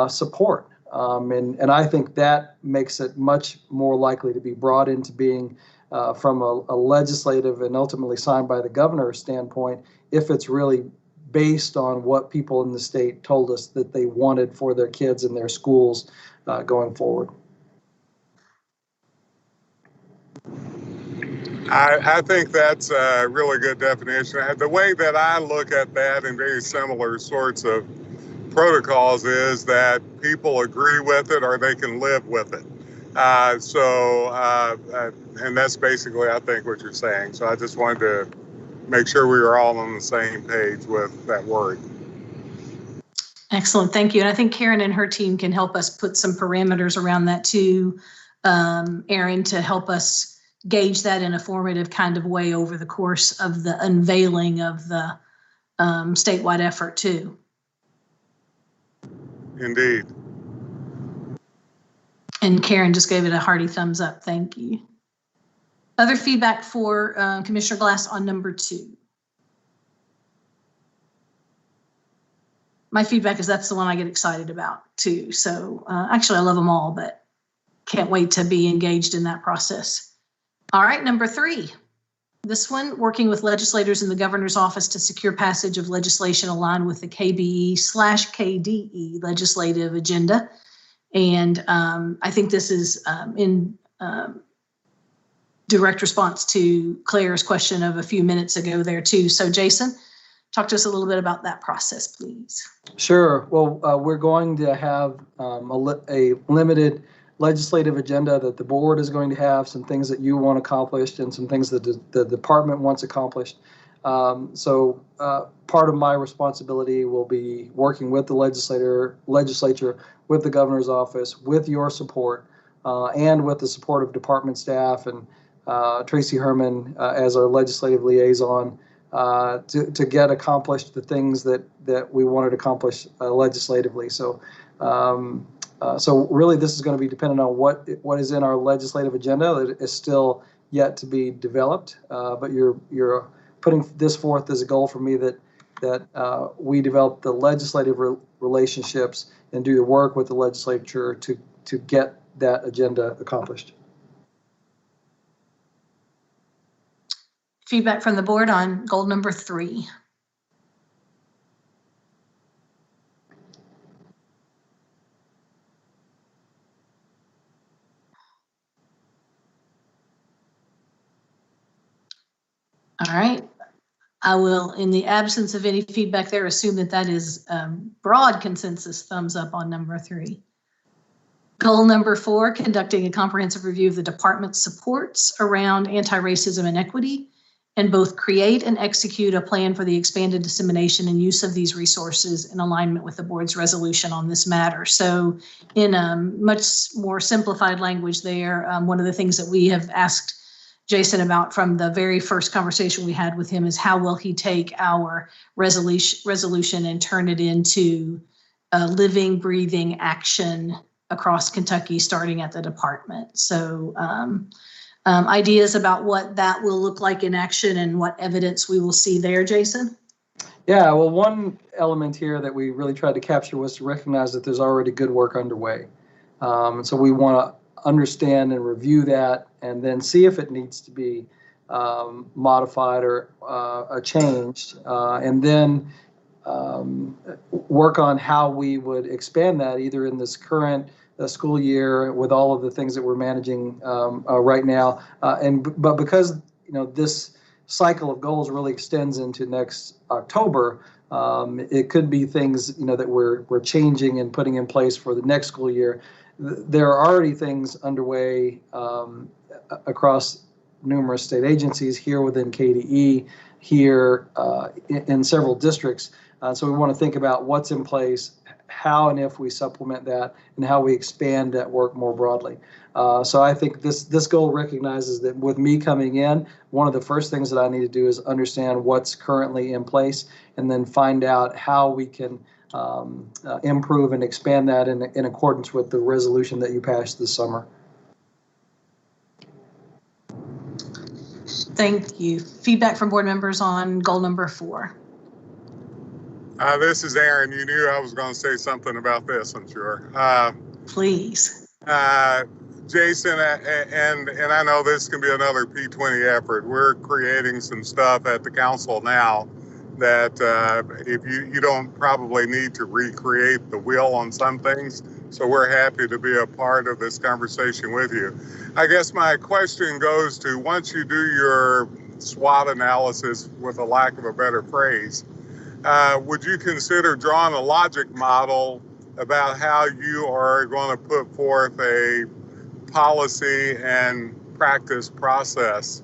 support? And I think that makes it much more likely to be brought into being from a legislative and ultimately signed by the governor standpoint, if it's really based on what people in the state told us that they wanted for their kids and their schools going forward. I think that's a really good definition. The way that I look at that and very similar sorts of protocols is that people agree with it or they can live with it. And that's basically, I think, what you're saying. So I just wanted to make sure we were all on the same page with that word. Excellent, thank you. And I think Karen and her team can help us put some parameters around that too, Erin, to help us gauge that in a formative kind of way over the course of the unveiling of the statewide effort too. Indeed. And Karen just gave it a hearty thumbs up. Thank you. Other feedback for Commissioner Glass on number 2. My feedback is that's the one I get excited about too. So actually I love them all, but can't wait to be engaged in that process. All right, number 3. This one, working with legislators in the governor's office to secure passage of legislation aligned with the KBE/KDE legislative agenda. And I think this is in direct response to Claire's question of a few minutes ago there too. So Jason, talk to us a little bit about that process, please. Sure. Well, we're going to have a limited legislative agenda that the board is going to have, some things that you want accomplished and some things that the department wants accomplished. So part of my responsibility will be working with the legislature, with the governor's office, with your support, and with the support of department staff and Tracy Herman as our legislative liaison to get accomplished the things that we wanted to accomplish legislatively. So so really this is going to be dependent on what is in our legislative agenda that is still yet to be developed. But you're putting this forth as a goal for me that we develop the legislative relationships and do the work with the legislature to get that agenda accomplished. Feedback from the board on goal number 3. All right. I will, in the absence of any feedback there, assume that that is broad consensus thumbs up on number 3. Goal number 4, conducting a comprehensive review of the department's supports around anti-racism and equity, and both create and execute a plan for the expanded dissemination and use of these resources in alignment with the board's resolution on this matter. So in a much more simplified language there, one of the things that we have asked Jason about from the very first conversation we had with him is how will he take our resolution and turn it into a living, breathing action across Kentucky, starting at the department. So ideas about what that will look like in action and what evidence we will see there, Jason? Yeah, well, one element here that we really tried to capture was to recognize that there's already good work underway. So we want to understand and review that and then see if it needs to be modified or changed, and then work on how we would expand that either in this current school year with all of the things that we're managing right now, but because this cycle of goals really extends into next October, it could be things that we're changing and putting in place for the next school year. There are already things underway across numerous state agencies here within KDE, here in several districts. So we want to think about what's in place, how and if we supplement that, and how we expand that work more broadly. So I think this goal recognizes that with me coming in, one of the first things that I need to do is understand what's currently in place and then find out how we can improve and expand that in accordance with the resolution that you passed this summer. Thank you. Feedback from board members on goal number 4. This is Aaron. You knew I was going to say something about this, I'm sure. Please. Jason, and I know this can be another P20 effort. We're creating some stuff at the council now that if you don't probably need to recreate the wheel on some things. So we're happy to be a part of this conversation with you. I guess my question goes to, once you do your SWOT analysis, with a lack of a better phrase, would you consider drawing a logic model about how you are going to put forth a policy and practice process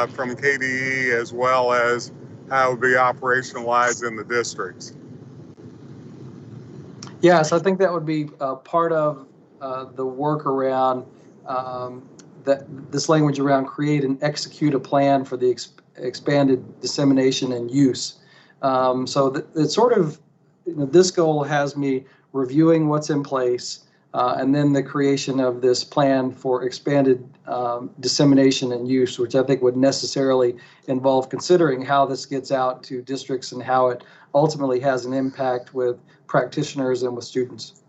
from KBE, as well as how it would be operationalized in the districts? Yes, I think that would be part of the work around this language around create and execute a plan for the expanded dissemination and use. So it's sort of, this goal has me reviewing what's in place and then the creation of this plan for expanded dissemination and use, which I think would necessarily involve considering how this gets out to districts and how it ultimately has an impact with practitioners and with students.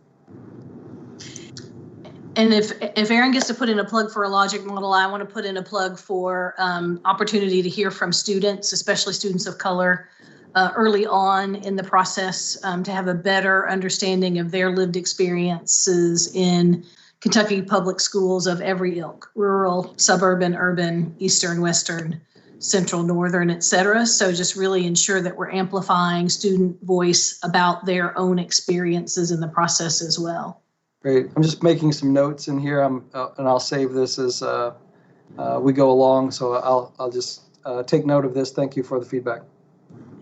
And if Aaron gets to put in a plug for a logic model, I want to put in a plug for opportunity to hear from students, especially students of color, early on in the process, to have a better understanding of their lived experiences in Kentucky public schools of every ilk: rural, suburban, urban, eastern, western, central, northern, et cetera. So just really ensure that we're amplifying student voice about their own experiences in the process as well. Great. I'm just making some notes in here, and I'll save this as we go along. So I'll just take note of this. Thank you for the feedback.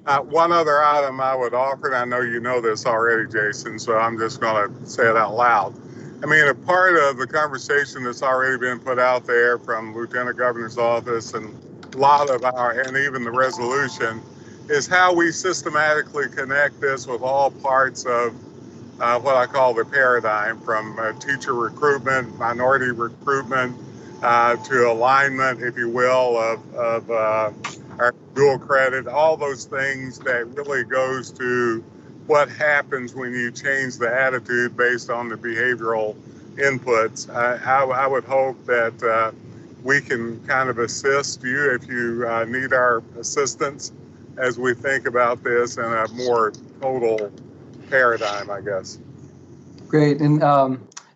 One other item I would offer, and I know you know this already, Jason, so I'm just going to say it out loud. I mean, a part of the conversation that's already been put out there from Lieutenant Governor's office and a lot of and even the resolution, is how we systematically connect this with all parts of what I call the paradigm, from teacher recruitment, minority recruitment, to alignment, if you will, of our dual credit, all those things that really goes to what happens when you change the attitude based on the behavioral inputs. I would hope that we can kind of assist you if you need our assistance as we think about this in a more total paradigm, I guess. Great. And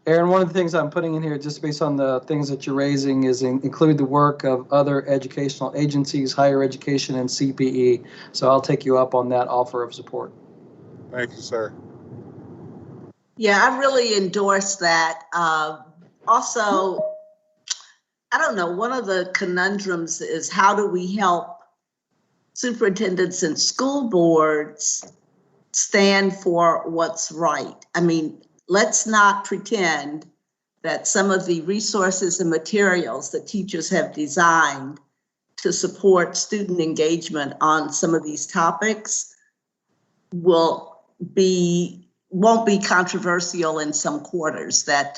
Aaron, one of the things I'm putting in here, just based on the things that you're raising, is include the work of other educational agencies, higher education, and CBE. So I'll take you up on that offer of support. Thank you, sir. Yeah, I really endorse that. Also, I don't know, one of the conundrums is how do we help superintendents and school boards stand for what's right? I mean, let's not pretend that some of the resources and materials that teachers have designed to support student engagement on some of these topics won't be controversial in some quarters, that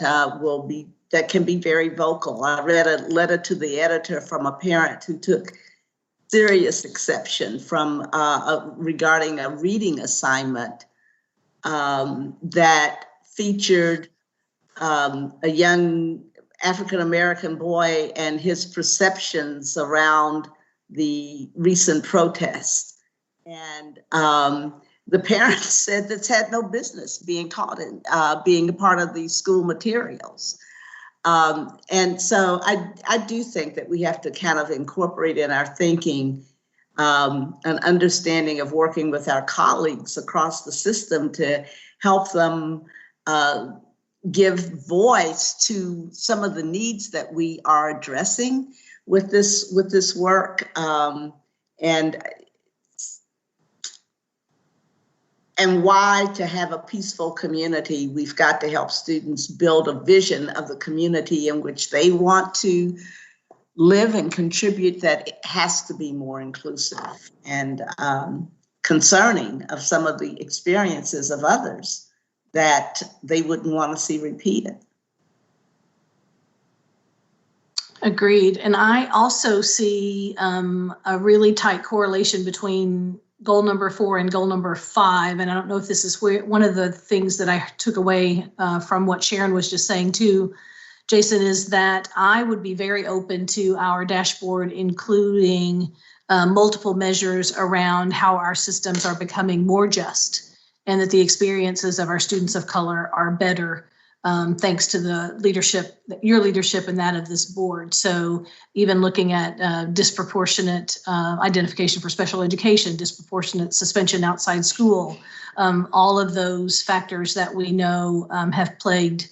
can be very vocal. I read a letter to the editor from a parent who took serious exception from regarding a reading assignment that featured a young African-American boy and his perceptions around the recent protest. And the parents said that's had no business being taught in, being a part of these school materials. And so I do think that we have to kind of incorporate in our thinking an understanding of working with our colleagues across the system to help them give voice to some of the needs that we are addressing with this work. And why, to have a peaceful community, we've got to help students build a vision of the community in which they want to live and contribute, that it has to be more inclusive and concerning of some of the experiences of others that they wouldn't want to see repeated. Agreed. And I also see a really tight correlation between goal number 4 and goal number 5. And I don't know if this is one of the things that I took away from what Sharon was just saying too, Jason, is that I would be very open to our dashboard including multiple measures around how our systems are becoming more just, and that the experiences of our students of color are better thanks to the leadership, your leadership and that of this board. So even looking at disproportionate identification for special education, disproportionate suspension outside school, all of those factors that we know have plagued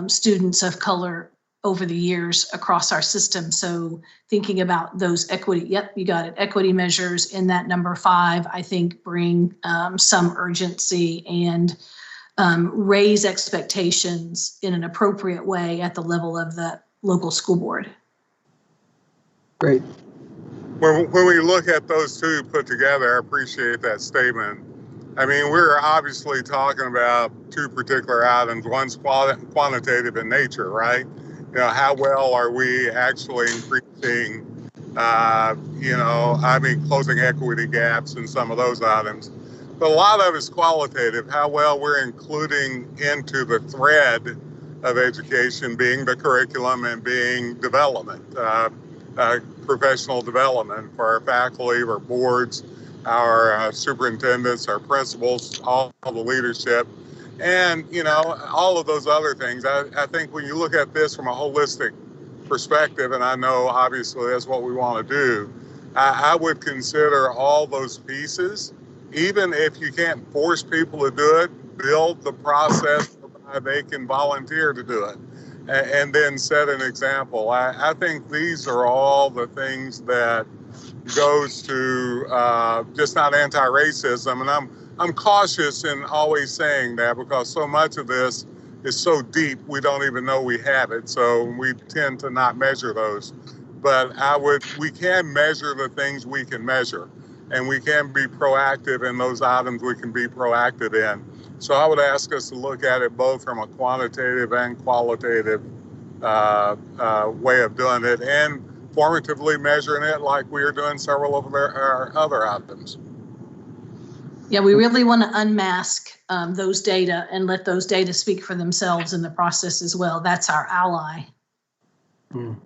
students of color over the years across our system. So thinking about those equity, yep, you got it, equity measures in that number 5, I think bring some urgency and raise expectations in an appropriate way at the level of the local school board. Great. When we look at those two put together, I appreciate that statement. I mean, we're obviously talking about two particular items. One's quantitative in nature, right? You know, how well are we actually increasing, closing equity gaps in some of those items. But a lot of it's qualitative, how well we're including into the thread of education being the curriculum and being development, professional development for our faculty, our boards, our superintendents, our principals, all the leadership, and, all of those other things. I think when you look at this from a holistic perspective, and I know obviously that's what we want to do, I would consider all those pieces, even if you can't force people to do it, build the process whereby they can volunteer to do it, and then set an example. I think these are all the things that goes to just not anti-racism, and I'm cautious in always saying that because so much of this is so deep we don't even know we have it, so we tend to not measure those. But we can measure the things we can measure, and we can be proactive in those items we can be proactive in. So I would ask us to look at it both from a quantitative and qualitative way of doing it, and formatively measuring it like we are doing several of our other items. Yeah, we really want to unmask those data and let those data speak for themselves in the process as well. That's our ally. Mm.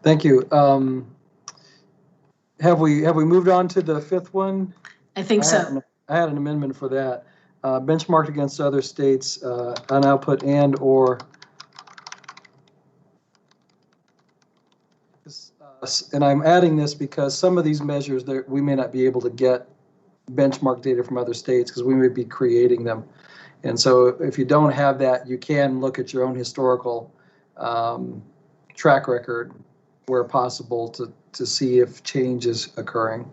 Thank you. Have we moved on to the 5th one? I think so. I had an amendment for that. Benchmarked against other states, I now put and or. And I'm adding this because some of these measures that we may not be able to get benchmark data from other states because we may be creating them. And so if you don't have that, you can look at your own historical track record where possible to see if change is occurring.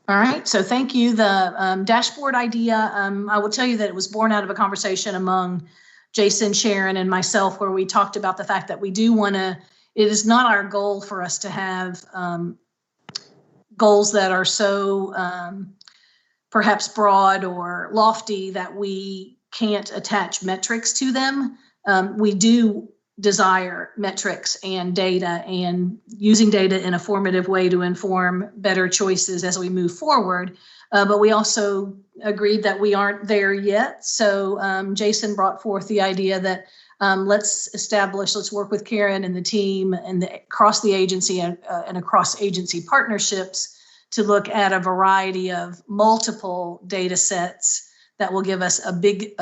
All right, so thank you. The dashboard idea, I will tell you that it was born out of a conversation among Jason, Sharon, and myself where we talked about the fact that we do want to, it is not our goal for us to have goals that are so perhaps broad or lofty that we can't attach metrics to them. We do desire metrics and data and using data in a formative way to inform better choices as we move forward. But we also agreed that we aren't there yet. So Jason brought forth the idea that let's work with Karen and the team and across the agency and across agency partnerships to look at a variety of multiple data sets that will give us a big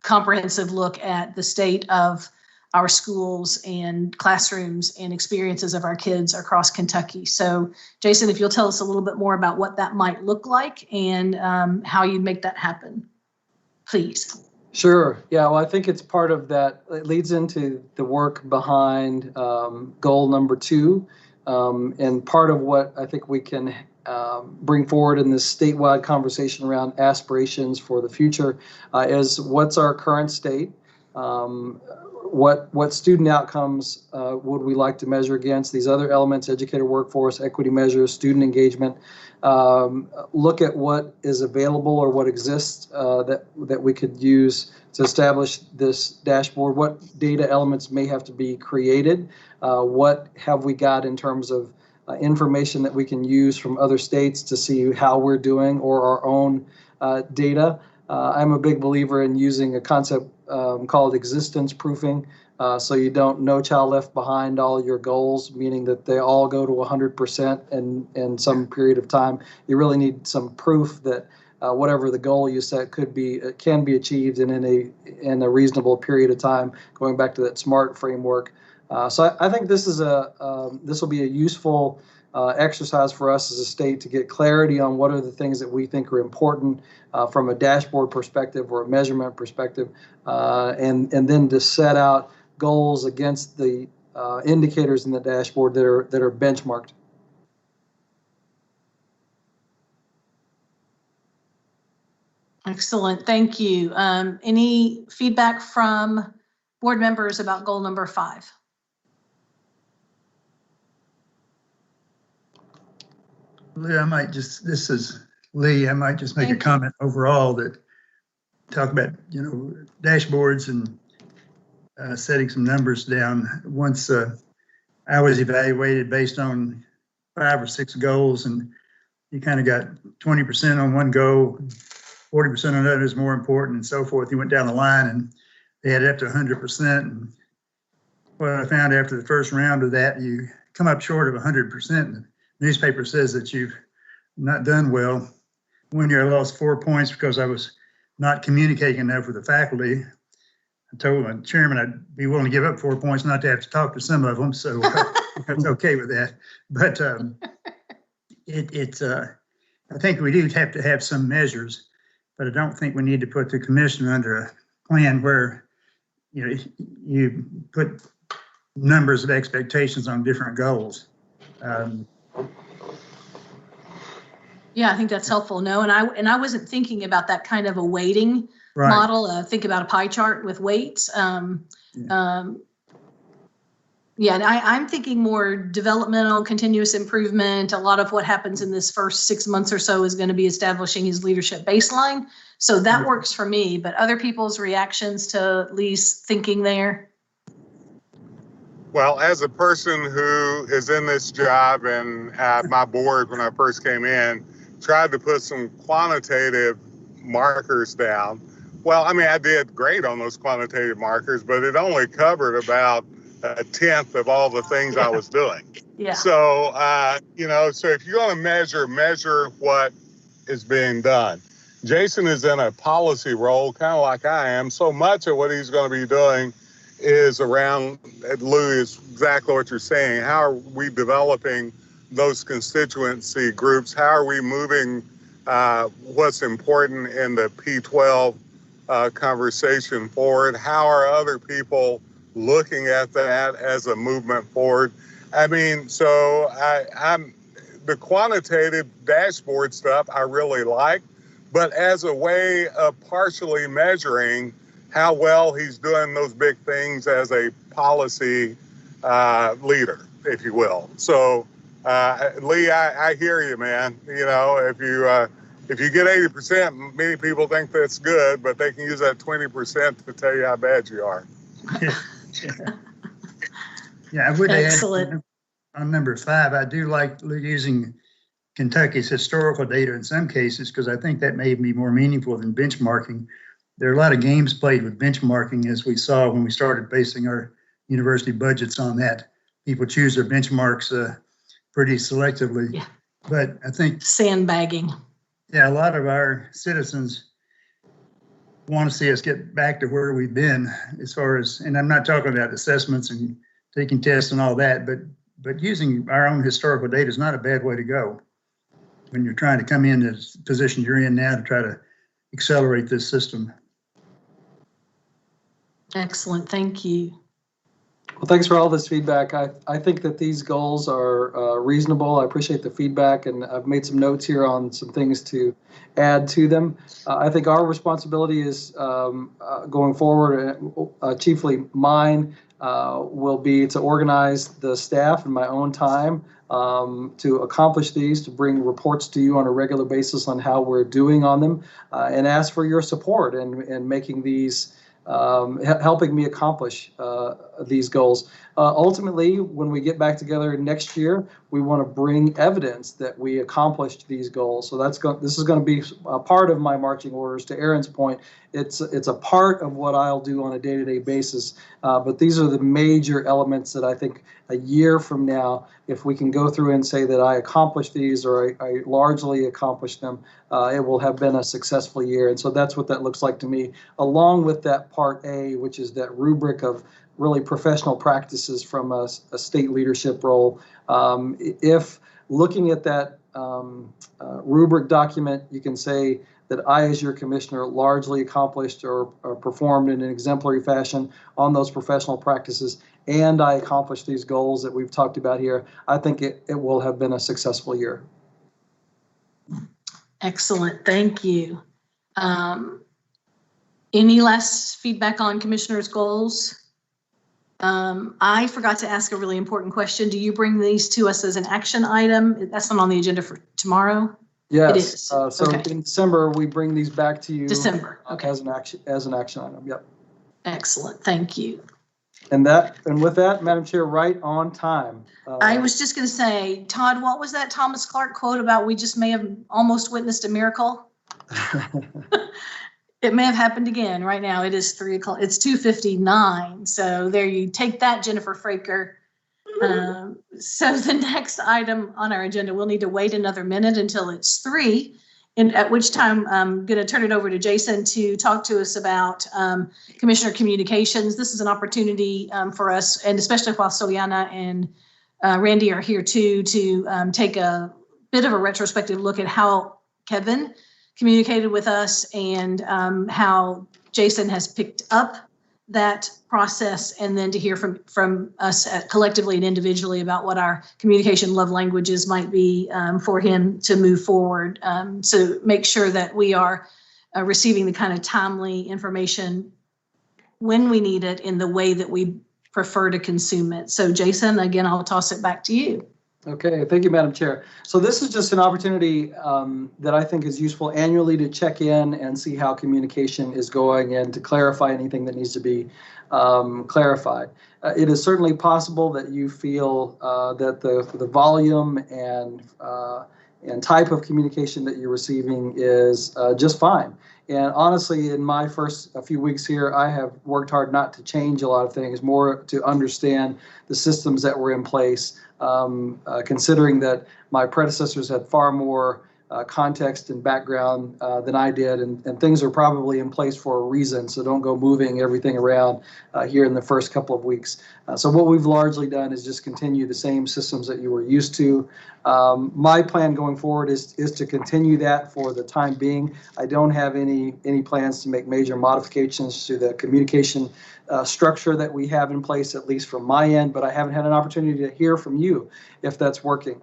comprehensive look at the state of our schools and classrooms and experiences of our kids across Kentucky. So Jason, if you'll tell us a little bit more about what that might look like and how you'd make that happen, please. Sure. Yeah, well, I think it's part of that. It leads into the work behind goal number 2. And part of what I think we can bring forward in this statewide conversation around aspirations for the future is what's our current state? What student outcomes would we like to measure against these other elements, educator workforce, equity measures, student engagement, look at what is available or what exists that we could use to establish this dashboard, what data elements may have to be created, what have we got in terms of information that we can use from other states to see how we're doing or our own data. I'm a big believer in using a concept called existence proofing. So you don't no child left behind all your goals, meaning that they all go to 100% in some period of time. You really need some proof that whatever the goal you set can be achieved in a reasonable period of time, going back to that SMART framework. So I think this will be a useful exercise for us as a state to get clarity on what are the things that we think are important from a dashboard perspective or a measurement perspective, and then to set out goals against the indicators in the dashboard that are benchmarked. Excellent, thank you. Any feedback from board members about goal number 5? Lee, I might just make a comment overall that talk about, dashboards and setting some numbers down. Once I was evaluated based on 5 or 6 goals, and you kind of got 20% on one goal, 40% on another is more important, and so forth. You went down the line and they had it up to 100%. And what I found after the first round of that, you come up short of 100%. The newspaper says that you've not done well. One year I lost 4 points because I was not communicating enough with the faculty. I told my chairman I'd be willing to give up 4 points not to have to talk to some of them, so it's okay with that. But I think we do have to have some measures, but I don't think we need to put the commission under a plan where you put numbers of expectations on different goals. Yeah, I think that's helpful. No, and I wasn't thinking about that kind of a weighting model. Think about a pie chart with weights. Yeah, and I'm thinking more developmental, continuous improvement. A lot of what happens in this first 6 months or so is going to be establishing his leadership baseline. So that works for me, but other people's reactions to Lee's thinking there? Well, as a person who is in this job and my board, when I first came in, tried to put some quantitative markers down. Well, I mean, I did great on those quantitative markers, but it only covered about 1/10 of all the things I was doing. Yeah. So, so if you're going to measure what is being done. Jason is in a policy role, kind of like I am. So much of what he's going to be doing is around, Lou, is exactly what you're saying. How are we developing those constituency groups? How are we moving what's important in the P12 conversation forward? How are other people looking at that as a movement forward? I mean, so I'm the quantitative dashboard stuff I really like, but as a way of partially measuring how well he's doing those big things as a policy leader, if you will. So, Lee, I hear you, man. If you get 80%, many people think that's good, but they can use that 20% to tell you how bad you are. Yeah, I would Excellent. add on number 5, I do like using Kentucky's historical data in some cases, because I think that may be more meaningful than benchmarking. There are a lot of games played with benchmarking, as we saw when we started basing our university budgets on that. People choose their benchmarks pretty selectively. Yeah. But I think sandbagging. Yeah, a lot of our citizens want to see us get back to where we've been as far as, and I'm not talking about assessments and taking tests and all that, but using our own historical data is not a bad way to go when you're trying to come in the position you're in now to try to accelerate this system. Excellent, thank you. Well, thanks for all this feedback. I think that these goals are reasonable. I appreciate the feedback, and I've made some notes here on some things to add to them. I think our responsibility is going forward, chiefly mine, will be to organize the staff in my own time to accomplish these, to bring reports to you on a regular basis on how we're doing on them, and ask for your support in making these, helping me accomplish these goals. Ultimately, when we get back together next year, we want to bring evidence that we accomplished these goals. So this is going to be a part of my marching orders. To Aaron's point, it's a part of what I'll do on a day-to-day basis. But these are the major elements that I think a year from now, if we can go through and say that I accomplished these or I largely accomplished them, it will have been a successful year. And so that's what that looks like to me, along with that part A, which is that rubric of really professional practices from a state leadership role. If looking at that rubric document, you can say that I, as your commissioner, largely accomplished or performed in an exemplary fashion on those professional practices, and I accomplished these goals that we've talked about here. I think it will have been a successful year. Excellent, thank you. Any last feedback on commissioners' goals? I forgot to ask a really important question. Do you bring these to us as an action item? That's not on the agenda for tomorrow? Yes. It is. So Okay. in December, we bring these back to you. December, okay. As an action item, yep. Excellent, thank you. And with that, Madam Chair, right on time. I was just going to say, Todd, what was that Thomas Clark quote about we just may have almost witnessed a miracle? It may have happened again. Right now it is 3 o'clock. It's 2:59. So there you take that, Jennifer Fraker. So the next item on our agenda, we'll need to wait another minute until it's 3. And at which time I'm going to turn it over to Jason to talk to us about Commissioner Communications. This is an opportunity for us, and especially while Soliana and Randy are here too, to take a bit of a retrospective look at how Kevin communicated with us and how Jason has picked up that process, and then to hear from us collectively and individually about what our communication love languages might be for him to move forward. So make sure that we are receiving the kind of timely information when we need it in the way that we prefer to consume it. So Jason, again, I'll toss it back to you. Okay, thank you, Madam Chair. So this is just an opportunity that I think is useful annually to check in and see how communication is going and to clarify anything that needs to be clarified. It is certainly possible that you feel that the volume and type of communication that you're receiving is just fine. And honestly, in my first few weeks here, I have worked hard not to change a lot of things, more to understand the systems that were in place, considering that my predecessors had far more context and background than I did, and things are probably in place for a reason, so don't go moving everything around here in the first couple of weeks. So what we've largely done is just continue the same systems that you were used to. My plan going forward is to continue that for the time being. I don't have any plans to make major modifications to the communication structure that we have in place, at least from my end, but I haven't had an opportunity to hear from you if that's working.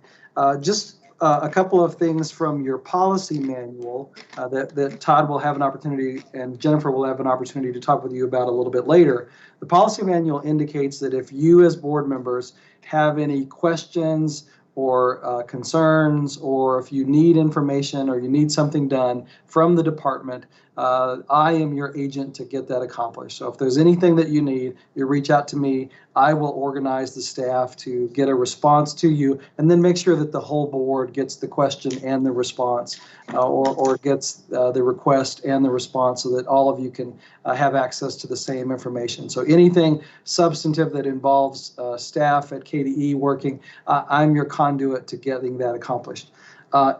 A couple of things from your policy manual that Todd will have an opportunity and Jennifer will have an opportunity to talk with you about a little bit later. The policy manual indicates that if you as board members have any questions or concerns, or if you need information or you need something done from the department, I am your agent to get that accomplished. So if there's anything that you need, you reach out to me. I will organize the staff to get a response to you, and then make sure that the whole board gets the question and the response, or gets the request and the response, so that all of you can have access to the same information. So anything substantive that involves staff at KBE working, I'm your conduit to getting that accomplished.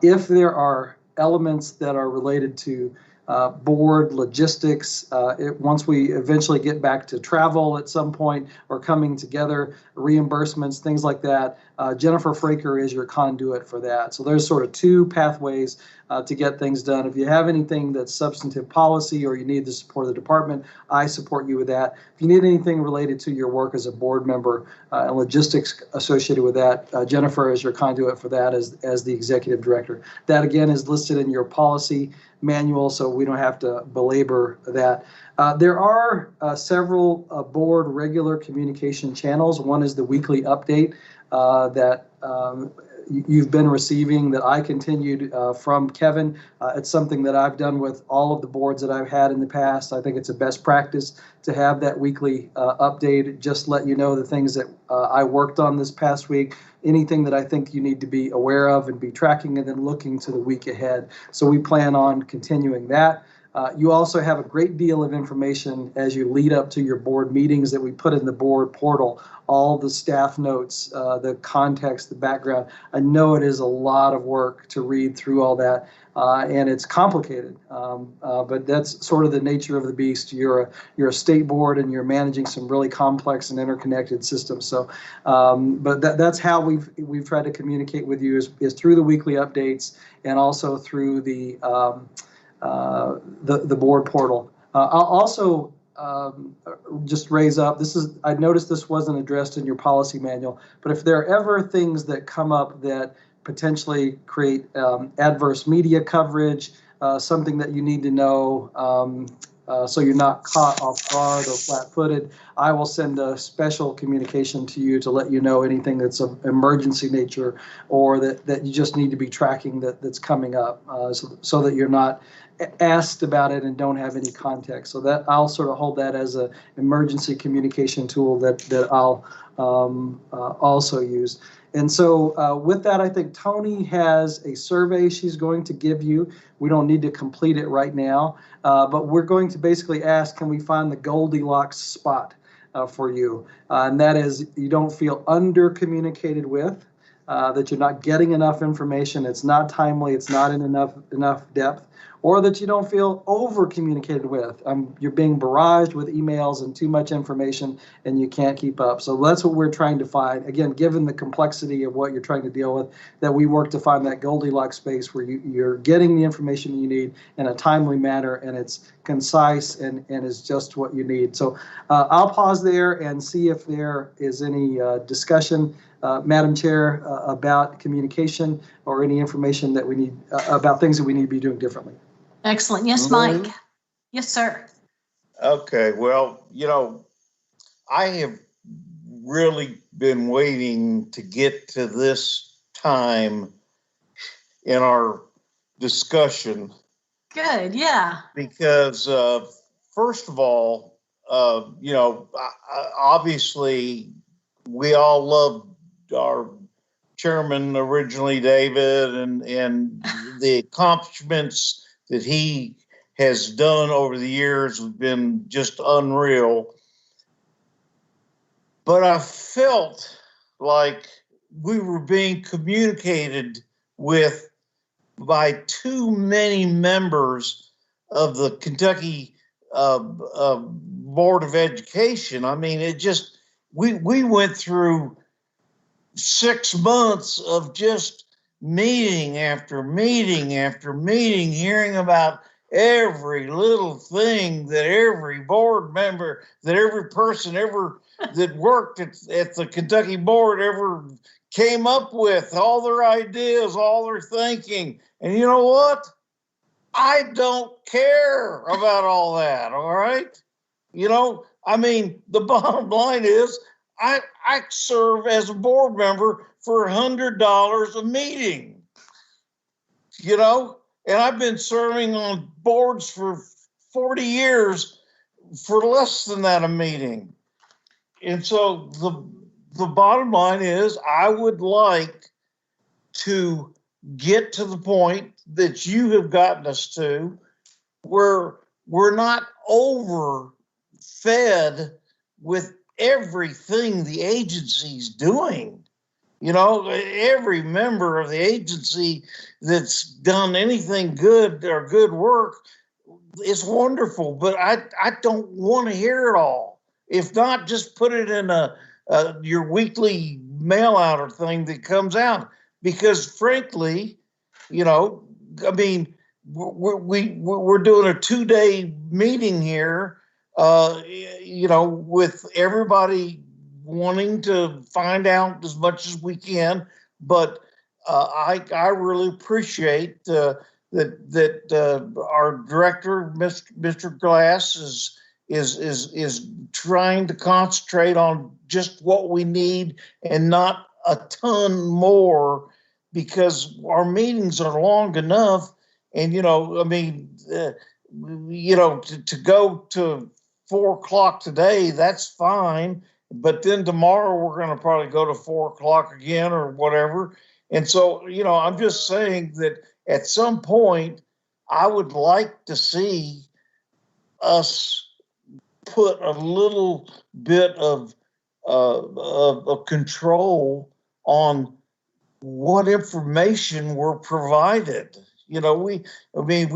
If there are elements that are related to board logistics, once we eventually get back to travel at some point or coming together, reimbursements, things like that, Jennifer Fraker is your conduit for that. So there's sort of 2 pathways to get things done. If you have anything that's substantive policy or you need the support of the department, I support you with that. If you need anything related to your work as a board member and logistics associated with that, Jennifer is your conduit for that as the executive director. That again is listed in your policy manual, so we don't have to belabor that. There are several board regular communication channels. One is the weekly update that you've been receiving that I continued from Kevin. It's something that I've done with all of the boards that I've had in the past. I think it's a best practice to have that weekly update. Just let you know the things that I worked on this past week, anything that I think you need to be aware of and be tracking, and then looking to the week ahead. So we plan on continuing that. You also have a great deal of information as you lead up to your board meetings that we put in the board portal, all the staff notes, the context, the background. I know it is a lot of work to read through all that, and it's complicated, but that's sort of the nature of the beast. You're a state board and you're managing some really complex and interconnected systems. So, but that's how we've tried to communicate with you is through the weekly updates and also through the board portal. I'll also just raise up, I noticed this wasn't addressed in your policy manual, but if there are ever things that come up that potentially create adverse media coverage, something that you need to know so you're not caught off guard or flat-footed, I will send a special communication to you to let you know anything that's of emergency nature or that you just need to be tracking that's coming up so that you're not asked about it and don't have any context. So that I'll sort of hold that as an emergency communication tool that I'll also use. And so with that, I think Tony has a survey she's going to give you. We don't need to complete it right now, but we're going to basically ask, can we find the Goldilocks spot for you? And that is, you don't feel under communicated with, that you're not getting enough information, it's not timely, it's not in enough depth, or that you don't feel over communicated with. You're being barraged with emails and too much information and you can't keep up. So that's what we're trying to find. Again, given the complexity of what you're trying to deal with, that we work to find that Goldilocks space where you're getting the information you need in a timely manner and it's concise and is just what you need. So I'll pause there and see if there is any discussion, Madam Chair, about communication or any information that we need about things that we need to be doing differently. Excellent. Yes, Mike. Yes, sir. Okay, well, I have really been waiting to get to this time in our discussion. Good, yeah. Because first of all, obviously we all love our chairman originally, David, and the accomplishments that he has done over the years have been just unreal. But I felt like we were being communicated with by too many members of the Kentucky Board of Education. I mean, we went through 6 months of just meeting after meeting after meeting, hearing about every little thing that every board member, that every person ever that worked at the Kentucky board ever came up with, all their ideas, all their thinking. And you know what? I don't care about all that, all right? The bottom line is I serve as a board member for $100 a meeting, and I've been serving on boards for 40 years for less than that a meeting. And so the bottom line is I would like to get to the point that you have gotten us to where we're not overfed with everything the agency's doing. Every member of the agency that's done anything good or good work is wonderful, but I don't want to hear it all. If not, just put it in your weekly mail out or thing that comes out. Because frankly, we're doing a 2-day meeting here, with everybody wanting to find out as much as we can. But I really appreciate that our director, Mr. Glass, is trying to concentrate on just what we need and not a ton more, because our meetings are long enough. And to go to 4:00 today, that's fine. But then tomorrow we're going to probably go to 4:00 again or whatever. And so, I'm just saying that at some point, I would like to see us put a little bit of control on what information we're provided. You know, we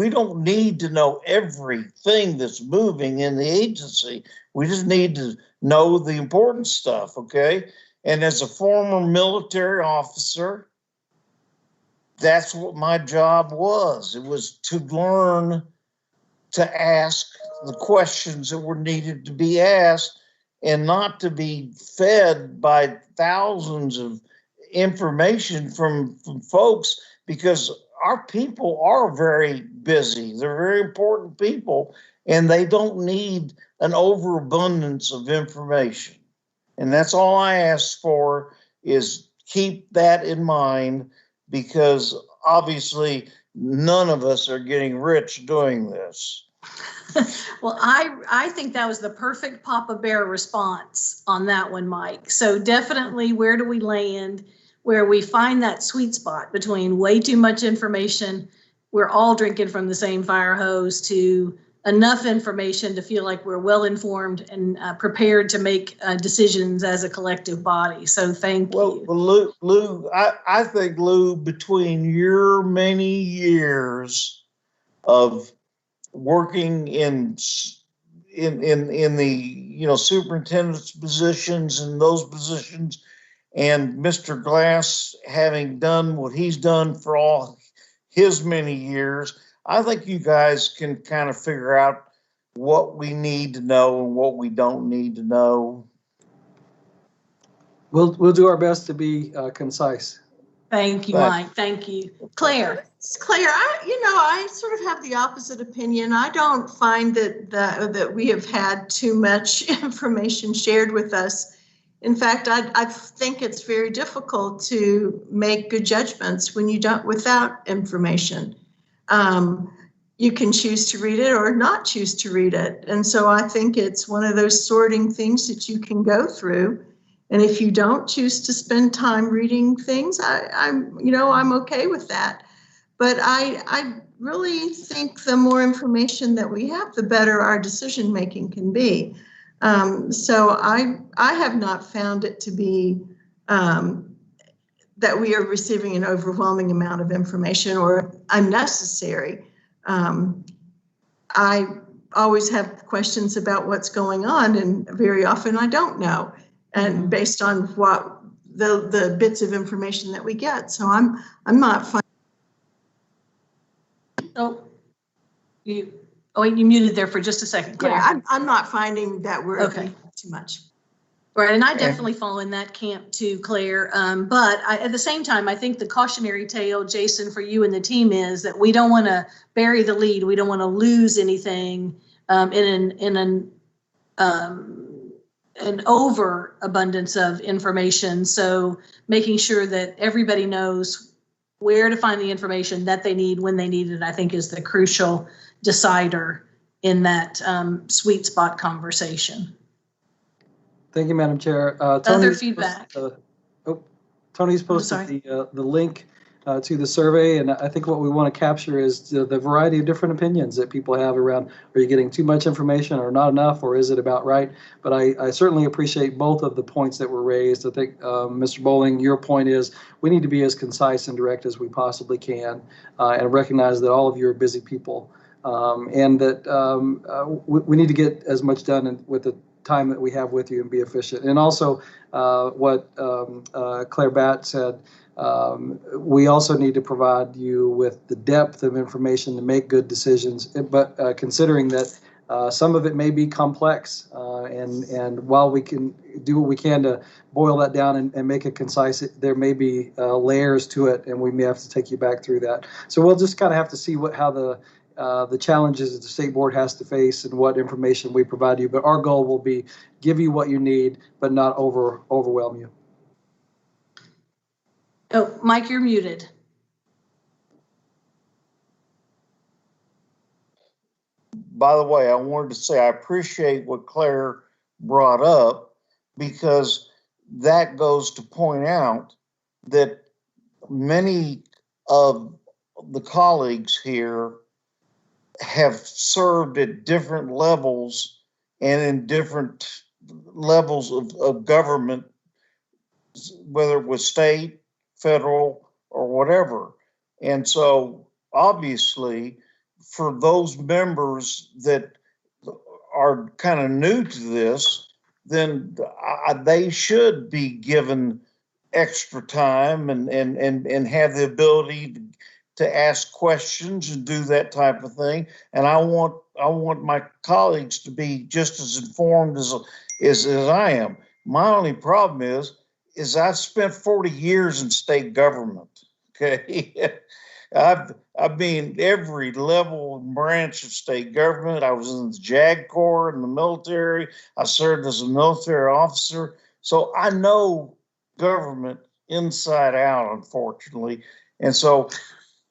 don't need to know everything that's moving in the agency. We just need to know the important stuff, okay? And as a former military officer, that's what my job was. It was to learn to ask the questions that were needed to be asked and not to be fed by thousands of information from folks, because our people are very busy. They're very important people, and they don't need an overabundance of information. And that's all I ask for, is keep that in mind, because obviously none of us are getting rich doing this. Well, I think that was the perfect Papa Bear response on that one, Mike. So definitely, where do we land where we find that sweet spot between way too much information, we're all drinking from the same fire hose, to enough information to feel like we're well informed and prepared to make decisions as a collective body. So thank you. Well, Lou, I think, Lou, between your many years of working in the superintendent's positions and those positions, and Mr. Glass having done what he's done for all his many years, I think you guys can kind of figure out what we need to know and what we don't need to know. We'll do our best to be concise. Thank you, Mike. Thank you. Claire. Claire, I sort of have the opposite opinion. I don't find that we have had too much information shared with us. In fact, I think it's very difficult to make good judgments when you don't, without information. You can choose to read it or not choose to read it. And so I think it's one of those sorting things that you can go through. And if you don't choose to spend time reading things, I'm okay with that. But I really think the more information that we have, the better our decision making can be. So I have not found it to be that we are receiving an overwhelming amount of information or unnecessary. I always have questions about what's going on, and very often I don't know, and based on what the bits of information that we get. So I'm not finding. You muted there for just a second, Claire. Yeah, I'm not finding that we're okay too much. Right, and I definitely fall in that camp too, Claire. But at the same time, I think the cautionary tale, Jason, for you and the team is that we don't want to bury the lead. We don't want to lose anything in an overabundance of information. So making sure that everybody knows where to find the information that they need when they need it, I think, is the crucial decider in that sweet spot conversation. Thank you, Madam Chair. Other feedback. Tony's posted the link to the survey, and I think what we want to capture is the variety of different opinions that people have around, are you getting too much information or not enough, or is it about right? But I certainly appreciate both of the points that were raised. I think, Mr. Bowling, your point is we need to be as concise and direct as we possibly can, and recognize that all of you are busy people, and that we need to get as much done with the time that we have with you and be efficient. And also what Claire Batt said, we also need to provide you with the depth of information to make good decisions, but considering that some of it may be complex, and while we can do what we can to boil that down and make it concise, there may be layers to it, and we may have to take you back through that. So we'll just kind of have to see how the challenges that the state board has to face and what information we provide you. But our goal will be give you what you need, but not overwhelm you. Oh, Mike, you're muted. By the way, I wanted to say I appreciate what Claire brought up, because that goes to point out that many of the colleagues here have served at different levels and in different levels of government, whether it was state, federal, or whatever. And so obviously for those members that are kind of new to this, then they should be given extra time and have the ability to ask questions and do that type of thing. And I want my colleagues to be just as informed as I am. My only problem is I've spent 40 years in state government. Okay. I've been every level and branch of state government. I was in the JAG Corps in the military. I served as a military officer. So I know government inside out, unfortunately. And so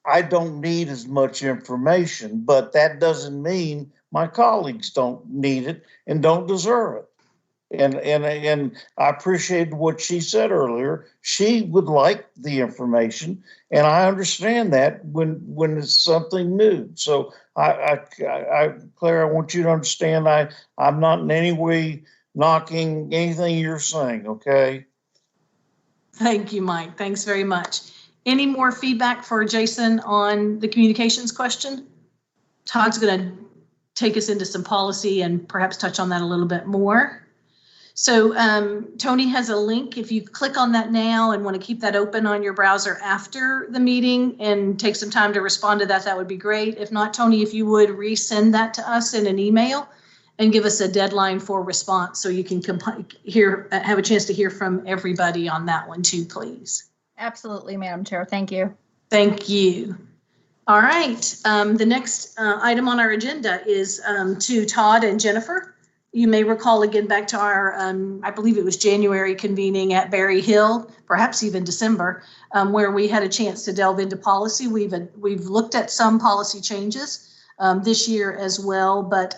I don't need as much information, but that doesn't mean my colleagues don't need it and don't deserve it. And I appreciated what she said earlier. She would like the information, and I understand that when it's something new. So Claire, I want you to understand I'm not in any way knocking anything you're saying. Okay. Thank you, Mike. Thanks very much. Any more feedback for Jason on the communications question? Todd's going to take us into some policy and perhaps touch on that a little bit more. So Tony has a link. If you click on that now and want to keep that open on your browser after the meeting and take some time to respond to that, that would be great. If not, Tony, if you would resend that to us in an email and give us a deadline for response so you can have a chance to hear from everybody on that one too, please. Absolutely, Madam Chair. Thank you. Thank you. All right. The next item on our agenda is to Todd and Jennifer. You may recall again back to our, I believe it was January convening at Berry Hill, perhaps even December, where we had a chance to delve into policy. We've looked at some policy changes this year as well, but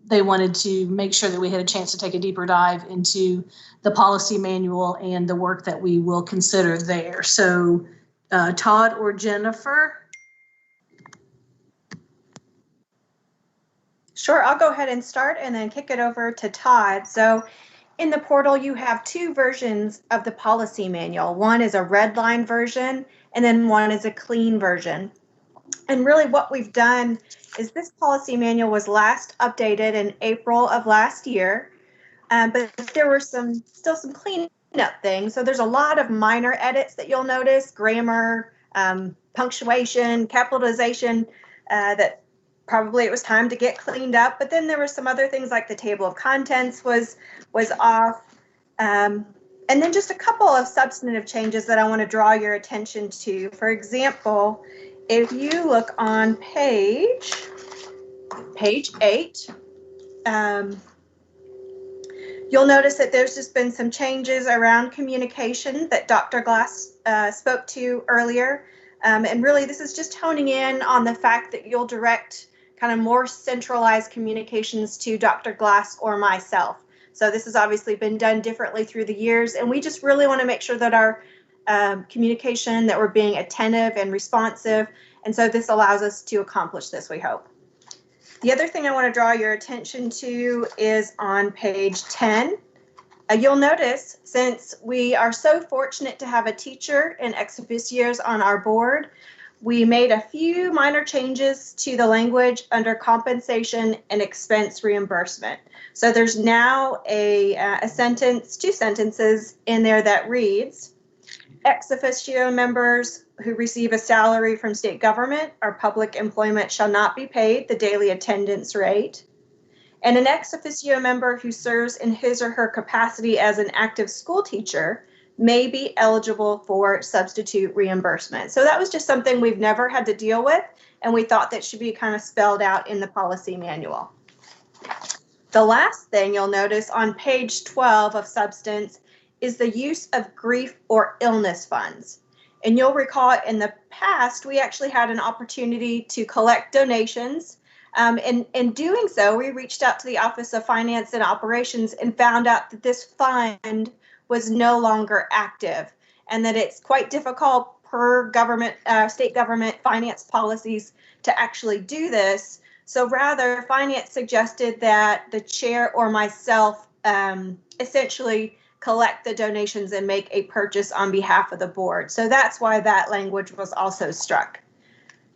they wanted to make sure that we had a chance to take a deeper dive into the policy manual and the work that we will consider there. So Todd or Jennifer? Sure, I'll go ahead and start and then kick it over to Todd. So in the portal, you have two versions of the policy manual. One is a red line version, and then one is a clean version. And really what we've done is this policy manual was last updated in April of last year, but there were still some cleanup things. So there's a lot of minor edits that you'll notice, grammar, punctuation, capitalization, that probably it was time to get cleaned up. But then there were some other things like the table of contents was off. And then just a couple of substantive changes that I want to draw your attention to. For example, if you look on page 8, you'll notice that there's just been some changes around communication that Dr. Glass spoke to earlier. And really, this is just honing in on the fact that you'll direct kind of more centralized communications to Dr. Glass or myself. So this has obviously been done differently through the years, and we just really want to make sure that our communication, that we're being attentive and responsive, and so this allows us to accomplish this, we hope. The other thing I want to draw your attention to is on page 10. You'll notice, since we are so fortunate to have a teacher in ex officios on our board, we made a few minor changes to the language under compensation and expense reimbursement. So there's now a sentence, 2 sentences in there that reads, ex officio members who receive a salary from state government or public employment shall not be paid the daily attendance rate. And an ex officio member who serves in his or her capacity as an active school teacher may be eligible for substitute reimbursement. So that was just something we've never had to deal with, and we thought that should be kind of spelled out in the policy manual. The last thing you'll notice on page 12 of substance is the use of grief or illness funds. And you'll recall in the past, we actually had an opportunity to collect donations. And in doing so, we reached out to the Office of Finance and Operations and found out that this fund was no longer active and that it's quite difficult per government, state government finance policies to actually do this. So rather, finance suggested that the chair or myself essentially collect the donations and make a purchase on behalf of the board. So that's why that language was also struck.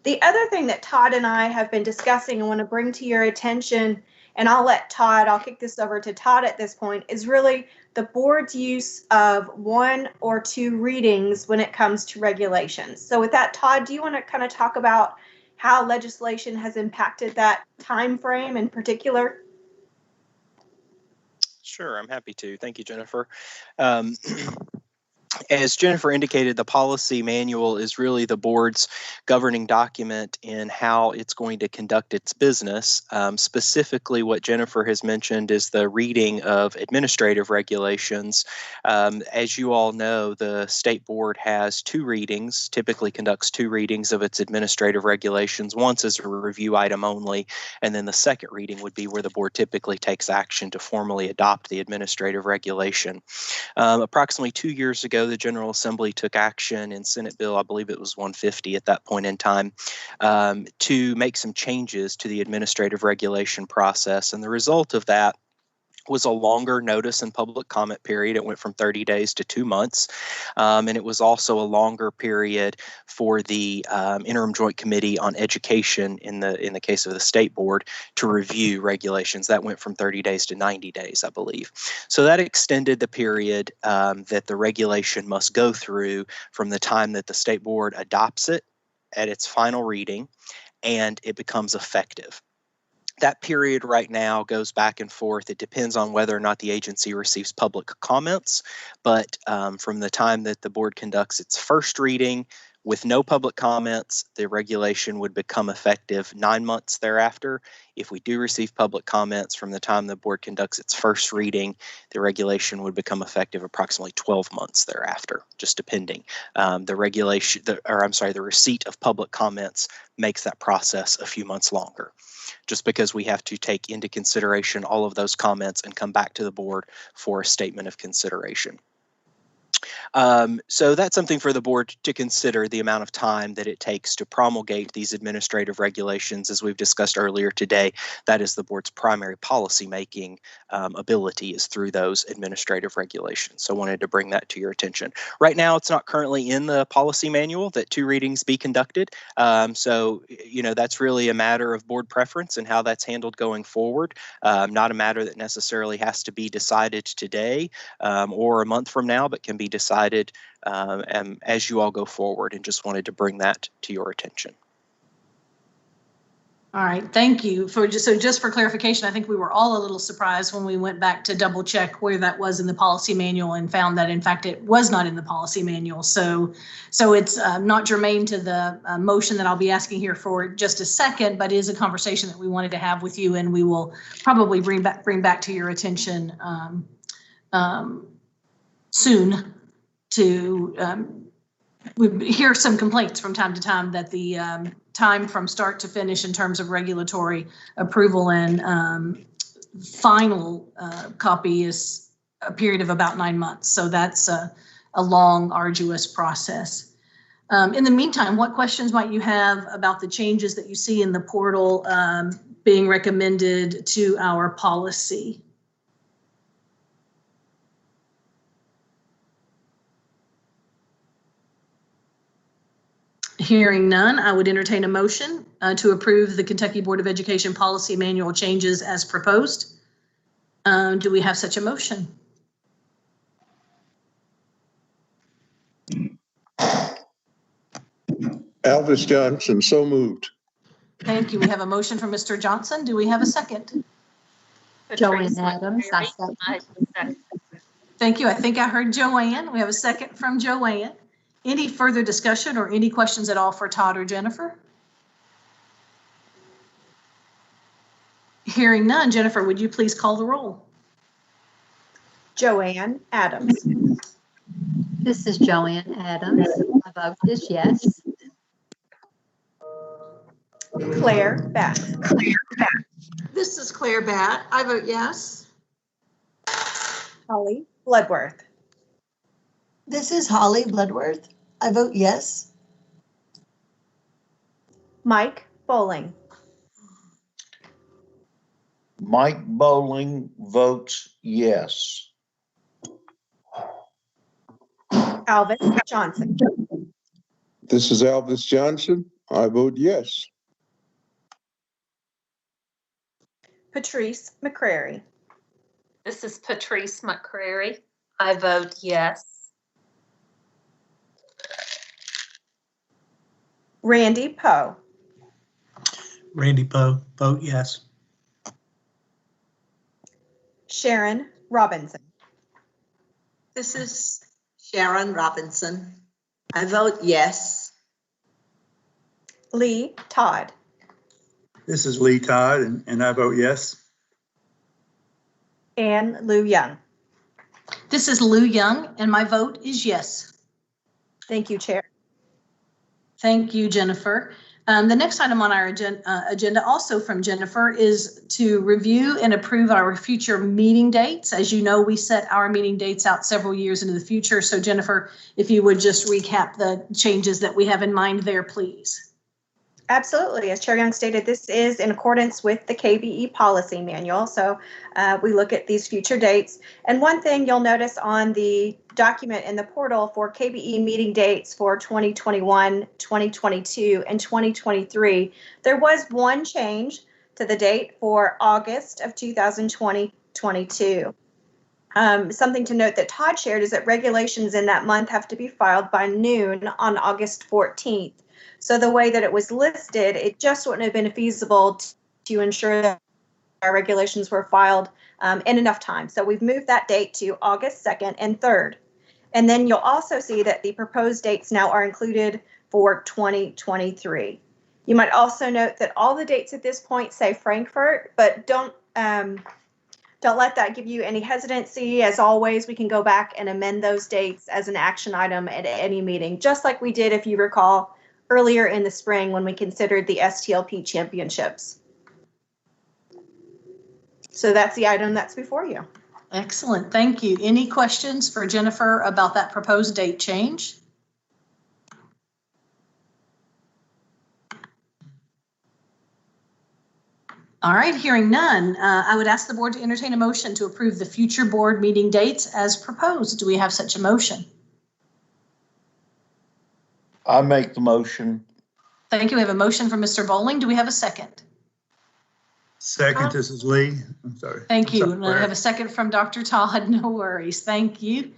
The other thing that Todd and I have been discussing and want to bring to your attention, and I'll kick this over to Todd at this point, is really the board's use of 1 or 2 readings when it comes to regulations. So with that, Todd, do you want to kind of talk about how legislation has impacted that time frame in particular? Sure, I'm happy to. Thank you, Jennifer. As Jennifer indicated, the policy manual is really the board's governing document in how it's going to conduct its business. Specifically, what Jennifer has mentioned is the reading of administrative regulations. As you all know, the state board has 2 readings, typically conducts 2 readings of its administrative regulations, once as a review item only, and then the second reading would be where the board typically takes action to formally adopt the administrative regulation. Approximately 2 years ago, the General Assembly took action in Senate Bill, I believe it was 150 at that point in time, to make some changes to the administrative regulation process. And the result of that was a longer notice and public comment period. It went from 30 days to 2 months. And it was also a longer period for the Interim Joint Committee on Education in the case of the State Board to review regulations. That went from 30 days to 90 days, I believe. So that extended the period that the regulation must go through from the time that the State Board adopts it at its final reading and it becomes effective. That period right now goes back and forth. It depends on whether or not the agency receives public comments, but from the time that the board conducts its first reading with no public comments, the regulation would become effective 9 months thereafter. If we do receive public comments from the time the board conducts its first reading, the regulation would become effective approximately 12 months thereafter, just depending. The receipt of public comments makes that process a few months longer, just because we have to take into consideration all of those comments and come back to the board for a statement of consideration. So that's something for the board to consider, the amount of time that it takes to promulgate these administrative regulations. As we've discussed earlier today, that is the board's primary policymaking ability, is through those administrative regulations. So I wanted to bring that to your attention. Right now, it's not currently in the policy manual that 2 readings be conducted. So, that's really a matter of board preference and how that's handled going forward. Not a matter that necessarily has to be decided today or a month from now, but can be decided as you all go forward, and just wanted to bring that to your attention. All right, thank you. Just for clarification, I think we were all a little surprised when we went back to double check where that was in the policy manual and found that in fact it was not in the policy manual. So it's not germane to the motion that I'll be asking here for just a second, but is a conversation that we wanted to have with you, and we will probably bring back to your attention soon. We hear some complaints from time to time that the time from start to finish in terms of regulatory approval and final copy is a period of about 9 months. So that's a long, arduous process. In the meantime, what questions might you have about the changes that you see in the portal being recommended to our policy? Hearing none, I would entertain a motion to approve the Kentucky Board of Education Policy Manual changes as proposed. Do we have such a motion? Alvis Johnson, so moved. Thank you. We have a motion from Mr. Johnson. Do we have a second? Joanne Adams, I second. Thank you. I think I heard Joanne. We have a second from Joanne. Any further discussion or any questions at all for Todd or Jennifer? Hearing none, Jennifer, would you please call the roll? Joanne Adams. This is Joanne Adams. My vote is yes. Claire Batt. This is Claire Batt. I vote yes. Holly Bloodworth. This is Holly Bloodworth. I vote yes. Mike Bowling. Mike Bowling votes yes. Alvis Johnson. This is Alvis Johnson. I vote yes. Patrice McCrary. This is Patrice McCrary. I vote yes. Randy Poe. Randy Poe, vote yes. Sharon Robinson. This is Sharon Robinson. I vote yes. Lee Todd. This is Lee Todd, and I vote yes. And Lou Young. This is Lou Young, and my vote is yes. Thank you, Chair. Thank you, Jennifer. The next item on our agenda, also from Jennifer, is to review and approve our future meeting dates. As you know, we set our meeting dates out several years into the future. So Jennifer, if you would just recap the changes that we have in mind there, please. Absolutely. As Chair Young stated, this is in accordance with the KBE policy manual. So we look at these future dates. And one thing you'll notice on the document in the portal for KBE meeting dates for 2021, 2022, and 2023, there was one change to the date for August of 2022. Something to note that Todd shared is that regulations in that month have to be filed by noon on August 14th. So the way that it was listed, it just wouldn't have been feasible to ensure that our regulations were filed in enough time. So we've moved that date to August 2nd and 3rd. And then you'll also see that the proposed dates now are included for 2023. You might also note that all the dates at this point say Frankfurt, but don't let that give you any hesitancy. As always, we can go back and amend those dates as an action item at any meeting, just like we did, if you recall, earlier in the spring when we considered the STLP championships. So that's the item that's before you. Excellent, thank you. Any questions for Jennifer about that proposed date change? All right, hearing none, I would ask the board to entertain a motion to approve the future board meeting dates as proposed. Do we have such a motion? I make the motion. Thank you. We have a motion from Mr. Bowling. Do we have a second? Second, this is Lee. I'm sorry. Thank you. And I have a second from Dr. Todd. No worries. Thank you.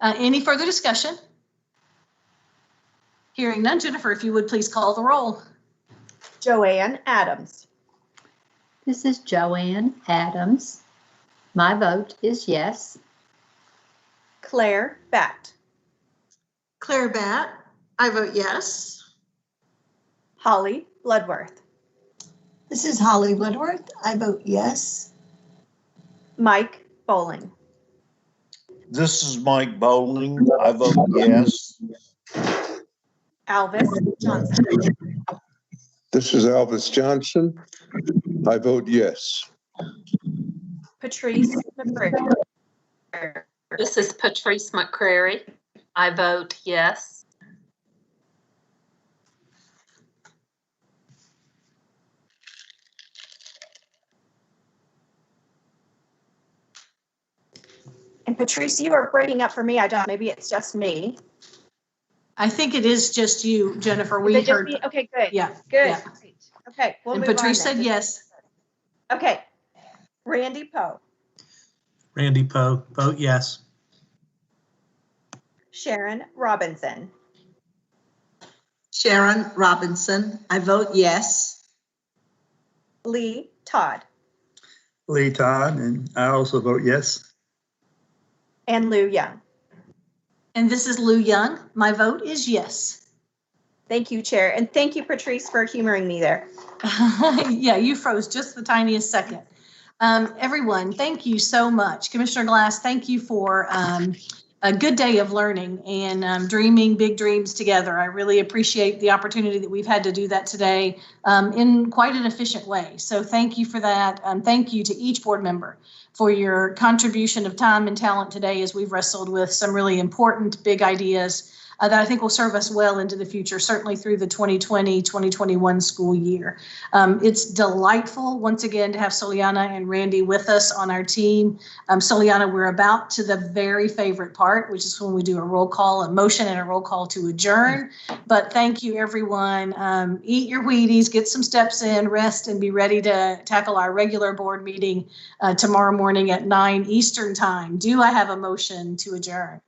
Any further discussion? Hearing none, Jennifer, if you would please call the roll. Joanne Adams. This is Joanne Adams. My vote is yes. Claire Batt. Claire Batt, I vote yes. Holly Bloodworth. This is Holly Bloodworth. I vote yes. Mike Bowling. This is Mike Bowling. I vote yes. Alvis Johnson. This is Alvis Johnson. I vote yes. Patrice McCrary. This is Patrice McCrary. I vote yes. And Patrice, you are breaking up for me. I don't, maybe it's just me. I think it is just you, Jennifer. Is We it just heard. me? Okay, good. Yeah. Good. Yeah. Great. Okay. We'll And move Patrice on said yes. Okay. Randy Poe. Randy Poe, vote yes. Sharon Robinson. Sharon Robinson. I vote yes. Lee Todd. Lee Todd, and I also vote yes. And Lou Young. And this is Lou Young. My vote is yes. Thank you, Chair. And thank you, Patrice, for humoring me there. Yeah, you froze just the tiniest second. Everyone, thank you so much. Commissioner Glass, thank you for a good day of learning and dreaming big dreams together. I really appreciate the opportunity that we've had to do that today in quite an efficient way. So thank you for that. Thank you to each board member for your contribution of time and talent today as we've wrestled with some really important big ideas that I think will serve us well into the future, certainly through the 2020-2021 school year. It's delightful once again to have Soliana and Randy with us on our team. Soliana, we're about to the very favorite part, which is when we do a roll call, a motion and a roll call to adjourn. But thank you, everyone. Eat your Wheaties, get some steps in, rest, and be ready to tackle our regular board meeting tomorrow morning at 9 Eastern time. Do I have a motion to adjourn?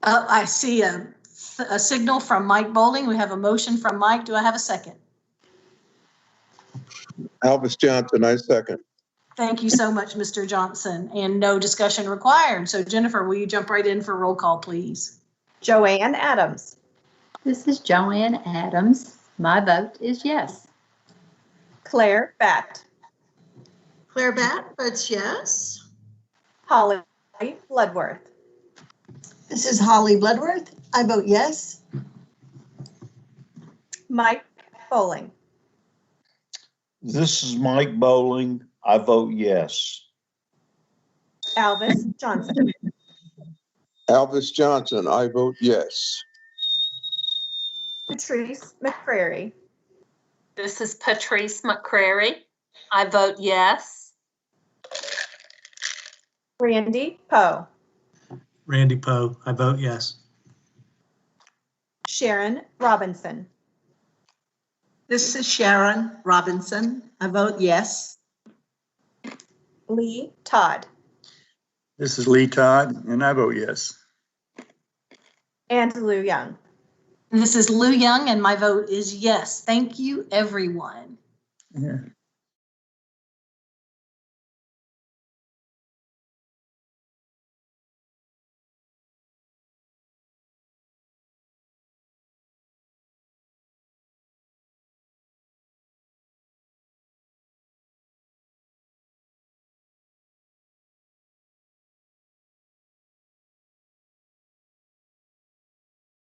I see a signal from Mike Bowling. We have a motion from Mike. Do I have a second? Alvis Johnson, I second. Thank you so much, Mr. Johnson, and no discussion required. So Jennifer, will you jump right in for roll call, please? Joanne Adams. This is Joanne Adams. My vote is yes. Claire Batt. Claire Batt votes yes. Holly Bloodworth. This is Holly Bloodworth. I vote yes. Mike Bowling. This is Mike Bowling. I vote yes. Alvis Johnson. Alvis Johnson, I vote yes. Patrice McCrary. This is Patrice McCrary. I vote yes. Randy Poe. Randy Poe, I vote yes. Sharon Robinson. This is Sharon Robinson. I vote yes. Lee Todd. This is Lee Todd, and I vote yes. And Lou Young. This is Lou Young, and my vote is yes. Thank you, everyone. Yeah.